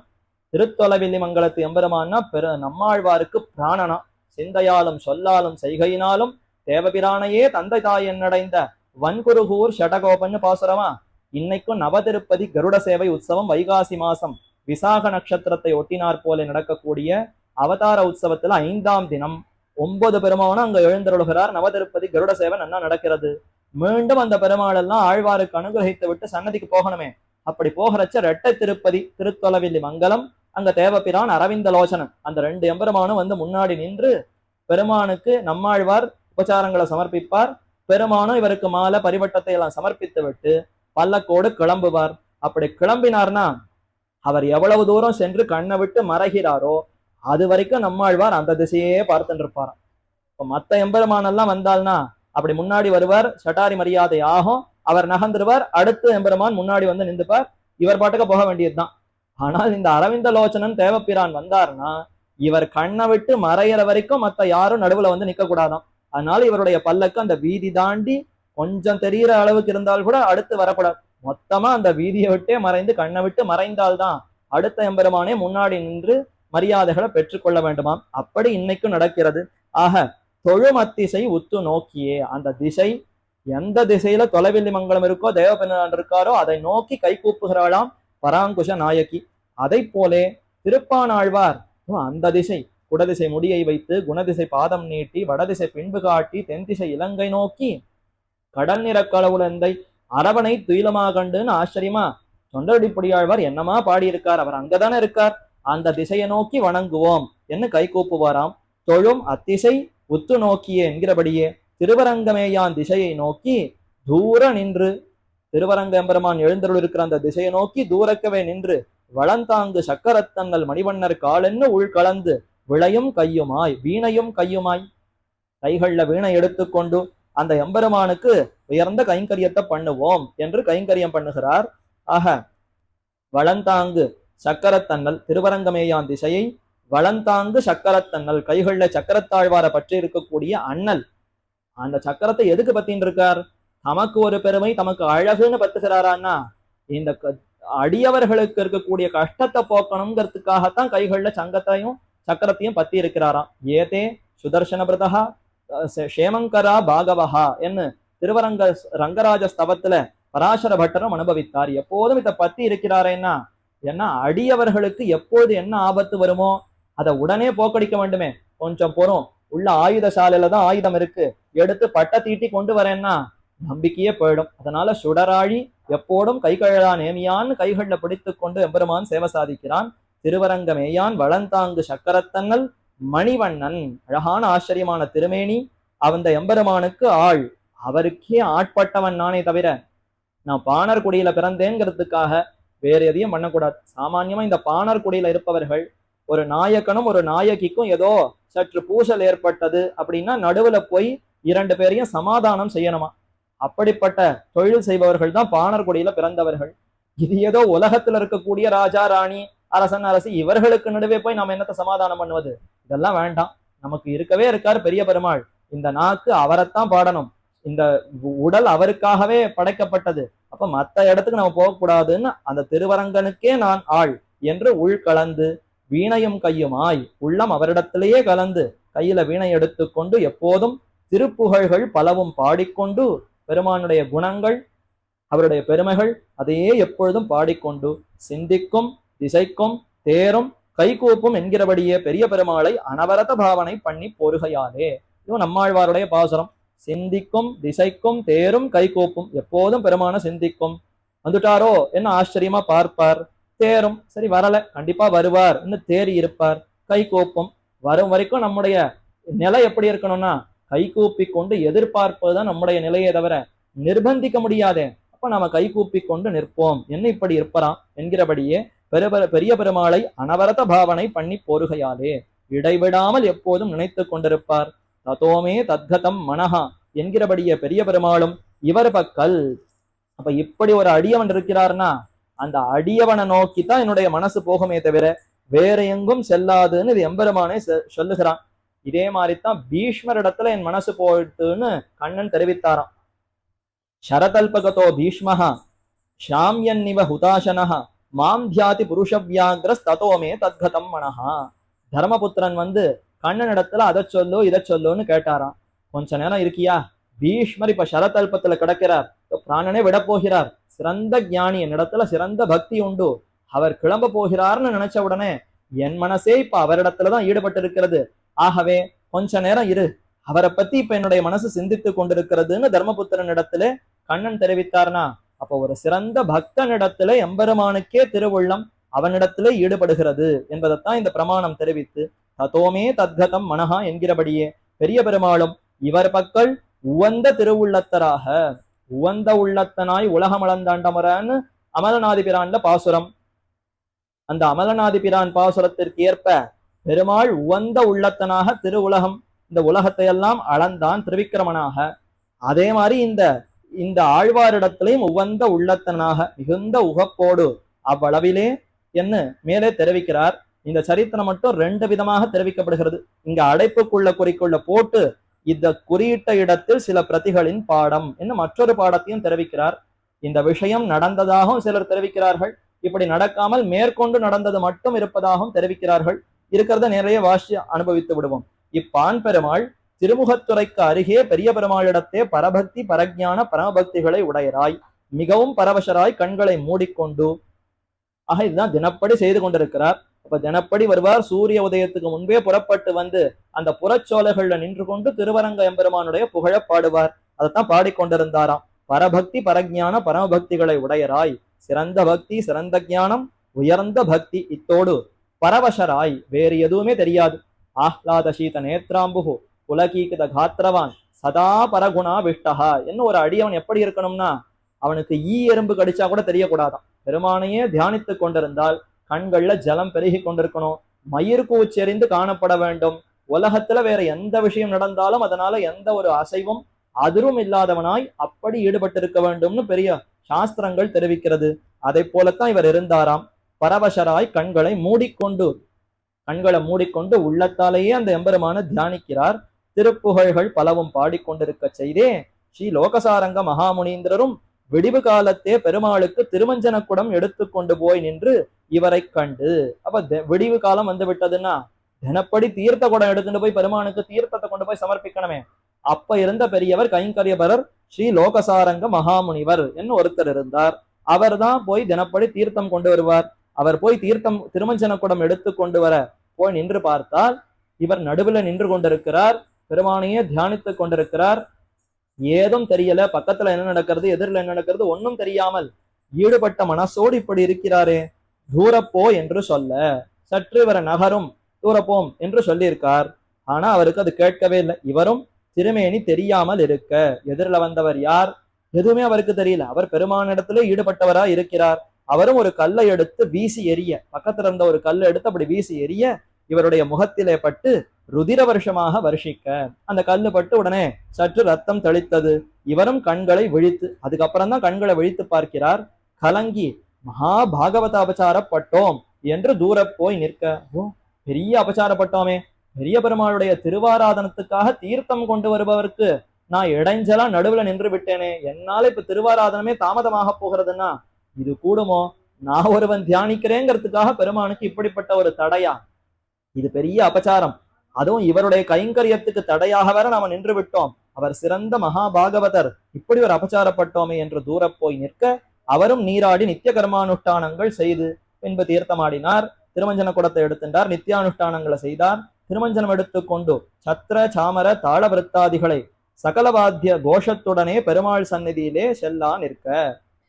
திருத்தொலைவில்லி மங்கலத்து எம்பெருமான்னா நம்மாழ்வாருக்கு பிராணனா. சிந்தையாலும் சொல்லாலும் செய்கையினாலும் தேவபிரானையே தந்தை தாய் என்னடைந்த வன்குருகூர் ஷடகோபன்னு பாசுரமா. இன்னைக்கும் நவதிருப்பதி கருட சேவை உற்சவம் வைகாசி மாசம் விசாக நட்சத்திரத்தை ஒட்டினார் போல நடக்கக்கூடிய அவதார உற்சவத்துல 5ஆம் தினம் 9 பெருமானும் அங்க எழுந்தருளுகிறார். நவதிருப்பதி கருட சேவை நன்னா நடக்கிறது. மீண்டும் அந்த பெருமாள் எல்லாம் ஆழ்வாருக்கு அனுகிரகித்து விட்டு சன்னதிக்கு போகணுமே. அப்படி போகிறச்ச ரெட்டை திருப்பதி திருத்தொலைவில்லி மங்கலம் அங்க தேவபிரான் அரவிந்தலோசனன் அந்த 2 எம்பெருமானும் வந்து முன்னாடி நின்று பெருமானுக்கு நம்மாழ்வார் உபச்சாரங்களை சமர்ப்பிப்பார். பெருமானும் இவருக்கு மாலை பரிவட்டத்தை எல்லாம் சமர்ப்பித்து விட்டு பல்லக்கோடு கிளம்புவார். அப்படி கிளம்பினார்னா அவர் எவ்வளவு தூரம் சென்று கண்ணை விட்டு மறைகிறாரோ அது வரைக்கும் நம்மாழ்வார் அந்த திசையே பார்த்துட்டு இருப்பாராம். இப்ப மத்த எம்பெருமானெல்லாம் வந்தால்னா அப்படி முன்னாடி வருவார், சட்டாரி மரியாதை ஆகும், அவர் நகர்ந்துருவார், அடுத்து எம்பெருமான் முன்னாடி வந்து நின்றுப்பார், இவர் பாட்டுக்க போக வேண்டியதுதான். ஆனால் இந்த அரவிந்தலோச்சனன் தேவப்பிரான் வந்தார்னா இவர் கண்ணை விட்டு மறையிற வரைக்கும் மத்த யாரும் நடுவுல வந்து நிக்க கூடாதாம். அதனால இவருடைய பல்லக்கு அந்த வீதி தாண்டி கொஞ்சம் தெரிகிற அளவுக்கு இருந்தால் கூட அடுத்து வரக்கூடாது. மொத்தமா அந்த வீதியை விட்டே மறைந்து கண்ணை விட்டு மறைந்தால்தான் அடுத்த எம்பெருமானே முன்னாடி நின்று மரியாதைகளை பெற்றுக்கொள்ள வேண்டுமாம். அப்படி இன்னைக்கும் நடக்கிறது. ஆக தொழுமத்திசை உத்து நோக்கியே, அந்த திசை எந்த திசையில தொலைவில்லி மங்கலம் இருக்கோ தேவபிரான் இருக்காரோ அதை நோக்கி கை கூப்புகிறாளாம் பராங்குஷ நாயகி. அதை போலே திருப்பானாழ்வார் அந்த திசை குடதிசை முடியை வைத்து குணதிசை பாதம் நீட்டி வடதிசை பின்பு காட்டி தென் திசை இலங்கை நோக்கி கடல் நிற கடவுளந்தை அரவணை துயிலமா கண்டுன்னு ஆச்சரியமா தொண்டரடிப்படியாழ்வார் என்னமா பாடியிருக்கார். அவர் அங்கதானே இருக்கார். அந்த திசையை நோக்கி வணங்குவோம் என்று கை கூப்புவாராம். தொழும் அத்திசை உத்து நோக்கியே என்கிறபடியே திருவரங்கமேயான் திசையை நோக்கி தூர நின்று, திருவரங்க எம்பெருமான் எழுந்தருள் இருக்கிற அந்த திசையை நோக்கி தூரக்கவே நின்று வளந்தாங்கு சக்கரத்தங்கள் மணிவண்ணர் காலென்னு உள்கலந்து விளையும் கையுமாய் வீணையும் கையுமாய், கைகள்ல வீணை எடுத்துக்கொண்டு அந்த எம்பெருமானுக்கு உயர்ந்த கைங்கரியத்தை பண்ணுவோம் என்று கைங்கரியம் பண்ணுகிறார். ஆக வளந்தாங்கு சக்கரத்தன்னல் திருவரங்கமேயான் திசையை வளந்தாங்கு சக்கரத்தன்னல், கைகள்ல சக்கரத்தாழ்வார பற்றி இருக்கக்கூடிய அண்ணல். அந்த சக்கரத்தை எதுக்கு பத்தின்னு இருக்கார்? தமக்கு ஒரு பெருமை, தமக்கு அழகுன்னு பத்துகிறாரான்னா இந்த அடியவர்களுக்கு இருக்கக்கூடிய கஷ்டத்தை போக்கணுங்கிறதுக்காகத்தான் கைகள்ல சங்கத்தையும் சக்கரத்தையும் பத்தி இருக்கிறாராம். ஏதே சுதர்சன பிரதா ஷேமங்கரா பாகவஹா என்று திருவரங்க ரங்கராஜ ஸ்தவத்துல பராசர பட்டரும் அனுபவித்தார். எப்போதும் இதை பத்தி இருக்கிறாரேன்னா ஏன்னா அடியவர்களுக்கு எப்போது என்ன ஆபத்து வருமோ அதை உடனே போக்கடிக்க வேண்டுமே. கொஞ்சம் பொறும், உள்ள ஆயுத சாலையில தான் ஆயுதம் இருக்கு, எடுத்து பட்ட தீட்டி கொண்டு வரேன்னா நம்பிக்கையே போயிடும். அதனால சுடராழி எப்போதும் கைகழா நேமியான்னு கைகள்ல பிடித்து கொண்டு எம்பெருமான் சேவை சாதிக்கிறான். திருவரங்கமேயான் வளந்தாங்கு சக்கரத்தன்னல் மணிவண்ணன், அழகான ஆச்சரியமான திருமேனி. அந்த எம்பெருமானுக்கு ஆள், அவருக்கே ஆட்பட்டவன் நானே தவிர நான் பாணர் குடியில பிறந்தேங்கிறதுக்காக வேற எதையும் பண்ணக்கூடாது. சாமான்யமா இந்த பாணர் குடியில இருப்பவர்கள் ஒரு நாயக்கனும் ஒரு நாயகிக்கும் ஏதோ சற்று பூசல் ஏற்பட்டது அப்படின்னா நடுவுல போய் 2 பேரையும் சமாதானம் செய்யணுமா. அப்படிப்பட்ட தொழில் செய்பவர்கள் தான் பாணர் குடியில பிறந்தவர்கள். இது ஏதோ உலகத்துல இருக்கக்கூடிய ராஜா ராணி அரசன் அரசி இவர்களுக்கு நடுவே போய் நம்ம என்னத்தை சமாதானம் பண்ணுவது? இதெல்லாம் வேண்டாம். நமக்கு இருக்கவே இருக்கார் பெரிய பெருமாள். இந்த நாக்கு அவரைத்தான் பாடணும். இந்த உடல் அவருக்காகவே படைக்கப்பட்டது. அப்ப மத்த இடத்துக்கு நம்ம போகக்கூடாதுன்னு அந்த திருவரங்கனுக்கே நான் ஆள் என்று உள் கலந்து வீணையும் கையுமாய் உள்ளம் அவரிடத்திலேயே கலந்து கையில வீணை எடுத்துக்கொண்டு எப்போதும் திருப்புகழ்கள் பலவும் பாடிக்கொண்டு பெருமானுடைய குணங்கள் அவருடைய பெருமைகள் அதையே எப்பொழுதும் பாடிக்கொண்டு சிந்திக்கும் திசைக்கும் தேரும் கைகூப்பும் என்கிறபடியே பெரிய பெருமாளை அனவரத பாவனை பண்ணி பொறுகையாலே. இதுவும் நம்மாழ்வாருடைய பாசுரம். சிந்திக்கும் திசைக்கும் தேரும் கைகூப்பும், எப்போதும் பெருமான சிந்திக்கும். வந்துட்டாரோ என்ன ஆச்சரியமா பார்ப்பார். தேரும் சரி வரல, கண்டிப்பா வருவார் இன்னும் தேறி இருப்பார். கைகூப்பும் வரும் வரைக்கும் நம்முடைய நிலை எப்படி இருக்கணும்னா கைகூப்பி கொண்டு எதிர்பார்ப்பதுதான் நம்முடைய நிலையை தவிர நிர்பந்திக்க முடியாதே. அப்ப நாம கைகூப்பி கொண்டு நிற்போம், என்ன இப்படி இருப்பறான் என்கிறபடியே பெரிய பெருமாளை அனவரத பாவனை பண்ணி போருகையாலே இடைவிடாமல் எப்போதும் நினைத்து கொண்டிருப்பார். ததோமே தத்கதம் மனஹா என்கிறபடியே பெரிய பெருமாளும் இவர் பக்கல். அப்ப இப்படி ஒரு அடியவன் இருக்கிறார்னா அந்த அடியவனை நோக்கித்தான் என்னுடைய மனசு போகுமே தவிர வேற எங்கும் செல்லாதுன்னு இது எம்பெருமானே சொல்லுகிறான். இதே மாதிரித்தான் பீஷ்மர் இடத்துல என் மனசு போயிட்டுன்னு கண்ணன் தெரிவித்தாராம். ஷரதல்பகதோ பீஷ்மஹா ஷாம்யன்னிவ ஹுதாசனஹா மாம் தியாதி புருஷவியாகிரஸ்ததோமே தத்கதம் மனஹா. தர்மபுத்திரன் வந்து கண்ணன் இடத்துல அதை சொல்லு இதை சொல்லுன்னு கேட்டாராம். கொஞ்ச நேரம் இருக்கியா, பீஷ்மர் இப்ப ஷரதல்பத்துல கிடக்கிறார், பிராணனே விட போகிறார். சிறந்த ஞானி, என்னிடத்துல சிறந்த பக்தி உண்டு, அவர் கிளம்ப போகிறார்னு நினைச்ச உடனே என் மனசே இப்ப அவரிடத்துலதான் ஈடுபட்டு இருக்கிறது. ஆகவே கொஞ்ச நேரம் இரு, அவரை பத்தி இப்ப என்னுடைய மனசு சிந்தித்து கொண்டிருக்கிறதுன்னு தர்மபுத்திரன் இடத்துல கண்ணன் தெரிவித்தார்னா அப்ப ஒரு சிறந்த பக்தனிடத்துல எம்பெருமானுக்கே திருவுள்ளம் அவனிடத்திலே ஈடுபடுகிறது என்பதைத்தான் இந்த பிரமாணம் தெரிவித்து ததோமே தத்கதம் மனஹா என்கிறபடியே பெரிய பெருமாளும் இவர் பக்கல் உவந்த திருவுள்ளத்தராக உவந்த உள்ளத்தனாய் உலகமளந்தாண்டமரன்னு அமலநாதிபிரான்ல பாசுரம். அந்த அமலநாதிபிரான் பாசுரத்திற்கு ஏற்ப பெருமாள் உவந்த உள்ளத்தனாக திருவுலகம் இந்த உலகத்தை எல்லாம் அளந்தான் திருவிக்கிரமனாக. அதே மாதிரி இந்த ஆழ்வாரிடத்திலையும் உவந்த உள்ளத்தனாக மிகுந்த உகப்போடு அவ்வளவிலே என்ன மேலே தெரிவிக்கிறார். இந்த சரித்திரம் மட்டும் 2 விதமாக தெரிவிக்கப்படுகிறது. இங்க அடைப்புக்குள்ள குறிக்குள்ள போட்டு இந்த குறியிட்ட இடத்தில் சில பிரதிகளின் பாடம் என்ன மற்றொரு பாடத்தையும் தெரிவிக்கிறார். இந்த விஷயம் நடந்ததாகவும் சிலர் தெரிவிக்கிறார்கள், இப்படி நடக்காமல் மேற்கொண்டு நடந்தது மட்டும் இருப்பதாகவும் தெரிவிக்கிறார்கள். இருக்கிறத நிறைய வாசி அனுபவித்து விடுவோம். இப்பான் பெருமாள் திருமுகத்துறைக்கு அருகே பெரிய பெருமாளிடத்தே பரபக்தி பரஜான பரமபக்திகளை உடையராய் மிகவும் பரவசராய் கண்களை மூடிக்கொண்டு இதுதான் தினப்படி செய்து கொண்டிருக்கிறார். அப்ப தினப்படி வருவார். சூரிய உதயத்துக்கு முன்பே புறப்பட்டு வந்து அந்த புறச்சோலைகள்ல நின்று கொண்டு திருவரங்க எம்பெருமானுடைய புகழ பாடுவார். அதைத்தான் பாடிக்கொண்டிருந்தாராம். பரபக்தி பரஜான பரமபக்திகளை உடையராய், சிறந்த பக்தி சிறந்த ஞானம் உயர்ந்த பக்தி, இத்தோடு பரவசராய் வேறு எதுவுமே தெரியாது. ஆஹ்லாத சீத நேத்ராம்புகு புலகீகித காத்திரவான் சதா பரகுணா விஷ்டகா என்ன ஒரு அடியவன் எப்படி இருக்கணும்னா அவனுக்கு எறும்பு கடிச்சா கூட தெரியக்கூடாதான். பெருமானையே தியானித்து கொண்டிருந்தால் கண்கள்ல ஜலம் பெருகி கொண்டிருக்கணும், மயிர் கூச்செறிந்து காணப்பட வேண்டும். உலகத்துல வேற எந்த விஷயம் நடந்தாலும் அதனால எந்த ஒரு அசைவும் அதிரும் இல்லாதவனாய் அப்படி ஈடுபட்டிருக்க வேண்டும்னு பெரிய சாஸ்திரங்கள் தெரிவிக்கிறது. அதை போலத்தான் இவர் இருந்தாராம். பரவசராய் கண்களை மூடிக்கொண்டு உள்ளத்தாலேயே அந்த எம்பெருமான தியானிக்கிறார். திருப்புகழ்கள் பலவும் பாடிக்கொண்டிருக்க செய்தே ஸ்ரீ லோகசாரங்க மகாமுனீந்திரரும் விடிவு காலத்தே பெருமாளுக்கு திருமஞ்சனக்குடம் எடுத்து கொண்டு போய் நின்று இவரை கண்டு. அப்ப விடிவு காலம் வந்து விட்டதுன்னா தினப்படி தீர்த்த குடம் எடுத்துட்டு போய் பெருமானுக்கு தீர்த்தத்தை கொண்டு போய் சமர்ப்பிக்கணுமே. அப்ப இருந்த பெரியவர் கைங்கரியபரர் ஸ்ரீ லோகசாரங்க மகாமுனிவர் என்று ஒருத்தர் இருந்தார். அவர் தான் போய் தினப்படி தீர்த்தம் கொண்டு வருவார். அவர் போய் திருமஞ்சனக்குடம் எடுத்து கொண்டு வர போய் நின்று பார்த்தால் இவர் நடுவுல நின்று கொண்டிருக்கிறார், பெருமானையே தியானித்துக் கொண்டிருக்கிறார். ஏதும் தெரியல, பக்கத்துல என்ன நடக்கிறது எதிரில் என்ன நடக்கிறது ஒன்னும் தெரியாமல் ஈடுபட்ட மனசோடு இப்படி இருக்கிறாரே. தூரப்போ என்று சொல்ல சற்று இவர நகரும் தூரப்போம் என்று சொல்லியிருக்கார். ஆனா அவருக்கு அது கேட்கவே இல்லை. இவரும் திருமேனி தெரியாமல் இருக்க எதிரில் வந்தவர் யார் எதுவுமே அவருக்கு தெரியல. அவர் பெருமானிடத்திலே ஈடுபட்டவரா இருக்கிறார். அவரும் ஒரு கல்லை எடுத்து வீசி எறிய, பக்கத்துல இருந்த ஒரு கல்லை எடுத்து அப்படி வீசி எறிய இவருடைய முகத்திலே பட்டு ருதிர வருஷமாக வருஷிக்க அந்த கல்லு பட்டு உடனே சற்று ரத்தம் தெளித்தது. இவரும் கண்களை விழித்து, அதுக்கப்புறம் தான் கண்களை விழித்து பார்க்கிறார். கலங்கி மகா பாகவத அபச்சாரப்பட்டோம் என்று தூர போய் நிற்க, ஓ பெரிய அபச்சாரப்பட்டோமே, பெரிய பெருமாளுடைய திருவாராதனத்துக்காக தீர்த்தம் கொண்டு வருபவருக்கு நான் இடைஞ்சலா நடுவுல நின்று விட்டேனே, என்னால இப்ப திருவாராதனமே தாமதமாக போகிறதுன்னா இது கூடுமோ? நான் ஒருவன் தியானிக்கிறேங்கிறதுக்காக பெருமானுக்கு இப்படிப்பட்ட ஒரு தடையா? இது பெரிய அபச்சாரம். அதுவும் இவருடைய கைங்கரியத்துக்கு தடையாக வேற நாம நின்று விட்டோம். அவர் சிறந்த மகாபாகவதர், இப்படி ஒரு அபச்சாரப்பட்டோமே என்று தூர போய் நிற்க, அவரும் நீராடி நித்திய கர்மானுஷ்டானங்கள் செய்து பின்பு தீர்த்தமாடினார். திருமஞ்சன குடத்தை எடுத்துட்டார், நித்தியானுஷ்டானங்களை செய்தார். திருமஞ்சனம் எடுத்துக்கொண்டு சத்திர சாமர தாள விருத்தாதிகளை சகலவாத்திய கோஷத்துடனே பெருமாள் சந்நிதியிலே செல்லா நிற்க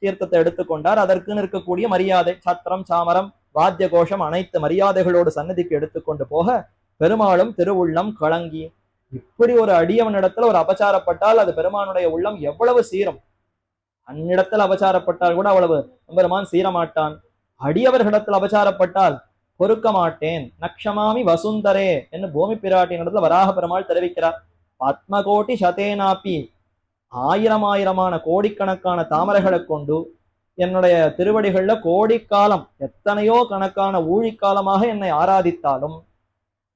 தீர்த்தத்தை எடுத்துக்கொண்டார். அதற்கு இருக்கக்கூடிய மரியாதை, சத்திரம் சாமரம் வாத்திய கோஷம் அனைத்து மரியாதைகளோடு சன்னதிக்கு எடுத்துக்கொண்டு போக பெருமாளும் திருவுள்ளம் கலங்கி, இப்படி ஒரு அடியவனிடத்துல ஒரு அபச்சாரப்பட்டால் அது பெருமானுடைய உள்ளம் எவ்வளவு சீரும். அந்நிடத்தில் அபச்சாரப்பட்டால் கூட அவ்வளவு பெருமான் சீரமாட்டான். அடியவர்களிடத்தில் அபச்சாரப்பட்டால் பொறுக்க மாட்டேன். நக்ஷமாமி வசுந்தரே என்று பூமி பிராட்டியின் இடத்துல வராக பெருமாள் தெரிவிக்கிறார். பத்மகோட்டி சதேனாப்பி, ஆயிரமான கோடிக்கணக்கான தாமரைகளை கொண்டு என்னுடைய திருவடிகள்ல கோடிக்காலம் எத்தனையோ கணக்கான ஊழிக்காலமாக என்னை ஆராதித்தாலும்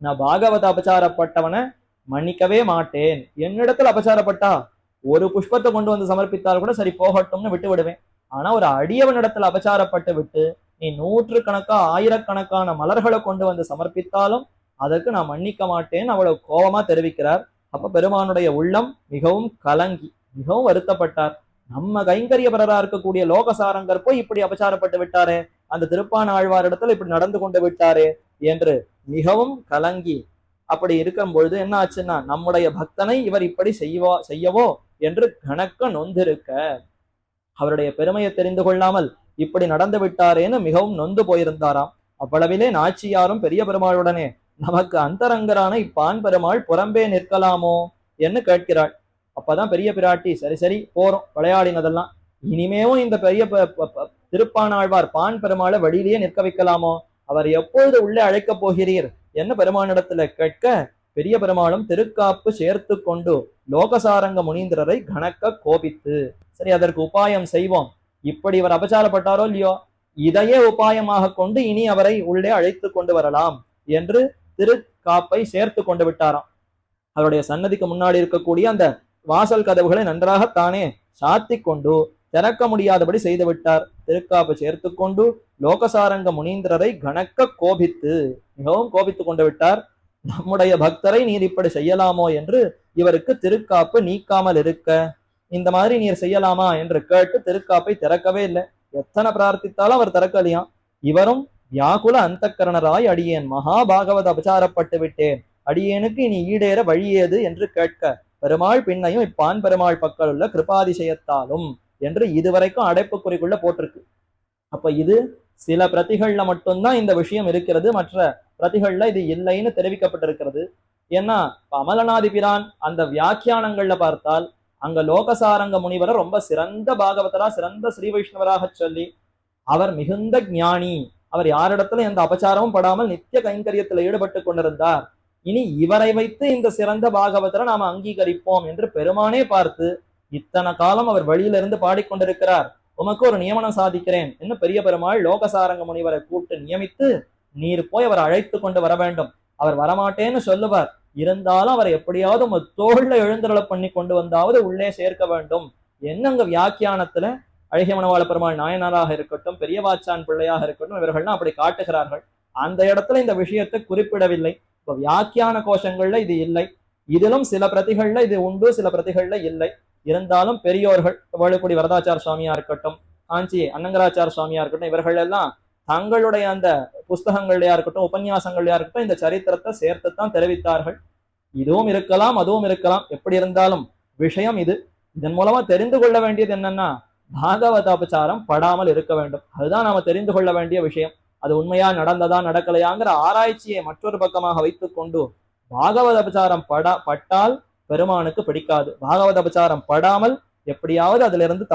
நான் பாகவத அபச்சாரப்பட்டவனை மன்னிக்கவே மாட்டேன். என்னிடத்தில் அபச்சாரப்பட்டா ஒரு புஷ்பத்தை கொண்டு வந்து சமர்ப்பித்தால் கூட சரி போகட்டும்னு விட்டு விடுவேன். ஆனா ஒரு அடியவனிடத்தில் அபச்சாரப்பட்டு விட்டு நீ ஆயிரக்கணக்கான மலர்களை கொண்டு வந்து சமர்ப்பித்தாலும் அதற்கு நான் மன்னிக்க மாட்டேன் அவ்வளவு கோபமா தெரிவிக்கிறார். அப்ப பெருமானுடைய உள்ளம் மிகவும் கலங்கி மிகவும் வருத்தப்பட்டார். நம்ம கைங்கரியபரரா இருக்கக்கூடிய லோகசாரங்கர் போய் இப்படி அபச்சாரப்பட்டு விட்டாரே, அந்த திருப்பான ஆழ்வாரிடத்துல இப்படி நடந்து கொண்டு விட்டாரே என்று மிகவும் கலங்கி, அப்படி இருக்கும் பொழுது என்ன ஆச்சுன்னா, நம்முடைய பக்தனை இவர் இப்படி செய்யவோ என்று கணக்க நொந்திருக்க, அவருடைய பெருமையை தெரிந்து கொள்ளாமல் இப்படி நடந்து விட்டாரேன்னு மிகவும் நொந்து போயிருந்தாராம். அவ்வளவிலே நாச்சியாரும் பெரிய பெருமாளுடனே நமக்கு அந்தரங்கரான இப்பான் பெருமாள் புறம்பே நிற்கலாமோ என்று கேட்கிறாள். அப்பதான் பெரிய பிராட்டி, சரி சரி போறோம் விளையாடினதெல்லாம், இனிமேவும் இந்த பெரிய திருப்பானாழ்வார் பான் பெருமாளை வழியிலேயே நிற்க வைக்கலாமோ, அவர் எப்பொழுது உள்ளே அழைக்கப் போகிறீர் என்ன பெருமானிடத்துல கேட்க, பெரிய பெருமாளும் திருக்காப்பு சேர்த்து கொண்டு லோகசாரங்க முனீந்திரரை கணக்க கோபித்து, சரி அதற்கு உபாயம் செய்வோம். இப்படி இவர் அபச்சாரப்பட்டாரோ இல்லையோ, இதையே உபாயமாக கொண்டு இனி அவரை உள்ளே அழைத்து கொண்டு வரலாம் என்று திருக்காப்பை சேர்த்து கொண்டு விட்டாராம். அவருடைய சன்னதிக்கு முன்னாடி இருக்கக்கூடிய அந்த வாசல் கதவுகளை நன்றாக தானே சாத்தி கொண்டு திறக்க முடியாதபடி செய்து விட்டார். திருக்காப்பு சேர்த்து கொண்டு லோகசாரங்க முனீந்திரரை கணக்க கோபித்து மிகவும் கோபித்து கொண்டு விட்டார். நம்முடைய பக்தரை நீர் இப்படி செய்யலாமோ என்று இவருக்கு திருக்காப்பு நீக்காமல் இருக்க, இந்த மாதிரி நீர் செய்யலாமா என்று கேட்டு திருக்காப்பை திறக்கவே இல்லை. எத்தனை பிரார்த்தித்தாலும் அவர் திறக்கலையாம். இவரும் வியாகுல அந்தக்கரணராய், அடியேன் மகாபாகவத அபச்சாரப்பட்டு விட்டேன், அடியேனுக்கு இனி ஈடேற வழியேது என்று கேட்க, பெருமாள் பின்னையும் இப்பான் பெருமாள் பக்கம் உள்ள கிருபாதிசயத்தாலும் என்று இதுவரைக்கும் அடைப்புக்குறிக்குள்ள போட்டிருக்கு. அப்ப இது சில பிரதிகள்ல மட்டும்தான் இந்த விஷயம் இருக்கிறது, மற்ற பிரதிகள்ல இது இல்லைன்னு தெரிவிக்கப்பட்டிருக்கிறது. ஏன்னா அமலநாதி பிரான் அந்த வியாக்கியானங்கள்ல பார்த்தால் அங்க லோகசாரங்க முனிவரை ரொம்ப சிறந்த பாகவதரா சிறந்த ஸ்ரீ வைஷ்ணவராக சொல்லி, அவர் மிகுந்த ஞானி, அவர் யாரிடத்துல எந்த அபச்சாரமும் படாமல் நித்திய கைங்கரியத்தில் ஈடுபட்டு கொண்டிருந்தார், இனி இவரை வைத்து இந்த சிறந்த பாகவதரை நாம அங்கீகரிப்போம் என்று பெருமானே பார்த்து, இத்தனை காலம் அவர் வழியிலிருந்து பாடிக்கொண்டிருக்கிறார், உமக்கு ஒரு நியமனம் சாதிக்கிறேன் என்று பெரிய பெருமாள் லோகசாரங்க முனிவரை கூப்பிட்டு நியமித்து, நீர் போய் அவர் அழைத்து கொண்டு வர வேண்டும், அவர் வரமாட்டேன்னு சொல்லுவார், இருந்தாலும் அவர் எப்படியாவது உங்க தோல்ல எழுந்தருளை பண்ணி கொண்டு வந்தாவது உள்ளே சேர்க்க வேண்டும் என்னங்க வியாக்கியானத்துல அழகிய மணவாள பெருமாள் நாயனாராக இருக்கட்டும், பெரியவாச்சான் பிள்ளையாக இருக்கட்டும், இவர்கள்லாம் அப்படி காட்டுகிறார்கள். அந்த இடத்துல இந்த விஷயத்தை குறிப்பிடவில்லை. இப்ப வியாக்கியான கோஷங்கள்ல இது இல்லை, இதிலும் சில பிரதிகள்ல இது உண்டு, சில பிரதிகள்ல இல்லை. இருந்தாலும் பெரியோர்கள் வேலுக்குடி வரதாச்சார சுவாமியா இருக்கட்டும், காஞ்சி அன்னங்கராச்சார சுவாமியா இருக்கட்டும், இவர்கள் எல்லாம் தங்களுடைய அந்த புஸ்தகங்கள்லயா இருக்கட்டும், உபன்யாசங்கள்லயா இருக்கட்டும், இந்த சரித்திரத்தை சேர்த்துத்தான் தெரிவித்தார்கள். இதுவும் இருக்கலாம், அதுவும் இருக்கலாம். எப்படி இருந்தாலும் விஷயம் இது. இதன் மூலமா தெரிந்து கொள்ள வேண்டியது என்னன்னா, பாகவத அபச்சாரம் படாமல் இருக்க வேண்டும். அதுதான் நாம தெரிந்து கொள்ள வேண்டிய விஷயம். அது உண்மையா நடந்ததா நடக்கலையாங்கிற ஆராய்ச்சியை மற்றொரு பக்கமாக வைத்துக் கொண்டு, பாகவத அபச்சாரம் பட்டால் பெருமானுக்கு பிடிக்காது, பாகவத அபச்சாரம் படாமல் எப்படியாவது அதுல இருந்து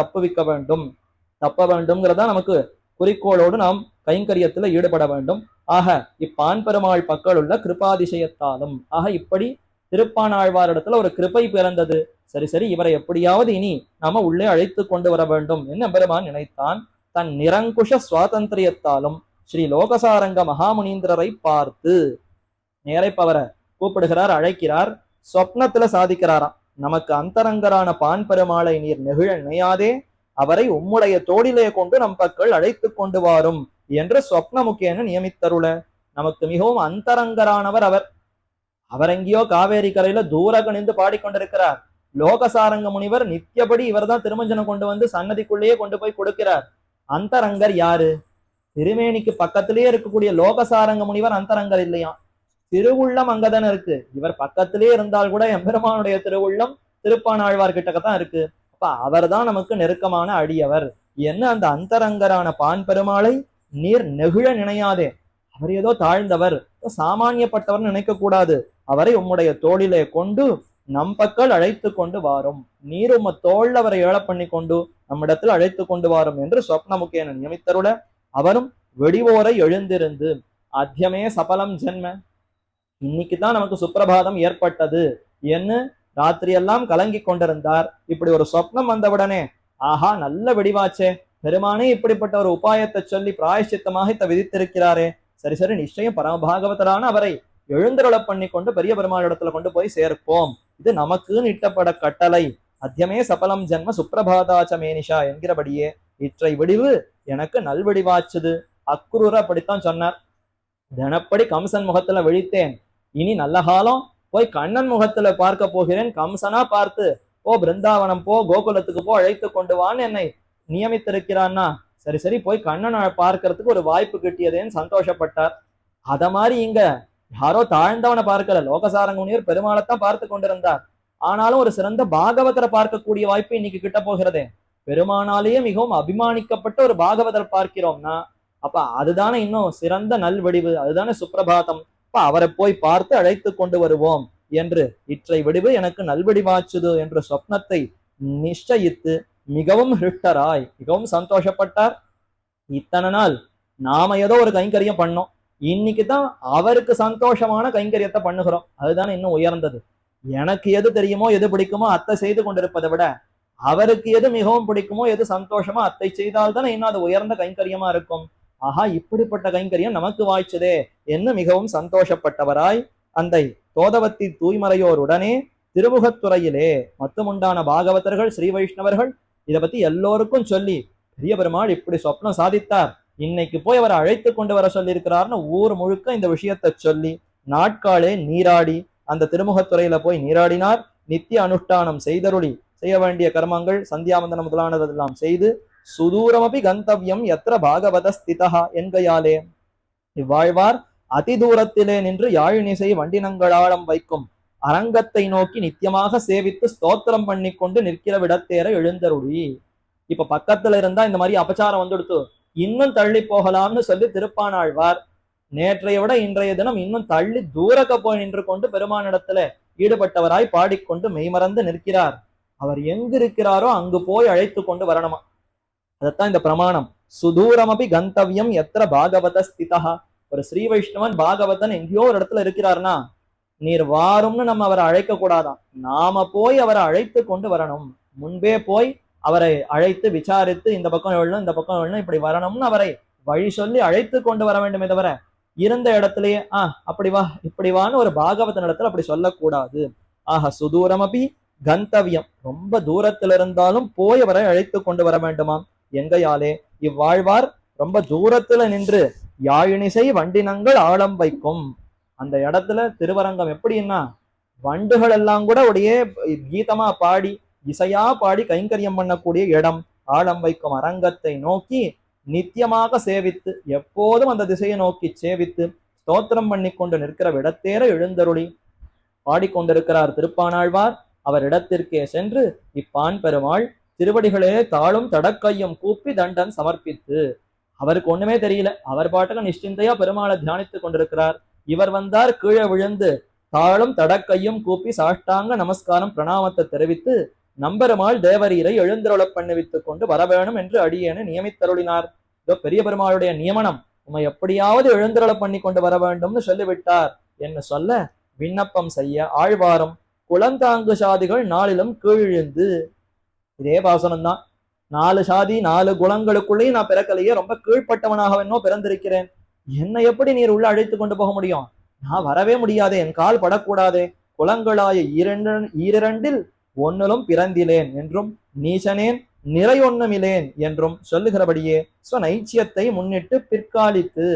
தப்ப வேண்டும்ங்கிறதா நமக்கு குறிக்கோளோடு நாம் கைங்கரியத்துல ஈடுபட வேண்டும். ஆக இப்பான் பெருமாள் பக்கம் உள்ள கிருபாதிசயத்தாலும், ஆக இப்படி திருப்பானாழ்வாரிடத்துல ஒரு கிருபை பிறந்தது. சரி சரி இவரை எப்படியாவது இனி நாம உள்ளே அழைத்து கொண்டு வர வேண்டும் என்று பெருமான் நினைத்தான். தன் நிரங்குஷ சுவாதந்திரியத்தாலும் ஸ்ரீ லோகசாரங்க மகாமுனீந்திரரை பார்த்து நேரைப்பவரை கூப்பிடுகிறார், அழைக்கிறார். சொப்னத்துல சாதிக்கிறாராம். நமக்கு அந்தரங்கரான பான் பெருமாளை நீர் நெகிழ நினையாதே, அவரை உம்முடைய தோளிலே கொண்டு நம் பக்கள் அழைத்து கொண்டு வாரும் என்று சொப்னமுக்கேன நியமித்தருள. நமக்கு மிகவும் அந்தரங்கரானவர் அவர். அவர் எங்கேயோ காவேரி கரையில தூர கணிந்து பாடிக்கொண்டிருக்கிறார். லோகசாரங்க முனிவர் நித்தியபடி இவர் தான் திருமஞ்சனம் கொண்டு வந்து சன்னதிக்குள்ளேயே கொண்டு போய் கொடுக்கிறார். அந்தரங்கர் யாரு? திருமேனிக்கு பக்கத்திலேயே இருக்கக்கூடிய லோகசாரங்க முனிவர் அந்தரங்கர் இல்லையா? திருவுள்ளம் அங்கதானே இருக்கு. இவர் பக்கத்திலே இருந்தால் கூட எம்பெருமானுடைய திருவுள்ளம் திருப்பானாழ்வார் கிட்டக்கத்தான் இருக்கு. அப்ப அவர் தான் நமக்கு நெருக்கமான அடியவர். என்ன அந்த அந்தரங்கரான பான் பெருமாளை நீர் நெகிழ நினையாதே. அவர் ஏதோ தாழ்ந்தவர், சாமானியப்பட்டவர் நினைக்க கூடாது. அவரை உம்முடைய தோளிலே கொண்டு நம் பக்கம் அழைத்து கொண்டு வாரும். நீர் உம்ம தோல் அவரை ஏழ பண்ணி கொண்டு நம்மிடத்தில் அழைத்து கொண்டு வாரும் என்று சொப்னமுக்கேன நியமித்தருள. அவரும் வெடிவோரை எழுந்திருந்து அத்தியமே சபலம் ஜென்ம, இன்னைக்குதான் நமக்கு சுப்பிரபாதம் ஏற்பட்டது என்று ராத்திரி எல்லாம் கலங்கி கொண்டிருந்தார். இப்படி ஒரு சொப்னம் வந்தவுடனே, ஆஹா நல்ல வெடிவாச்சே, பெருமானே இப்படிப்பட்ட ஒரு உபாயத்தை சொல்லி பிராயச்சித்தமாக இத்த விதித்திருக்கிறாரே, சரி சரி நிச்சயம் பரமபாகவதரான அவரை எழுந்தருள பண்ணி கொண்டு பெரிய பெருமாளிடத்துல கொண்டு போய் சேர்ப்போம். இது நமக்குன்னு இட்டப்பட கட்டளை. அத்தியமே சபலம் ஜென்ம சுப்பிரபாதாச்ச மேனிஷா என்கிறபடியே இற்றை விடிவு எனக்கு நல்வடிவாச்சுது. அக்குரூர அப்படித்தான் சொன்னார். தினப்படி கம்சன் முகத்துல விழித்தேன், இனி நல்ல காலம் போய் கண்ணன் முகத்துல பார்க்க போகிறேன். கம்சனா பார்த்து போ பிருந்தாவனம் போ, கோகுலத்துக்கு போ, அழைத்து கொண்டு வான்னு என்னை நியமித்திருக்கிறான்னா, சரி சரி போய் கண்ணனை பார்க்கறதுக்கு ஒரு வாய்ப்பு கிட்டியதேன்னு சந்தோஷப்பட்டார். அத மாதிரி இங்க யாரோ தாழ்ந்தவனை பார்க்கல, லோகசாரங்க முனிவர் பெருமாளைத்தான் பார்த்து கொண்டிருந்தார். ஆனாலும் ஒரு சிறந்த பாகவதரை பார்க்கக்கூடிய வாய்ப்பு இன்னைக்கு கிட்ட போகிறதே. பெருமானாலேயே மிகவும் அபிமானிக்கப்பட்ட ஒரு பாகவதர் பார்க்கிறோம்னா அப்ப அதுதானே இன்னும் சிறந்த நல்வடிவு, அதுதானே சுப்பிரபாதம். அப்ப அவரை போய் பார்த்து அழைத்து கொண்டு வருவோம் என்று இற்றை விடிவு எனக்கு நல்வடிவாச்சுது என்ற சொப்னத்தை நிச்சயித்து மிகவும் ஹிருஷ்டராய் மிகவும் சந்தோஷப்பட்டார். இத்தனை நாள் நாம ஏதோ ஒரு கைங்கரியம் பண்ணோம், இன்னைக்குதான் அவருக்கு சந்தோஷமான கைங்கரியத்தை பண்ணுகிறோம். அதுதானே இன்னும் உயர்ந்தது. எனக்கு எது தெரியுமோ எது பிடிக்குமோ அத்தை செய்து கொண்டிருப்பதை விட அவருக்கு எது மிகவும் பிடிக்குமோ எது சந்தோஷமோ அத்தை செய்தால்தானே இன்னும் அது உயர்ந்த கைங்கரியமா இருக்கும். ஆஹா இப்படிப்பட்ட கைங்கரியம் நமக்கு வாய்ச்சதே என்ன மிகவும் சந்தோஷப்பட்டவராய் அந்த தோதவத்தி தூய்மறையோருடனே திருமுகத்துறையிலே மத்துமுண்டான பாகவதர்கள் ஸ்ரீ வைஷ்ணவர்கள் இதை பத்தி எல்லோருக்கும் சொல்லி பெரிய பெருமாள் இப்படி சொப்னம் சாதித்தார், இன்னைக்கு போய் அவரை அழைத்து கொண்டு வர சொல்லி இருக்கிறார்னு ஊர் முழுக்க இந்த விஷயத்தை சொல்லி நாட்காலே நீராடி அந்த திருமுகத்துறையில போய் நீராடினார். நித்திய அனுஷ்டானம் செய்தருளி செய்ய வேண்டிய கர்மங்கள் சந்தியாவந்தனம் முதலானதெல்லாம் செய்து சுதூரமபி கந்தவியம் எத்திர பாகவத ஸ்திதா என்கையாலே இவ்வாழ்வார் அதி தூரத்திலே நின்று யாழினிசை வண்டினங்களாளம் வைக்கும் அரங்கத்தை நோக்கி நித்தியமாக சேவித்து ஸ்தோத்திரம் பண்ணி கொண்டு நிற்கிற விடத்தேற எழுந்தருளி. இப்ப பக்கத்துல இருந்தா இந்த மாதிரி அபச்சாரம் வந்துடுத்து, இன்னும் தள்ளி போகலாம்னு சொல்லி திருப்பானாழ்வார் நேற்றைய விட இன்றைய தினம் இன்னும் தள்ளி தூரக்க போய் நின்று கொண்டு பெருமானிடத்துல ஈடுபட்டவராய் பாடிக்கொண்டு மெய்மறந்து நிற்கிறார். அவர் எங்கு இருக்கிறாரோ அங்கு போய் அழைத்து கொண்டு வரணுமா. அதத்தான் இந்த பிரமாணம். சுதூரமபி கந்தவியம் எத்திர பாகவத ஸ்திதா. ஒரு ஸ்ரீ வைஷ்ணவன் பாகவதன் எங்கேயோ ஒரு இடத்துல இருக்கிறார்னா நீர் வாரும்னு நம்ம அவரை அழைக்க கூடாதான், நாம போய் அவரை அழைத்து கொண்டு வரணும். முன்பே போய் அவரை அழைத்து விசாரித்து இந்த பக்கம் எழணும் இந்த பக்கம் எழணும் இப்படி வரணும்னு அவரை வழி சொல்லி அழைத்து கொண்டு வர வேண்டுமே தவிர இருந்த இடத்துலயே அப்படி வா இப்படி வான்னு ஒரு பாகவதன் இடத்துல அப்படி சொல்லக்கூடாது. ஆஹா சுதூரமபி கந்தவியம், ரொம்ப தூரத்துல இருந்தாலும் போய் அவரை அழைத்து கொண்டு வர வேண்டுமாம். எங்கையாலே இவ்வாழ்வார் ரொம்ப தூரத்துல நின்று யாழினிசை வண்டினங்கள் ஆழம் வைக்கும். அந்த இடத்துல திருவரங்கம் எப்படின்னா வண்டுகள் எல்லாம் கூட உடைய கீதமா பாடி இசையா பாடி கைங்கரியம் பண்ணக்கூடிய இடம். ஆழம் வைக்கும் அரங்கத்தை நோக்கி நித்தியமாக சேவித்து எப்போதும் அந்த திசையை நோக்கி சேவித்து ஸ்தோத்திரம் பண்ணி கொண்டு நிற்கிற விடத்தேற எழுந்தருளி பாடிக்கொண்டிருக்கிறார் திருப்பானாழ்வார். அவர் இடத்திற்கே சென்று இப்பான் பெருமாள் திருவடிகளே தாளும் தடக்கையும் கூப்பி தண்டன் சமர்ப்பித்து, அவருக்கு ஒண்ணுமே தெரியல, அவர் பாட்டுக்கு நிஷ்டிந்தையா பெருமாளை தியானித்துக் கொண்டிருக்கிறார். இவர் வந்தார், கீழே விழுந்து தாளும் தடக்கையும் கூப்பி சாஷ்டாங்க நமஸ்காரம் பிரணாமத்தை தெரிவித்து நம்பெருமாள் தேவரீரை எழுந்தருள பண்ணுவித்துக் கொண்டு வரவேணும் என்று அடியேன்னு நியமித்தருளினார். இதோ பெரிய பெருமாளுடைய நியமனம், உம்மை எப்படியாவது எழுந்தருள பண்ணி கொண்டு வர வேண்டும்னு சொல்லிவிட்டார் என்று சொல்ல விண்ணப்பம் செய்ய ஆழ்வாரும் குளந்தாங்கு சாதிகள் நாளிலும் கீழிழுந்து. இதே பாசனம்தான். 4 சாதி 4 குலங்களுக்குள்ளேயும் நான் பிறக்கலையே, ரொம்ப கீழ்பட்டவனாக வேணோ பிறந்திருக்கிறேன், என்னை எப்படி நீர் உள்ள அழைத்து கொண்டு போக முடியும்? நான் வரவே முடியாதே, என் கால் படக்கூடாதே. குலங்களாய ஈரிரண்டில் ஒன்னிலும் பிறந்திலேன் என்றும் நீசனேன் நிறையொன்னுமிலேன் என்றும் சொல்லுகிறபடியே ஸ்வநைச்சியத்தை முன்னிட்டு பிற்காலித்து.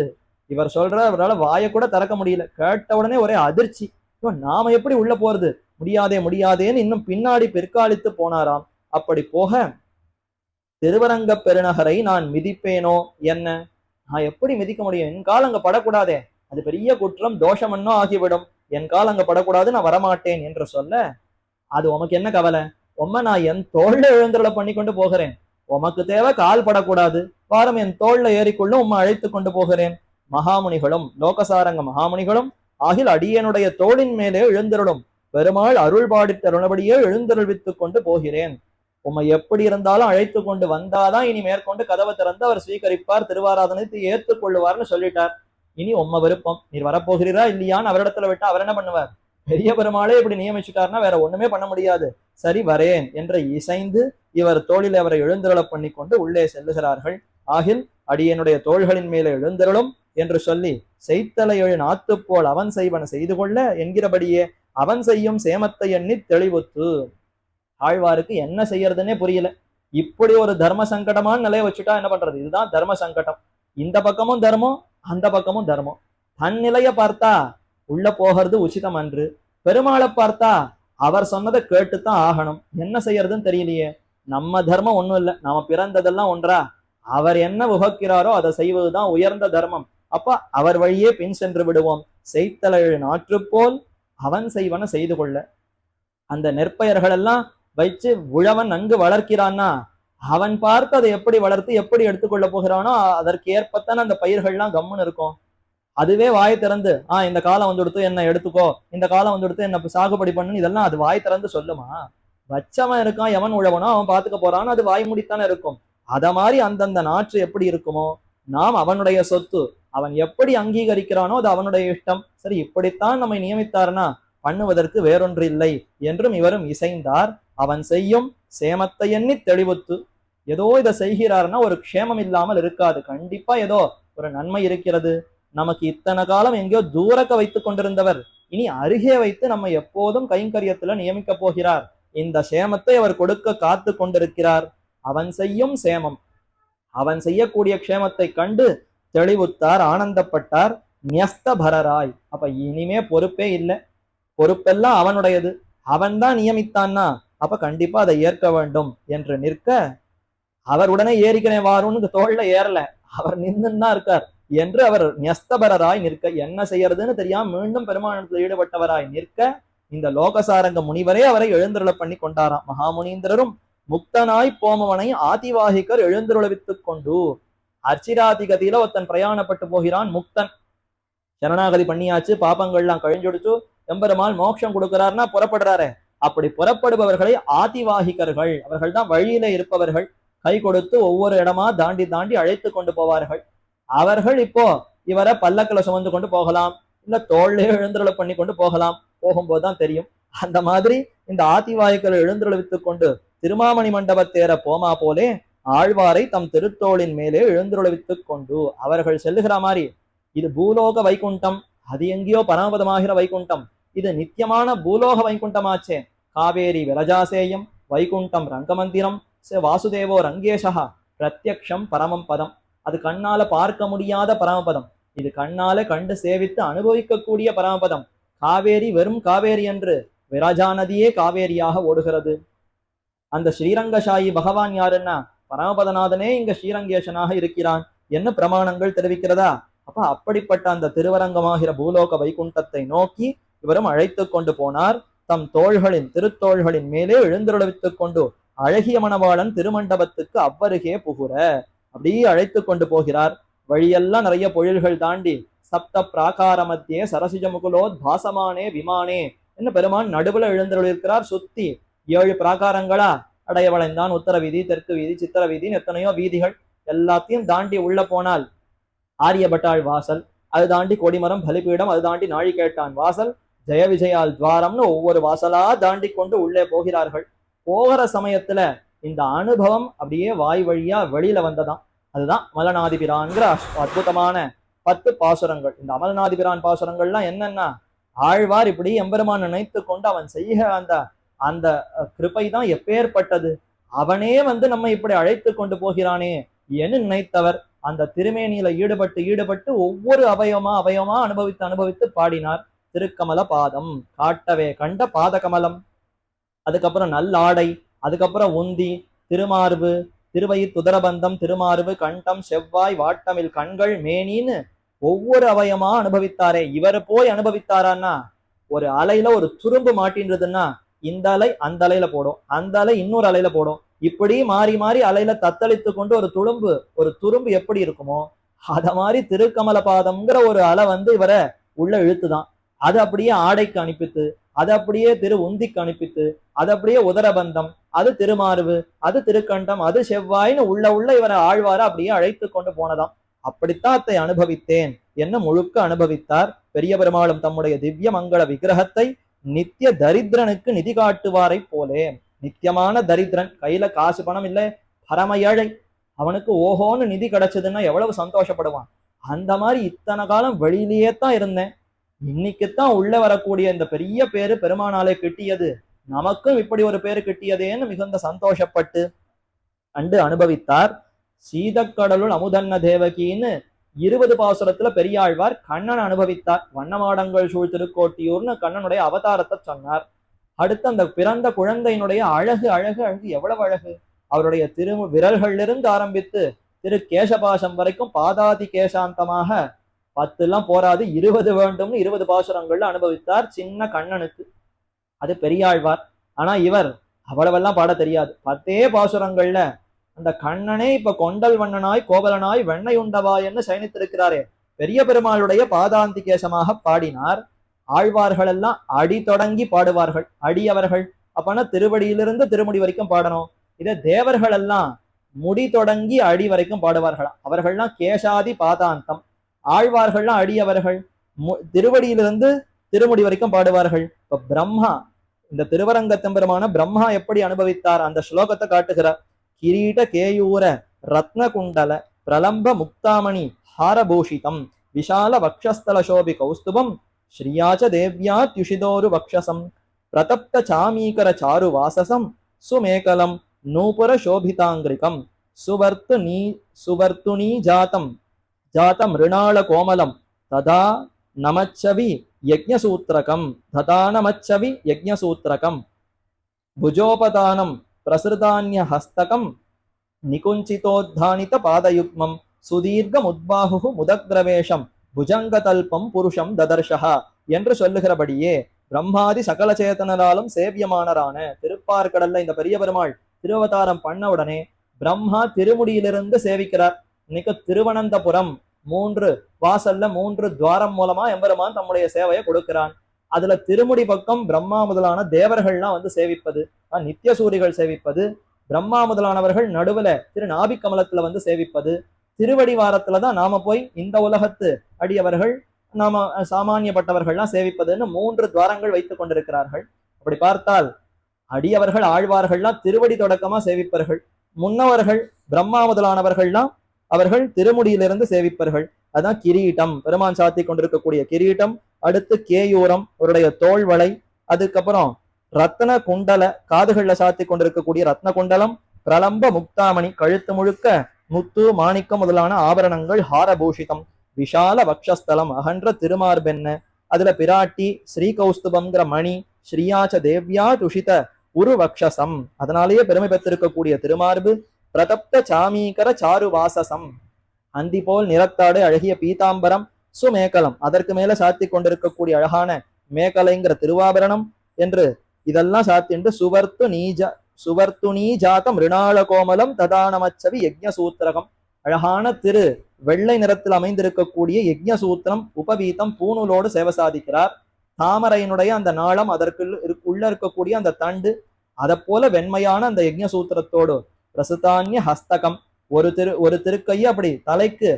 இவர் சொல்ற அவரால் வாயை கூட திறக்க முடியல. கேட்ட உடனே ஒரே அதிர்ச்சி. நாம எப்படி உள்ள போறது, முடியாதே முடியாதேன்னு இன்னும் பின்னாடி பிற்காலித்து போனாராம். அப்படி போக திருவரங்க பெருநகரை நான் மிதிப்பேனோ என்ன, நான் எப்படி மிதிக்க முடியும், என் கால் அங்க படக்கூடாதே, அது பெரிய குற்றம் தோஷமன்னோ ஆகிவிடும், என் கால் அங்க படக்கூடாது, நான் வரமாட்டேன் என்று சொல்ல, அது உமக்கு என்ன கவலை, நான் என் தோல்ல எழுந்துருள பண்ணி கொண்டு போகிறேன், உமக்கு தேவை கால் படக்கூடாது, வாரம் என் தோல்ல ஏறிக்கொள்ள அழைத்து கொண்டு போகிறேன். மகாமுனிகளும் லோகசாரங்க மகாமுனிகளும் ஆகில் அடியனுடைய தோளின் மேலே எழுந்தருளும் பெருமாள் அருள் பாடி தருணபடியே எழுந்தருள்வித்துக் கொண்டு போகிறேன். எப்படி இருந்தாலும் அழைத்து கொண்டு வந்தாதான் இனி மேற்கொண்டு கதவை திறந்து அவர் ஸ்வீகரிப்பார், திருவாராதனத்தை ஏற்றுக்கொள்ளுவார்னு சொல்லிட்டார். இனி விருப்பம், நீர் வரப்போகிறீரா இல்லையான்னு அவரிடத்துல விட்டு அவர் என்ன பண்ணுவார், பெரிய பெருமாளே இப்படி நியமிச்சுட்டார்னா வேற ஒண்ணுமே பண்ண முடியாது. சரி வரேன் என்று இசைந்து இவர் தோளில் அவரை எழுந்தருள பண்ணி கொண்டு உள்ளே செல்லுகிறார்கள். ஆகில் அடியனுடைய தோள்களின் மேலே எழுந்தருளும் என்று சொல்லி செய்தலை எழு நாத்து போல் அவன் செய்வன செய்து கொள்ள என்கிறபடியே அவன் செய்யும் சேமத்தை எண்ணி தெளிவுத்து. ஆழ்வாருக்கு என்ன செய்யறதுன்னே புரியல. இப்படி ஒரு தர்ம சங்கடமான நிலையை வச்சுட்டா என்ன பண்றது, இதுதான் தர்ம சங்கடம். இந்த பக்கமும் தர்மம், அந்த பக்கமும் தர்மம். தன் நிலைய பார்த்தா உள்ள போகிறது உச்சிதம் அன்று, பெருமாளை பார்த்தா அவர் சொன்னதை கேட்டுத்தான் ஆகணும். என்ன செய்யறதுன்னு தெரியலையே. நம்ம தர்மம் ஒண்ணும் இல்லை, நாம பிறந்ததெல்லாம் ஒன்றா, அவர் என்ன உகக்கிறாரோ அதை செய்வதுதான் உயர்ந்த தர்மம். அப்ப அவர் வழியே பின் சென்று விடுவோம். செய்தலழு நாற்று போல் அவன் செய்வன செய்து கொள்ள. அந்த நெற்பயிர்கள் எல்லாம் வச்சு உழவன் நன்கு வளர்க்கிறான்னா அவன் பார்த்து அதை எப்படி வளர்த்து எப்படி எடுத்துக்கொள்ள போகிறானோ அதற்கு ஏற்பத்தான அந்த பயிர்கள்லாம் கம்முன்னு இருக்கும். அதுவே வாய் திறந்து இந்த காலம் வந்து கொடுத்து என்ன எடுத்துக்கோ, இந்த காலம் வந்து கொடுத்து என்ன சாகுபடி பண்ணுன்னு இதெல்லாம் அது வாய் திறந்து சொல்லுமா? வச்சவன் இருக்கான், எவன் உழவனோ அவன் பார்த்துக்க போறான்னு அது வாய் முடித்தானே இருக்கும். அத மாதிரி அந்தந்த நாற்று எப்படி இருக்குமோ, நாம் அவனுடைய சொத்து, அவன் எப்படி அங்கீகரிக்கிறானோ அது அவனுடைய இஷ்டம். சரி இப்படித்தான் நம்மை நியமித்தார்னா பண்ணுவதற்கு வேறொன்று இல்லை என்றும் இவரும் இசைந்தார். அவன் செய்யும் சேமத்தை எண்ணி தெளிவுத்து. ஏதோ இதை செய்கிறார்னா ஒரு க்ஷேமம் இல்லாமல் இருக்காது, கண்டிப்பா ஏதோ ஒரு நன்மை இருக்கிறது. நமக்கு இத்தனை காலம் எங்கேயோ தூரக்க வைத்துக் கொண்டிருந்தவர் இனி அருகே வைத்து நம்ம எப்போதும் கைங்கரியத்துல நியமிக்க போகிறார். இந்த சேமத்தை அவர் கொடுக்க காத்து கொண்டிருக்கிறார். அவன் செய்யும் சேமம், அவன் செய்யக்கூடிய க்ஷேமத்தை கண்டு தெளிவுத்தார், ஆனந்தப்பட்டார். நியஸ்தபரராய், அப்ப இனிமே பொறுப்பே இல்லை, பொறுப்பெல்லாம் அவனுடையது, அவன் தான் நியமித்தான்னா அப்ப கண்டிப்பா அதை ஏற்க வேண்டும் என்று நிற்க, அவர் உடனே ஏறிக்கிறேன் வாருன்னு தோல்ல ஏறல, அவர் நின்றுதான் இருக்கார் என்று அவர் நியஸ்தபரராய் நிற்க, என்ன செய்யறதுன்னு தெரியாம மீண்டும் பெருமானத்தில் ஈடுபட்டவராய் நிற்க, இந்த லோகசாரங்க முனிவரே அவரை எழுந்தருள பண்ணி கொண்டாராம். மகாமுனீந்திரரும் முக்தனாய் போமவனை ஆதிவாகிகர் எழுந்தருளவித்துக் கொண்டு. அர்ச்சிராதி கதியில ஒருத்தன் பிரயாணப்பட்டு போகிறான், முக்தன், சரணாகதி பண்ணியாச்சு, பாப்பங்கள்லாம் கழிஞ்சுடுச்சு, எம்பெருமாள் மோட்சம் கொடுக்கிறார்னா புறப்படுறாரு. அப்படி புறப்படுபவர்களை ஆதிவாகிகர்கள், அவர்கள் தான் வழியில இருப்பவர்கள், கை கொடுத்து ஒவ்வொரு இடமா தாண்டி தாண்டி அழைத்து கொண்டு போவார்கள். அவர்கள் இப்போ இவரை பல்லக்கில சுமந்து கொண்டு போகலாம், இல்ல தோல்லே எழுந்துருள பண்ணி கொண்டு போகலாம், போகும்போதுதான் தெரியும். அந்த மாதிரி இந்த ஆதிவாகிகள் எழுந்துருளவித்துக் கொண்டு திருமாமணி மண்டபத்தேற போமா போலே ஆழ்வாரை தம் திருத்தோளின் மேலே எழுந்துருளவித்துக் கொண்டு அவர்கள் செல்லுகிற மாதிரி. இது பூலோக வைகுண்டம், அது எங்கேயோ பரமபதமாகிற வைகுண்டம், இது நித்தியமான பூலோக வைகுண்டமாச்சே. காவேரி விரஜாசேயம் வைகுண்டம் ரங்கமந்திரம் வாசுதேவோ ரங்கேஷா பிரத்யக்ஷம் பரமம் பதம். அது கண்ணால பார்க்க முடியாத பரமபதம், இது கண்ணால கண்டு சேவித்து அனுபவிக்கக்கூடிய பரமபதம். காவேரி வெறும் காவேரி என்று, விரஜா நதியே காவேரியாக ஓடுகிறது. அந்த ஸ்ரீரங்கசாயி பகவான் யாருன்னா பரமபதநாதனே இங்க ஸ்ரீரங்கேசனாக இருக்கிறான் என்ன பிரமாணங்கள் தெரிவிக்கிறதா? அப்ப அப்படிப்பட்ட அந்த திருவரங்கமாகிற பூலோக வைகுண்டத்தை நோக்கி இவரும் அழைத்து கொண்டு போனார். தம் தோள்களின் திருத்தோள்களின் மேலே எழுந்தருளவித்துக் கொண்டு அழகிய மணவாளன் திருமண்டபத்துக்கு அவ்வருகே புகுற அப்படியே அழைத்து கொண்டு போகிறார். வழியெல்லாம் நிறைய பொழில்கள் தாண்டி சப்த பிராகார மத்தியே சரசிஜ முகுலோத் பாசமானே விமானே என்ன பெருமான் நடுவுல எழுந்தருளிருக்கிறார். சுத்தி 7 பிராகாரங்களா, அடையவளைந்தான், உத்தர வீதி, தெற்கு வீதி, சித்திர வீதின்னு எத்தனையோ வீதிகள், எல்லாத்தையும் தாண்டி உள்ள போனால் ஆரியபட்டாள் வாசல், அது தாண்டி கொடிமரம் பலிபீடம், அது தாண்டி நாழிகேட்டான் வாசல், ஜெய விஜயால் துவாரம்னு ஒவ்வொரு வாசலா தாண்டி கொண்டு உள்ளே போகிறார்கள். போகிற சமயத்துல இந்த அனுபவம் அப்படியே வாய் வழியா வெளியில வந்ததாம். அதுதான் அமலநாதிபிரான்கிற அற்புதமான 10 பாசுரங்கள். இந்த அமலநாதிபிரான் பாசுரங்கள்லாம் என்னன்னா, ஆழ்வார் இப்படி எம்பெருமான் நினைத்து கொண்டு அவன் செய்ய அந்த அந்த கிருபை தான் எப்பேற்பட்டது, அவனே வந்து நம்ம இப்படி அழைத்து கொண்டு போகிறானே என்று நினைத்தவர் அந்த திருமேனியில ஈடுபட்டு ஒவ்வொரு அவயமா அனுபவித்து பாடினார். திருக்கமல பாதம் காட்டவே கண்ட பாத கமலம், அதுக்கப்புறம் நல்லாடை, அதுக்கப்புறம் உந்தி, திருமார்பு, திருவயிற் துதரபந்தம், திருமார்பு, கண்டம், செவ்வாய், வாட்டமில் கண்கள், மேனின்னு ஒவ்வொரு அவயமா அனுபவித்தாரே. இவர் போய் அனுபவித்தாரான்னா, ஒரு அலையில ஒரு துரும்பு மாட்டின்றதுன்னா இந்த அலை அந்த அலையில போடும், அந்த அலை இன்னொரு அலையில போடும், இப்படி மாறி மாறி அலையில தத்தளித்து கொண்டு ஒரு துரும்பு எப்படி இருக்குமோ அத மாதிரி திருக்கமல பாதம்ங்கிற ஒரு அலை வந்து இவரை உள்ள இழுத்துதான். அது அப்படியே ஆடைக்கு அனுப்பித்து, அது அப்படியே திரு உந்திக்கு அனுப்பித்து, அது அப்படியே உதரபந்தம், அது திருமார்பு, அது திருக்கண்டம், அது செவ்வாய்னு உள்ள இவரை ஆழ்வார அப்படியே அழைத்து கொண்டு போனதாம். அப்படித்தான் அதை அனுபவித்தேன் என்ன முழுக்க அனுபவித்தார். பெரிய பெருமாளும் தம்முடைய திவ்ய மங்கள விக்கிரகத்தை நித்திய தரித்திரனுக்கு நிதி காட்டுவாரை போலே. நித்தியமான தரித்திரன், கையில காசு பணம் இல்லை, பரம ஏழை, அவனுக்கு ஓஹோன்னு நிதி கிடைச்சதுன்னா எவ்வளவு சந்தோஷப்படுவான். அந்த மாதிரி இத்தனை காலம் வெளியிலேயே தான் இருந்தேன், இன்னைக்குத்தான் உள்ள வரக்கூடிய இந்த பெரிய பேரு பெருமானாலே கிட்டியது, நமக்கும் இப்படி ஒரு பேரு கிட்டியதேன்னு மிகுந்த சந்தோஷப்பட்டு கண்டு அனுபவித்தார். சீதக்கடலுள் அமுதன்ன தேவகின்னு 20 பாசுரத்துல பெரியாழ்வார் கண்ணன் அனுபவித்தார். வண்ணமாடங்கள் சூழ் திருக்கோட்டியூர்னு கண்ணனுடைய அவதாரத்தை சொன்னார். அடுத்து அந்த பிறந்த குழந்தையினுடைய அழகு அழகு அழகு எவ்வளவு அழகு, அவருடைய விரல்களிலிருந்து ஆரம்பித்து திரு கேசபாசம் வரைக்கும் பாதாதி கேசாந்தமாக 10 எல்லாம் போராது 20 வேண்டும்னு 20 பாசுரங்கள்ல அனுபவித்தார் சின்ன கண்ணனுக்கு. அது பெரியாழ்வார். ஆனா இவர் அவ்வளவெல்லாம் பாட தெரியாது. 10 பாசுரங்கள்ல அந்த கண்ணனே இப்ப கொண்டல் வண்ணனாய் கோவலனாய் வெண்ணை உண்டவாயன்னு சயனித்திருக்கிறாரே, பெரிய பெருமாளுடைய பாதாந்தி கேசமாக பாடினார். ஆழ்வார்கள் எல்லாம் அடி தொடங்கி பாடுவார்கள், அடியவர்கள் அப்பனா திருவடியிலிருந்து திருமுடி வரைக்கும் பாடணும். இதே தேவர்கள் எல்லாம் முடி தொடங்கி அடி வரைக்கும் பாடுவார்களாம், அவர்கள்லாம் கேசாதி பாதாந்தம். ஆழ்வார்கள்லாம் அடியவர்கள் திருவடியிலிருந்து திருமுடி வரைக்கும் பாடுவார்கள். இப்ப பிரம்மா, இந்த திருவரங்கத்தெம்பெருமான பிரம்மா எப்படி அனுபவித்தார் அந்த ஸ்லோகத்தை காட்டுகிறார். கிரீட கேயூர ரத்ன குண்டல பிரலம்ப முக்தாமணி ஹாரபூஷிதம் விஷால வக்ஷஸ்தல சோபி கௌஸ்துபம் ஸ்ரீயாச்ச தேவ்யா த்யுஷிதோரு வக்ஷசம் பிரதப்த சாமீகர சாரு வாசசம் சுமேகலம் நூபுர சோபிதாங்கிரிகம் சுவர்த்துனீ ஜாதம் ரிணாள கோமலம் ததா நமச்சவி யஜ்ஞசூத்திரகம் புஜோபதானம் பிரசுதான்ய ஹஸ்தகம் நிகுஞ்சிதோத்தானித பாதயுக்மம் சுதீர்கமுத்பாஹு முதக்ரவேஷம் புஜங்கதல்பம் புருஷம் ததர்ஷா என்று சொல்லுகிறபடியே பிரம்மாதி சகல சேத்தனராலும் சேவியமானரான திருப்பார்கடல்ல இந்த பெரிய பெருமாள் திருவதாரம் பண்ண உடனே பிரம்மா திருமுடியிலிருந்து சேவிக்கிறார். இன்னைக்கு திருவனந்தபுரம் 3 வாசல்ல 3 துவாரம் மூலமா எம்பெருமான் தம்முடைய சேவையை கொடுக்கிறான். அதுல திருமுடி பக்கம் பிரம்மா முதலான தேவர்கள்லாம் வந்து சேவிப்பது, நித்திய சூரிகள் சேவிப்பது, பிரம்மா முதலானவர்கள் நடுவுல திரு நாபி கமலத்துல வந்து சேவிப்பது, திருவடி வாரத்துலதான் நாம போய் இந்த உலகத்து அடியவர்கள் நாம சாமானியப்பட்டவர்கள்லாம் சேவிப்பதுன்னு 3 துவாரங்கள் வைத்துக் கொண்டிருக்கிறார்கள். அப்படி பார்த்தால் அடியவர்கள் ஆழ்வார்கள்லாம் திருவடி தொடக்கமா சேவிப்பர்கள், முன்னவர்கள் பிரம்மா முதலானவர்கள்லாம் அவர்கள் திருமுடியிலிருந்து சேவிப்பர்கள். அதான் கிரீட்டம், பெருமான் சாத்தி கொண்டிருக்கக்கூடிய கிரீட்டம். அடுத்து கேயூரம், அவருடைய தோள்வளை. அதுக்கப்புறம் ரத்ன குண்டல, காதுகள்ல சாத்தி கொண்டிருக்கக்கூடிய ரத்ன குண்டலம். பிரலம்ப முக்தாமணி, கழுத்து முழுக்க முத்து மாணிக்கம் முதலான ஆபரணங்கள். ஹாரபூஷிதம், விஷால வக்ஷஸ்தலம், அகன்ற திருமார்பென்ன, அதுல பிராட்டி ஸ்ரீகௌஸ்துபம்ங்கிற மணி. ஸ்ரீயாச்ச தேவ்யா துஷித உரு வக்ஷசம், அதனாலேயே பெருமை பெற்றிருக்கக்கூடிய திருமார்பு. பிரதப்த சாமீகர சாரு வாசசம், அந்தி போல் நிறத்தாடு அழகிய பீதாம்பரம். சுமேகலம், அதற்கு மேல சாத்தி கொண்டிருக்கக்கூடிய அழகான மேகலைங்கிற திருவாபரணம் என்று இதெல்லாம் சாத்திண்டு சுவர்த்துனீ ஜாதம் ரிணாள கோமலம் ததானமச்சவி யஜ்ஞசூத்திரகம், அழகான திரு வெள்ளை நிறத்தில் அமைந்திருக்கக்கூடிய யஜ்ஞசூத்திரம் உபவீதம் பூணூலோடு சேவை சாதிக்கிறார். தாமரையினுடைய அந்த நாளம், அதற்கு உள்ள இருக்கக்கூடிய அந்த தண்டு, அதை போல வெண்மையான அந்த யஜ்ஞசூத்திரத்தோடு பிரசுதான்ய ஹஸ்தகம், ஒரு திருக்கையை அப்படி தலைக்கு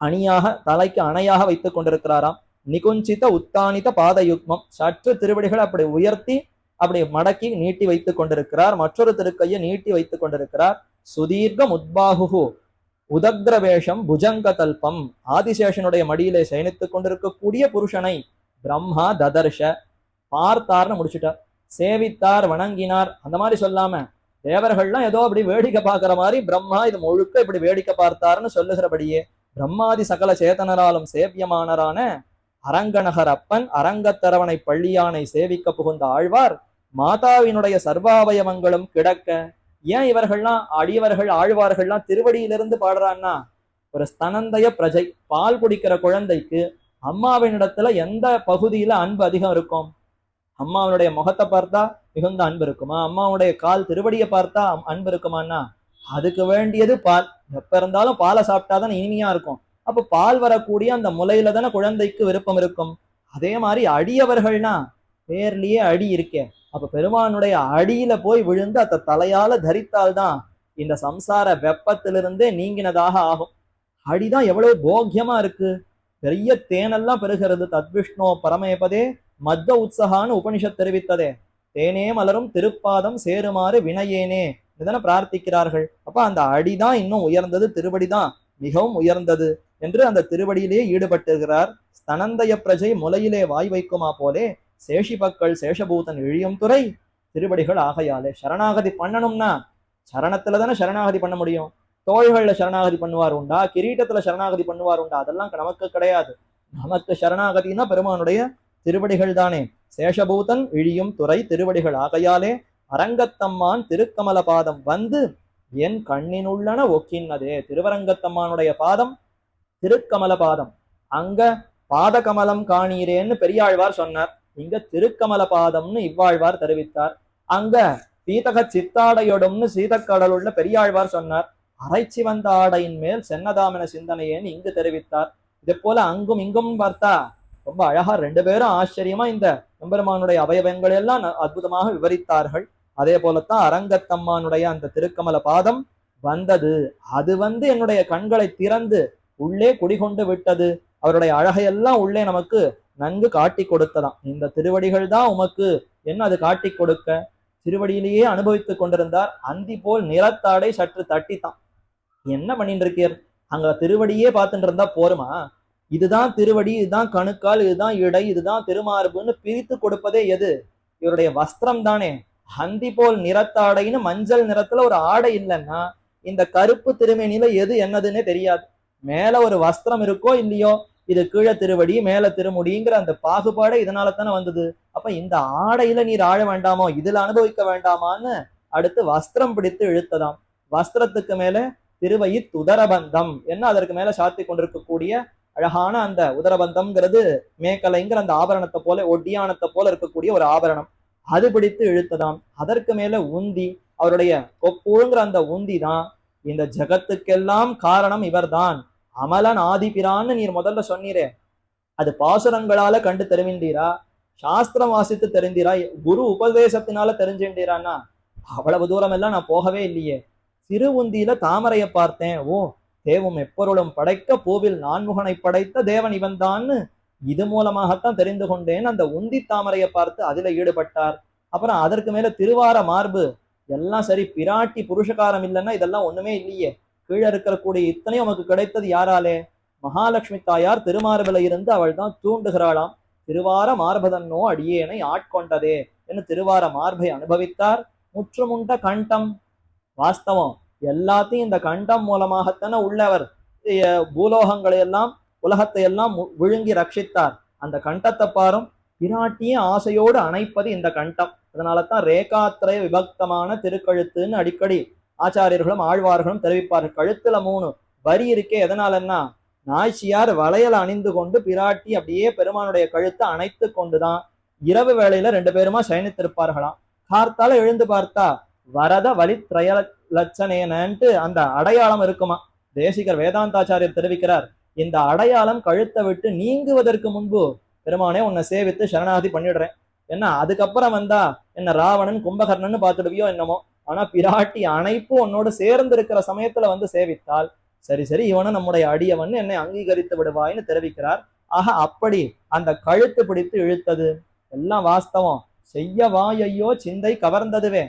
அணையாக வைத்துக் கொண்டிருக்கிறாராம். நிகுஞ்சித உத்தானித பாதயுக்மம், சற்று திருவடிகள் அப்படி உயர்த்தி அப்படி மடக்கி நீட்டி வைத்துக் கொண்டிருக்கிறார். மற்றொரு திருக்கையை நீட்டி வைத்துக் கொண்டிருக்கிறார். சுதீர்கம் உத்பாஹு உதக்ரவேஷம் புஜங்கதல்பம், ஆதிசேஷனுடைய மடியிலே சயனித்துக் கொண்டிருக்கக்கூடிய புருஷனை பிரம்மா ததர்ஷ பார்த்தார்னு முடிச்சுட்டார். சேவித்தார், வணங்கினார், அந்த மாதிரி சொல்லாம தேவர்கள்லாம் ஏதோ அப்படி வேடிக்கை பார்க்கிற மாதிரி பிரம்மா இது முழுக்க இப்படி வேடிக்கை பார்த்தாருன்னு சொல்லுகிறபடியே பிரம்மாதி சகல சேதனராலும் சேவியமானரான அரங்கநகர் அப்பன் அரங்கத்தரவணை பள்ளியானை சேவிக்க புகுந்த ஆழ்வார் மாதாவினுடைய சர்வாவயவங்களும் கிடக்க, ஏன் இவர்கள்லாம் அடியவர்கள் ஆழ்வார்கள்லாம் திருவடியிலிருந்து பாடுறான்னா, ஒரு ஸ்தனந்தய பிரஜை பால் குடிக்கிற குழந்தைக்கு அம்மாவினிடத்துல எந்த பகுதியில அன்பு அதிகம் இருக்கும்? அம்மாவனுடைய முகத்தை பார்த்தா மிகுந்த அன்பு இருக்குமா? அம்மாவுடைய கால் திருவடியை பார்த்தா அன்பு இருக்குமான்னா, அதுக்கு வேண்டியது பால். எப்ப இருந்தாலும் பாலை சாப்பிட்டாதான் இனிமையா இருக்கும். அப்ப பால் வரக்கூடிய அந்த முலையில தானே குழந்தைக்கு விருப்பம் இருக்கும். அதே மாதிரி அடியவர்கள்னா பேர்லயே அடி இருக்கே, அப்ப பெருமானுடைய அடியில போய் விழுந்து அத்த தலையால தரித்தால்தான் இந்த சம்சார வெப்பத்திலிருந்தே நீங்கினதாக ஆகும். அடிதான் எவ்வளவு போக்கியமா இருக்கு, பெரிய தேனெல்லாம் பெறுகிறது. தத்விஷ்ணோ பரமேபதே மத்த உற்சகான்னு உபனிஷத் தெரிவித்ததே. தேனே மலரும் திருப்பாதம் சேருமாறு வினையேனே இதனை பிரார்த்திக்கிறார்கள். அப்ப அந்த அடிதான் இன்னும் உயர்ந்தது, திருவடிதான் மிகவும் உயர்ந்தது என்று அந்த திருவடியிலே ஈடுபட்டிருக்கிறார். ஸ்தனந்தய பிரஜை முலையிலே வாய் வைக்குமா போலே சேஷிபக்கள் சேஷபூதன் இழியும் துறை திருவடிகள் ஆகையாலே. சரணாகதி பண்ணணும்னா சரணத்துல தானே சரணாகதி பண்ண முடியும். தோள்கள்ல சரணாகதி பண்ணுவார் உண்டா, கிரீட்டத்துல சரணாகதி பண்ணுவார் உண்டா? அதெல்லாம் நமக்கு கிடையாது. நமக்கு சரணாகதினா பெருமானுடைய திருவடிகள் தானே. சேஷபூதன் இழியும் துறை திருவடிகள் ஆகையாலே அரங்கத்தம்மான் திருக்கமல பாதம் வந்து என் கண்ணினுள்ளன ஒக்கின்னதே. திருவரங்கத்தம்மானுடைய பாதம் திருக்கமல பாதம். அங்க பாதகமலம் காணீரேன்னு பெரியாழ்வார் சொன்னார், இங்க திருக்கமல பாதம்னு இவ்வாழ்வார் தெரிவித்தார். அங்க பீதக சித்தாடையொடும்னு சீதக்கடலுள்ள பெரியாழ்வார் சொன்னார். அரைச்சி வந்த ஆடையின் மேல் சென்னதாமென சிந்தனையேன்னு இங்கு தெரிவித்தார். இதே போல அங்கும் இங்கும் பார்த்தா ரொம்ப அழகா ரெண்டு பேரும் ஆச்சரியமா இந்த எம்பெருமானுடைய அவயவங்கள் எல்லாம் அற்புதமாக விவரித்தார்கள். அதே போலத்தான் அரங்கத்தம்மானுடைய அந்த திருக்கமல பாதம் வந்தது. அது வந்து என்னுடைய கண்களை திறந்து உள்ளே குடிகொண்டு விட்டது. அவருடைய அழகையெல்லாம் உள்ளே நமக்கு நன்கு காட்டி கொடுத்ததாம். இந்த திருவடிகள் தான் உமக்கு என்ன அது காட்டி கொடுக்க. திருவடியிலேயே அனுபவித்துக் கொண்டிருந்தார். அந்தி போல் நிறத்தாடை சற்று தட்டித்தான். என்ன பண்ணிட்டு இருக்கீர்? அங்க திருவடியே பார்த்துட்டு இருந்தா போருமா? இதுதான் திருவடி, இதுதான் கணுக்கால், இதுதான் இடை, இதுதான் திருமார்புன்னு பிரித்து கொடுப்பதே எது? இவருடைய வஸ்திரம் தானே. அந்தி போல் நிறத்தாடைன்னு மஞ்சள் நிறத்துல ஒரு ஆடை இல்லைன்னா இந்த கருப்பு திருமேனில எது என்னதுன்னே தெரியாது. மேல ஒரு வஸ்திரம் இருக்கோ இல்லையோ, இது கீழே திருவடி மேல திருமுடிங்கிற அந்த பாகுபாடை இதனால தானே வந்தது. அப்ப இந்த ஆடையில நீர் ஆழ வேண்டாமோ, இதுல அனுபவிக்க வேண்டாமான்னு அடுத்து வஸ்திரம் பிடித்து இழுத்ததாம். வஸ்திரத்துக்கு மேல திருவயித் உதரபந்தம் என்ன அதற்கு மேல சாத்தி கொண்டிருக்கக்கூடிய அழகான அந்த உதரபந்தம்ங்கிறது மேக்கலைங்கிற அந்த ஆபரணத்தை போல ஒட்டியானத்தை போல இருக்கக்கூடிய ஒரு ஆபரணம், அது பிடித்து இழுத்ததாம். அதற்கு மேல உந்தி, அவருடைய கொப்புங்கிற அந்த உந்தி தான் இந்த ஜகத்துக்கெல்லாம் காரணம் இவர்தான். அமலன் ஆதிபிரான்னு நீர் முதல்ல சொன்னீரே, அது பாசுரங்களால கண்டு தெரிவிந்தீரா, சாஸ்திரம் வாசித்து தெரிந்தீரா, குரு உபதேசத்தினால தெரிஞ்சுட்டீரான்னா அவ்வளவு தூரம் எல்லாம் நான் போகவே இல்லையே. சிறு உந்தியில தாமரையை பார்த்தேன். ஓ, தேவும் எப்பொருளும் படைக்க பூவில் நான்முகனை படைத்த தேவன் இவன்தான்னு இது மூலமாகத்தான் தெரிந்து கொண்டேன். அந்த உந்தி தாமரையை பார்த்து அதுல ஈடுபட்டார். அப்புறம் அதற்கு மேல திருவார மார்பு எல்லாம் சரி, பிராட்டி புருஷகாரம் இல்லைன்னா இதெல்லாம் ஒண்ணுமே இல்லையே. கீழே இருக்கக்கூடிய இத்தனையும் நமக்கு கிடைத்தது யாராலே? மகாலட்சுமி தாயார் திருமார்பில இருந்து அவள் தான் தூண்டுகிறாளாம். திருவார மார்பதன்னோ அடியேனை ஆட்கொண்டதே என்று திருவார மார்பை அனுபவித்தார். முற்றுமுண்ட கண்டம், வாஸ்தவம் எல்லாத்தையும் இந்த கண்டம் மூலமாகத்தானே உள்ளவர் பூலோகங்களை எல்லாம் உலகத்தை எல்லாம் விழுங்கி ரட்சித்தார். அந்த கண்டத்தை பாரும், பிராட்டியும் ஆசையோடு அணைப்பது இந்த கண்டம். அதனாலதான் ரேகாத்திரய விபக்தமான திருக்கழுத்துன்னு அடிக்கடி ஆச்சாரியர்களும் ஆழ்வார்களும் தெரிவிப்பார்கள். கழுத்துல 3 வரி இருக்கே, எதனாலன்னா நாய்ச்சியார் வளையல் அணிந்து கொண்டு பிராட்டி அப்படியே பெருமானுடைய கழுத்தை அணைத்து கொண்டுதான் இரவு வேளையில 2 பேருமா சயனித்திருப்பார்களாம். கார்த்தால எழுந்து பார்த்தா வரத வலி திரய லட்சணேனன்ட்டு அந்த அடையாளம் இருக்குமா. தேசிகர் வேதாந்தாச்சாரியர் தெரிவிக்கிறார், இந்த அடையாளம் கழுத்தை விட்டு நீங்குவதற்கு முன்பு பெருமானே உன்னை சேவித்து சரணாகதி பண்ணிடுறேன், என்ன அதுக்கப்புறம் வந்தா என்ன ராவணன் கும்பகர்ணன் பார்த்துடுவியோ என்னமோ, ஆனா பிராட்டி அணைப்பு உன்னோடு சேர்ந்து இருக்கிற சமயத்துல வந்து சேவித்தால் சரி சரி இவனும் நம்முடைய அடியவன் என்னை அங்கீகரித்து விடுவாய்னு தெரிவிக்கிறார். ஆக அப்படி அந்த கழுத்து பிடித்து இழுத்தது எல்லாம் வாஸ்தவம். செய்ய வாயையோ சிந்தை கவர்ந்ததுவே.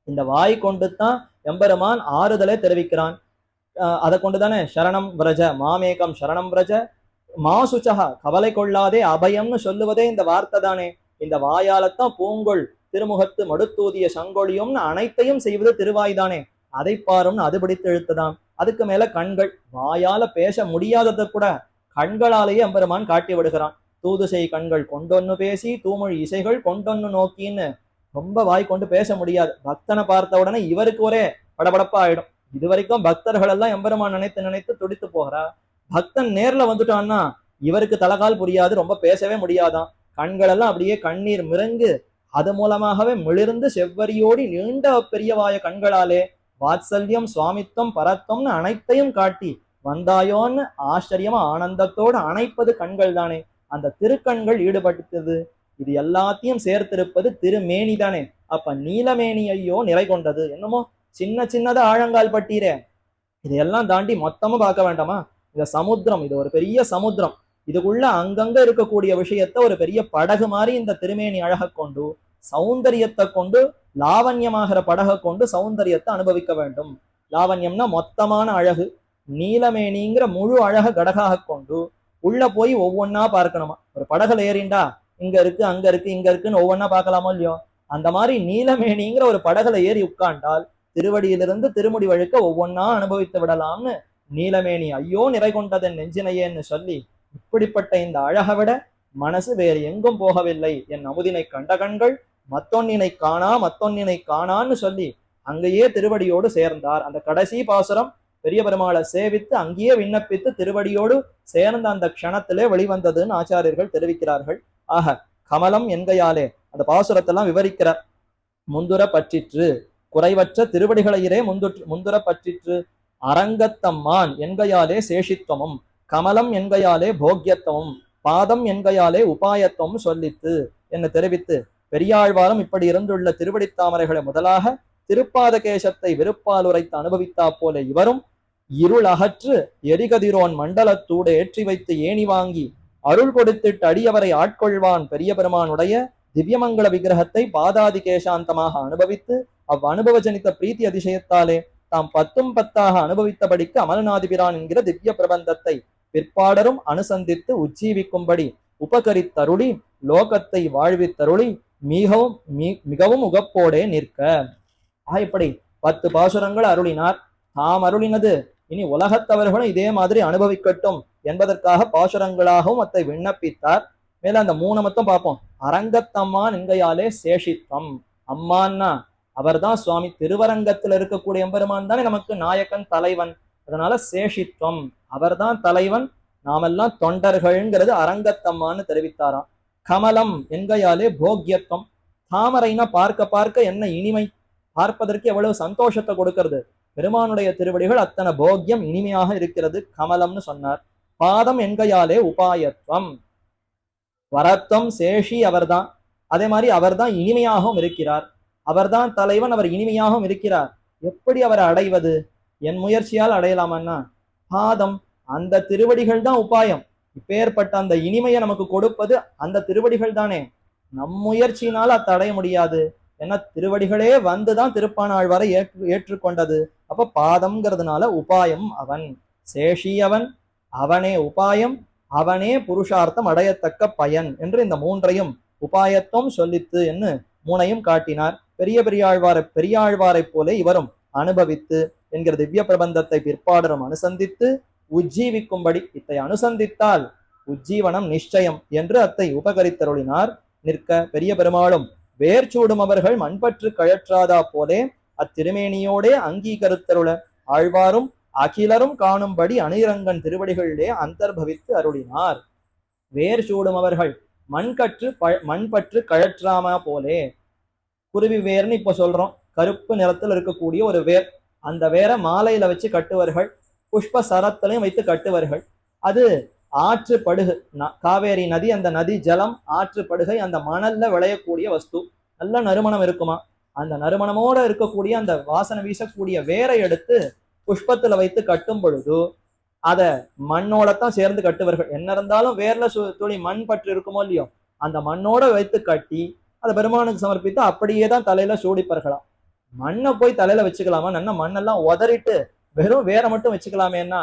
இந்த வாய் கொண்டு தான் எம்பெருமான் ஆறுதலை தெரிவிக்கிறான். அதை கொண்டுதானே சரணம் விரஜ மாமேகம் சரணம் விரஜ மாசுச்சகா கவலை கொள்ளாதே அபயம்னு சொல்லுவதே இந்த வார்த்தை தானே. இந்த வாயாலத்தான் பூங்கொள் திருமுகத்து மடுத்தூதிய சங்கொழியும்னு அனைத்தையும் செய்வது திருவாய்தானே, அதை பாரும்னு அது பிடித்து இழுத்துதான். அதுக்கு மேல கண்கள், வாயால பேச முடியாததை கூட கண்களாலேயே எம்பெருமான் காட்டி விடுகிறான். தூதுசை கண்கள் கொண்டொன்னு பேசி தூமொழி இசைகள் கொண்டொன்னு நோக்கின்னு ரொம்ப வாய் கொண்டு பேச முடியாது. பக்தனை பார்த்த உடனே இவருக்கு ஒரே படபடப்பா ஆயிடும். இது வரைக்கும் பக்தர்கள் எல்லாம் எம்பெருமான் நினைத்து நினைத்து துடித்து போகிறா. பக்தன் நேர்ல வந்துட்டான்னா இவருக்கு தலகால் புரியாது, ரொம்ப பேசவே முடியாதான். கண்கள் எல்லாம் அப்படியே கண்ணீர் மிரங்கு, அது மூலமாகவே மிளிர்ந்து செவ்வரியோடி நீண்ட பெரியவாய கண்களாலே வாத்சல்யம் சுவாமித்வம் பரத்வம்னு அனைத்தையும் காட்டி வந்தாயோன்னு ஆச்சரியமா ஆனந்தத்தோடு அணைப்பது கண்கள் தானே. அந்த திருக்கண்கள் ஈடுபடுத்தது. இது எல்லாத்தையும் சேர்த்திருப்பது திருமேனி தானே. அப்ப நீலமேனி ஐயோ நிறை கொண்டது. என்னமோ சின்ன சின்னதா ஆழங்கால் பட்டீரே, இதையெல்லாம் தாண்டி மொத்தமும் பார்க்க வேண்டாமா? இந்த சமுத்திரம், இது ஒரு பெரிய சமுத்திரம். இதுக்குள்ள அங்கங்க இருக்கக்கூடிய விஷயத்த ஒரு பெரிய படகு மாதிரி இந்த திருமேனி அழக கொண்டு, சௌந்தரியத்தை கொண்டு, லாவண்யமாகிற படகை கொண்டு சௌந்தரியத்தை அனுபவிக்க வேண்டும். லாவண்யம்னா மொத்தமான அழகு. நீலமேனிங்கிற முழு அழக கடகாக கொண்டு உள்ள போய் ஒவ்வொன்னா பார்க்கணுமா? ஒரு படகுல ஏறிண்டா இங்க இருக்கு அங்க இருக்கு இங்க இருக்குன்னு ஒவ்வொன்னா பார்க்கலாமோ இல்லையோ? அந்த மாதிரி நீலமேனிங்கிற ஒரு படகுல ஏறி உட்கார்ந்தால் திருவடியிலிருந்து திருமுடி வழுக்க ஒவ்வொன்னா அனுபவித்து விடலாம்னு நீலமேனி ஐயோ நிறை கொண்டதன் நெஞ்சினையேன்னு சொல்லி, இப்படிப்பட்ட இந்த அழகை விட மனசு வேறு எங்கும் போகவில்லை. என் அமுதினை கண்ட கண்கள் மத்தொன்னினை காணா மத்தொன்னினை காணான்னு சொல்லி அங்கேயே திருவடியோடு சேர்ந்தார். அந்த கடைசி பாசுரம் பெரிய பெருமாளை சேவித்து அங்கேயே விண்ணப்பித்து திருவடியோடு சேர்ந்த அந்த க்ஷணத்திலே வெளிவந்ததுன்னு ஆச்சாரியர்கள் தெரிவிக்கிறார்கள். ஆக கமலம் என்கையாலே அந்த பாசுரத்தெல்லாம் விவரிக்கிறார். முந்துர பற்றிற்று குறைவற்ற திருவடிகளையிலே முந்துர பற்றிற்று அரங்கத்தம்மான் என்கையாலே சேஷித்வமும் கமலம் என்கையாலே போக்கியத்துவம் பாதம் என்கையாலே உபாயத்துவம் சொல்லித்து என்று தெரிவித்து, பெரியாழ்வாரும் இப்படி இருந்துள்ள திருவடித்தாமரைகளை முதலாக திருப்பாத கேசத்தை விருப்பால் உரைத்து அனுபவித்தா போல இவரும் இருள் அகற்று எரிகதிரோன் மண்டலத்தூடு ஏற்றி வைத்து ஏணி வாங்கி அருள் கொடுத்திட்டு அடியவரை ஆட்கொள்வான் பெரிய பெருமானுடைய திவ்யமங்கள விக்கிரகத்தை பாதாதி கேசாந்தமாக அனுபவித்து அவ்வனுபவ ஜனித்த பிரீத்தி அதிசயத்தாலே தாம் 10 அனுபவித்தபடிக்கு அமலநாதிபிரான் என்கிற திவ்ய பிரபந்தத்தை பிற்பாடரும் அனுசந்தித்து உஜ்ஜீவிக்கும்படி உபகரித்தருளி லோகத்தை வாழ்வித்தருளி மிகவும் மிகவும் உகப்போடே நிற்க. இப்படி 10 பாசுரங்கள் அருளினார். தாம் அருளினது இனி உலகத்தவர்களும் இதே மாதிரி அனுபவிக்கட்டும் என்பதற்காக பாசுரங்களாகவும் அத்தை விண்ணப்பித்தார். மேல அந்த 3 மட்டும் பார்ப்போம். அரங்கத்தம்மான் என்கையாலே சேஷித்தம். அம்மான்னா அவர்தான் சுவாமி. திருவரங்கத்தில் இருக்கக்கூடிய எம்பெருமான் தானே நமக்கு நாயக்கன் தலைவன். அதனால சேஷித்வம், அவர்தான் தலைவன், நாமெல்லாம் தொண்டர்கள்ங்கிறது அரங்கத்தம்மான்னு தெரிவித்தாராம். கமலம் என்கையாலே போக்கியத்துவம். தாமரைனா பார்க்க பார்க்க என்ன இனிமை, பார்ப்பதற்கு எவ்வளவு சந்தோஷத்தை கொடுக்கிறது. பெருமானுடைய திருவடிகள் அத்தனை போக்கியம் இனிமையாக இருக்கிறது, கமலம்னு சொன்னார். பாதம் என்கையாலே உபாயத்துவம். வரத்துவம் சேஷி அவர்தான். அதே மாதிரி அவர்தான் இனிமையாகவும் இருக்கிறார். அவர்தான் தலைவன், அவர் இனிமையாகவும் இருக்கிறார். எப்படி அவரை அடைவது? என் முயற்சியால் அடையலாமன்னா பாதம், அந்த திருவடிகள் தான் உபாயம். இப்பேற்பட்ட அந்த இனிமையை நமக்கு கொடுப்பது அந்த திருவடிகள் தானே. நம் முயற்சியினால் அதை அடைய முடியாது. ஏன்னா திருவடிகளே வந்துதான் திருப்பானாழ்வாரை ஏற்றுக்கொண்டது. அப்ப பாதம்ங்கிறதுனால உபாயம் அவன், சேஷி அவன், அவனே உபாயம், அவனே புருஷார்த்தம் அடையத்தக்க பயன் என்று இந்த 3ஐயும் உபாயத்துவம் சொல்லித்து என்று 3ஐயும் காட்டினார். பெரியாழ்வாரை போல இவரும் அனுபவித்து என்கிற திவ்ய பிரபந்தத்தை பிற்பாடரும் அனுசந்தித்து உஜ்ஜீவிக்கும்படி, இத்தை அனுசந்தித்தால் உஜ்ஜீவனம் நிச்சயம் என்று அத்தை உபகரித்தருளினார். நிற்க பெரிய பெருமாளும் வேர்ச்சூடும் அவர்கள் மண்பற்று கழற்றாதா போலே அத்திருமேனியோடே அங்கீகரித்தருள ஆழ்வாரும் அகிலரும் காணும்படி அணிரங்கன் திருவடிகளிலே அந்தர்பவித்து அருளினார். வேர் சூடும் அவர்கள் மண்பற்று கழற்றாமா போலே. குருவி வேர்னு இப்ப சொல்றோம். கருப்பு நிறத்தில் இருக்கக்கூடிய ஒரு வேர். அந்த வேரை மாலையில வச்சு கட்டுவார்கள், புஷ்ப சரத்திலையும் வைத்து கட்டுவார்கள். அது ஆற்று படுகு, காவேரி நதி, அந்த நதி ஜலம், ஆற்று படுகை, அந்த மணல்ல விளையக்கூடிய வஸ்து. நல்ல நறுமணம் இருக்குமா. அந்த நறுமணமோட இருக்கக்கூடிய அந்த வாசனை வீசக்கூடிய வேரை எடுத்து புஷ்பத்துல வைத்து கட்டும் பொழுது அத மண்ணோடத்தான் சேர்ந்து கட்டுவார்கள். என்ன இருந்தாலும் வேர்ல துளி மண் பற்று இருக்குமோ இல்லையோ, அந்த மண்ணோட வைத்து கட்டி அதை பெருமானுக்கு சமர்ப்பித்து அப்படியே தான் தலையில சூடிப்பார்களாம். மண்ணை போய் தலையில வச்சுக்கலாமா? நல்ல மண்ணெல்லாம் உதறிட்டு வெறும் வேரை மட்டும் வச்சுக்கலாமேன்னா,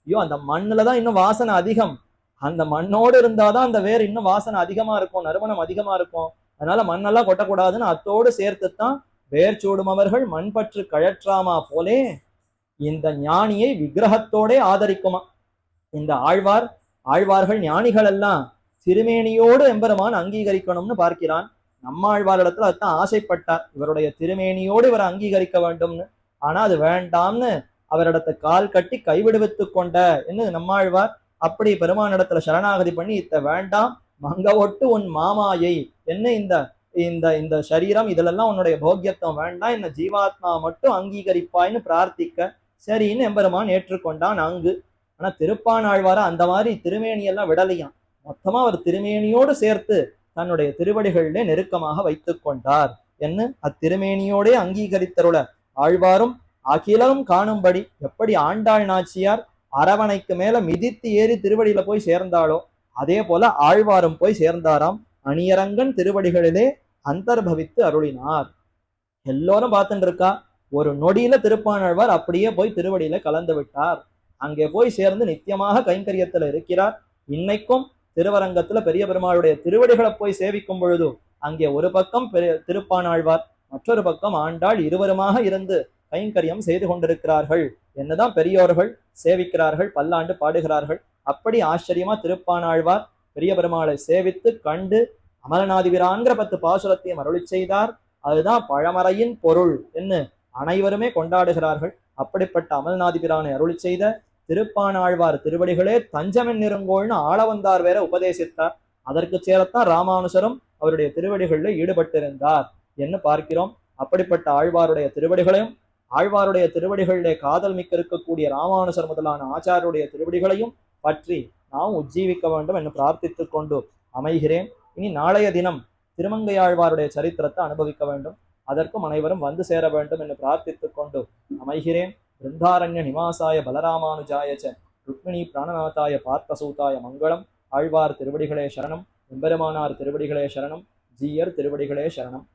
ஐயோ அந்த மண்ணுலதான் இன்னும் வாசனை அதிகம். அந்த மண்ணோடு இருந்தாதான் அந்த வேர் இன்னும் வாசனை அதிகமா இருக்கும், நறுமணம் அதிகமா இருக்கும். அதனால மண்ணெல்லாம் கொட்டக்கூடாதுன்னு அத்தோடு சேர்த்துத்தான் வேர் சூடுமவர்கள் மண்பற்று கழற்றாமா போலே இந்த ஞானியை விக்கிரகத்தோடே ஆதரிக்குமா. இந்த ஆழ்வார்கள் ஞானிகள் எல்லாம் திருமேனியோடு எம்பெருமான் அங்கீகரிக்கணும்னு பார்க்கிறான். நம்மாழ்வாரிடத்துல அதுதான் ஆசைப்பட்டார், இவருடைய திருமேனியோடு இவரை அங்கீகரிக்க வேண்டும்னு. ஆனா அது வேண்டாம்னு அவரிடத்தை கால் கட்டி கைவிடுவித்து கொண்ட என்று நம்மாழ்வார் அப்படி பெருமானிடத்துல சரணாகதி பண்ணி இத்த வேண்டாம் மங்க ஒட்டு உன் மாமாயை என்ன இந்த இந்த இந்த சரீரம் இதுலெல்லாம் உன்னுடைய போக்கியத்துவம் வேண்டாம், என்ன ஜீவாத்மா மட்டும் அங்கீகரிப்பாய்ன்னு பிரார்த்திக்க சரின்னு எம்பெருமான் ஏற்றுக்கொண்டான் அங்கு. ஆனா திருப்பானாழ்வார அந்த மாதிரி திருமேனியெல்லாம் விடலையாம். மொத்தமா அவர் திருமேனியோடு சேர்த்து தன்னுடைய திருவடிகளிலே நெருக்கமாக வைத்துக் கொண்டார் என்று அத்திருமேனியோடே அங்கீகரித்தருள ஆழ்வாரும் அகிலம் காணும்படி எப்படி ஆண்டாள் நாச்சியார் அரவணைக்கு மேல மிதித்து ஏறி திருவடியில போய் சேர்ந்தாளோ அதே போல ஆழ்வாரும் போய் சேர்ந்தாராம். அணியரங்கன் திருவடிகளிலே அந்தர்பவித்து அருளினார். எல்லோரும் பார்த்துட்டு இருக்கா, ஒரு நொடியில திருப்பானாழ்வார் அப்படியே போய் திருவடியில கலந்து விட்டார். அங்கே போய் சேர்ந்து நித்தியமாக கைங்கரியத்துல இருக்கிறார். இன்னைக்கும் திருவரங்கத்துல பெரிய பெருமாளுடைய திருவடிகளை போய் சேவிக்கும் பொழுது அங்கே ஒரு பக்கம் திருப்பானாழ்வார், மற்றொரு பக்கம் ஆண்டாள் இருவருமாக இருந்து கைங்கரியம் செய்து கொண்டிருக்கிறார்கள். என்னதான் பெரியோர்கள் சேவிக்கிறார்கள், பல்லாண்டு பாடுகிறார்கள். அப்படி ஆச்சரியமா திருப்பானாழ்வார் பெரிய பெருமாளை சேவித்து கண்டு அமலநாதிபிரான்கிற 10 பாசுரத்தையும் அருளி செய்தார். அதுதான் பழமறையின் பொருள் என்று அனைவருமே கொண்டாடுகிறார்கள். அப்படிப்பட்ட அமல்நாதிபிரானை அருளி செய்த திருப்பானாழ்வார் திருவடிகளே தஞ்சமென் நெருங்கோள்னு ஆளவந்தார் வேற உபதேசித்தார். அதற்கு சேரத்தான் ராமானுசரும் அவருடைய திருவடிகளில் ஈடுபட்டிருந்தார் என்று பார்க்கிறோம். அப்படிப்பட்ட ஆழ்வாருடைய திருவடிகளையும் ஆழ்வாருடைய திருவடிகளிலே காதல் மிக்க இருக்கக்கூடிய ராமானுசர் முதலான ஆச்சாரியருடைய திருவடிகளையும் பற்றி நாம் உஜ்ஜீவிக்க வேண்டும் என்று பிரார்த்தித்துக் கொண்டு அமைகிறேன். இனி நாளைய தினம் திருமங்கையாழ்வாருடைய சரித்திரத்தை அனுபவிக்க வேண்டும். அதற்கும் அனைவரும் வந்து சேர வேண்டும் என்று பிரார்த்தித்துக் கொண்டு அமைகிறேன். பிருந்தாரண்ய நிவாசாய பலராமானுஜாய ச ருக்மிணி பிராணநாதாய பார்த்தசூதாய மங்களம். ஆழ்வார் திருவடிகளே சரணம், எம்பெருமானார் திருவடிகளே சரணம், ஜீயர் திருவடிகளே சரணம்.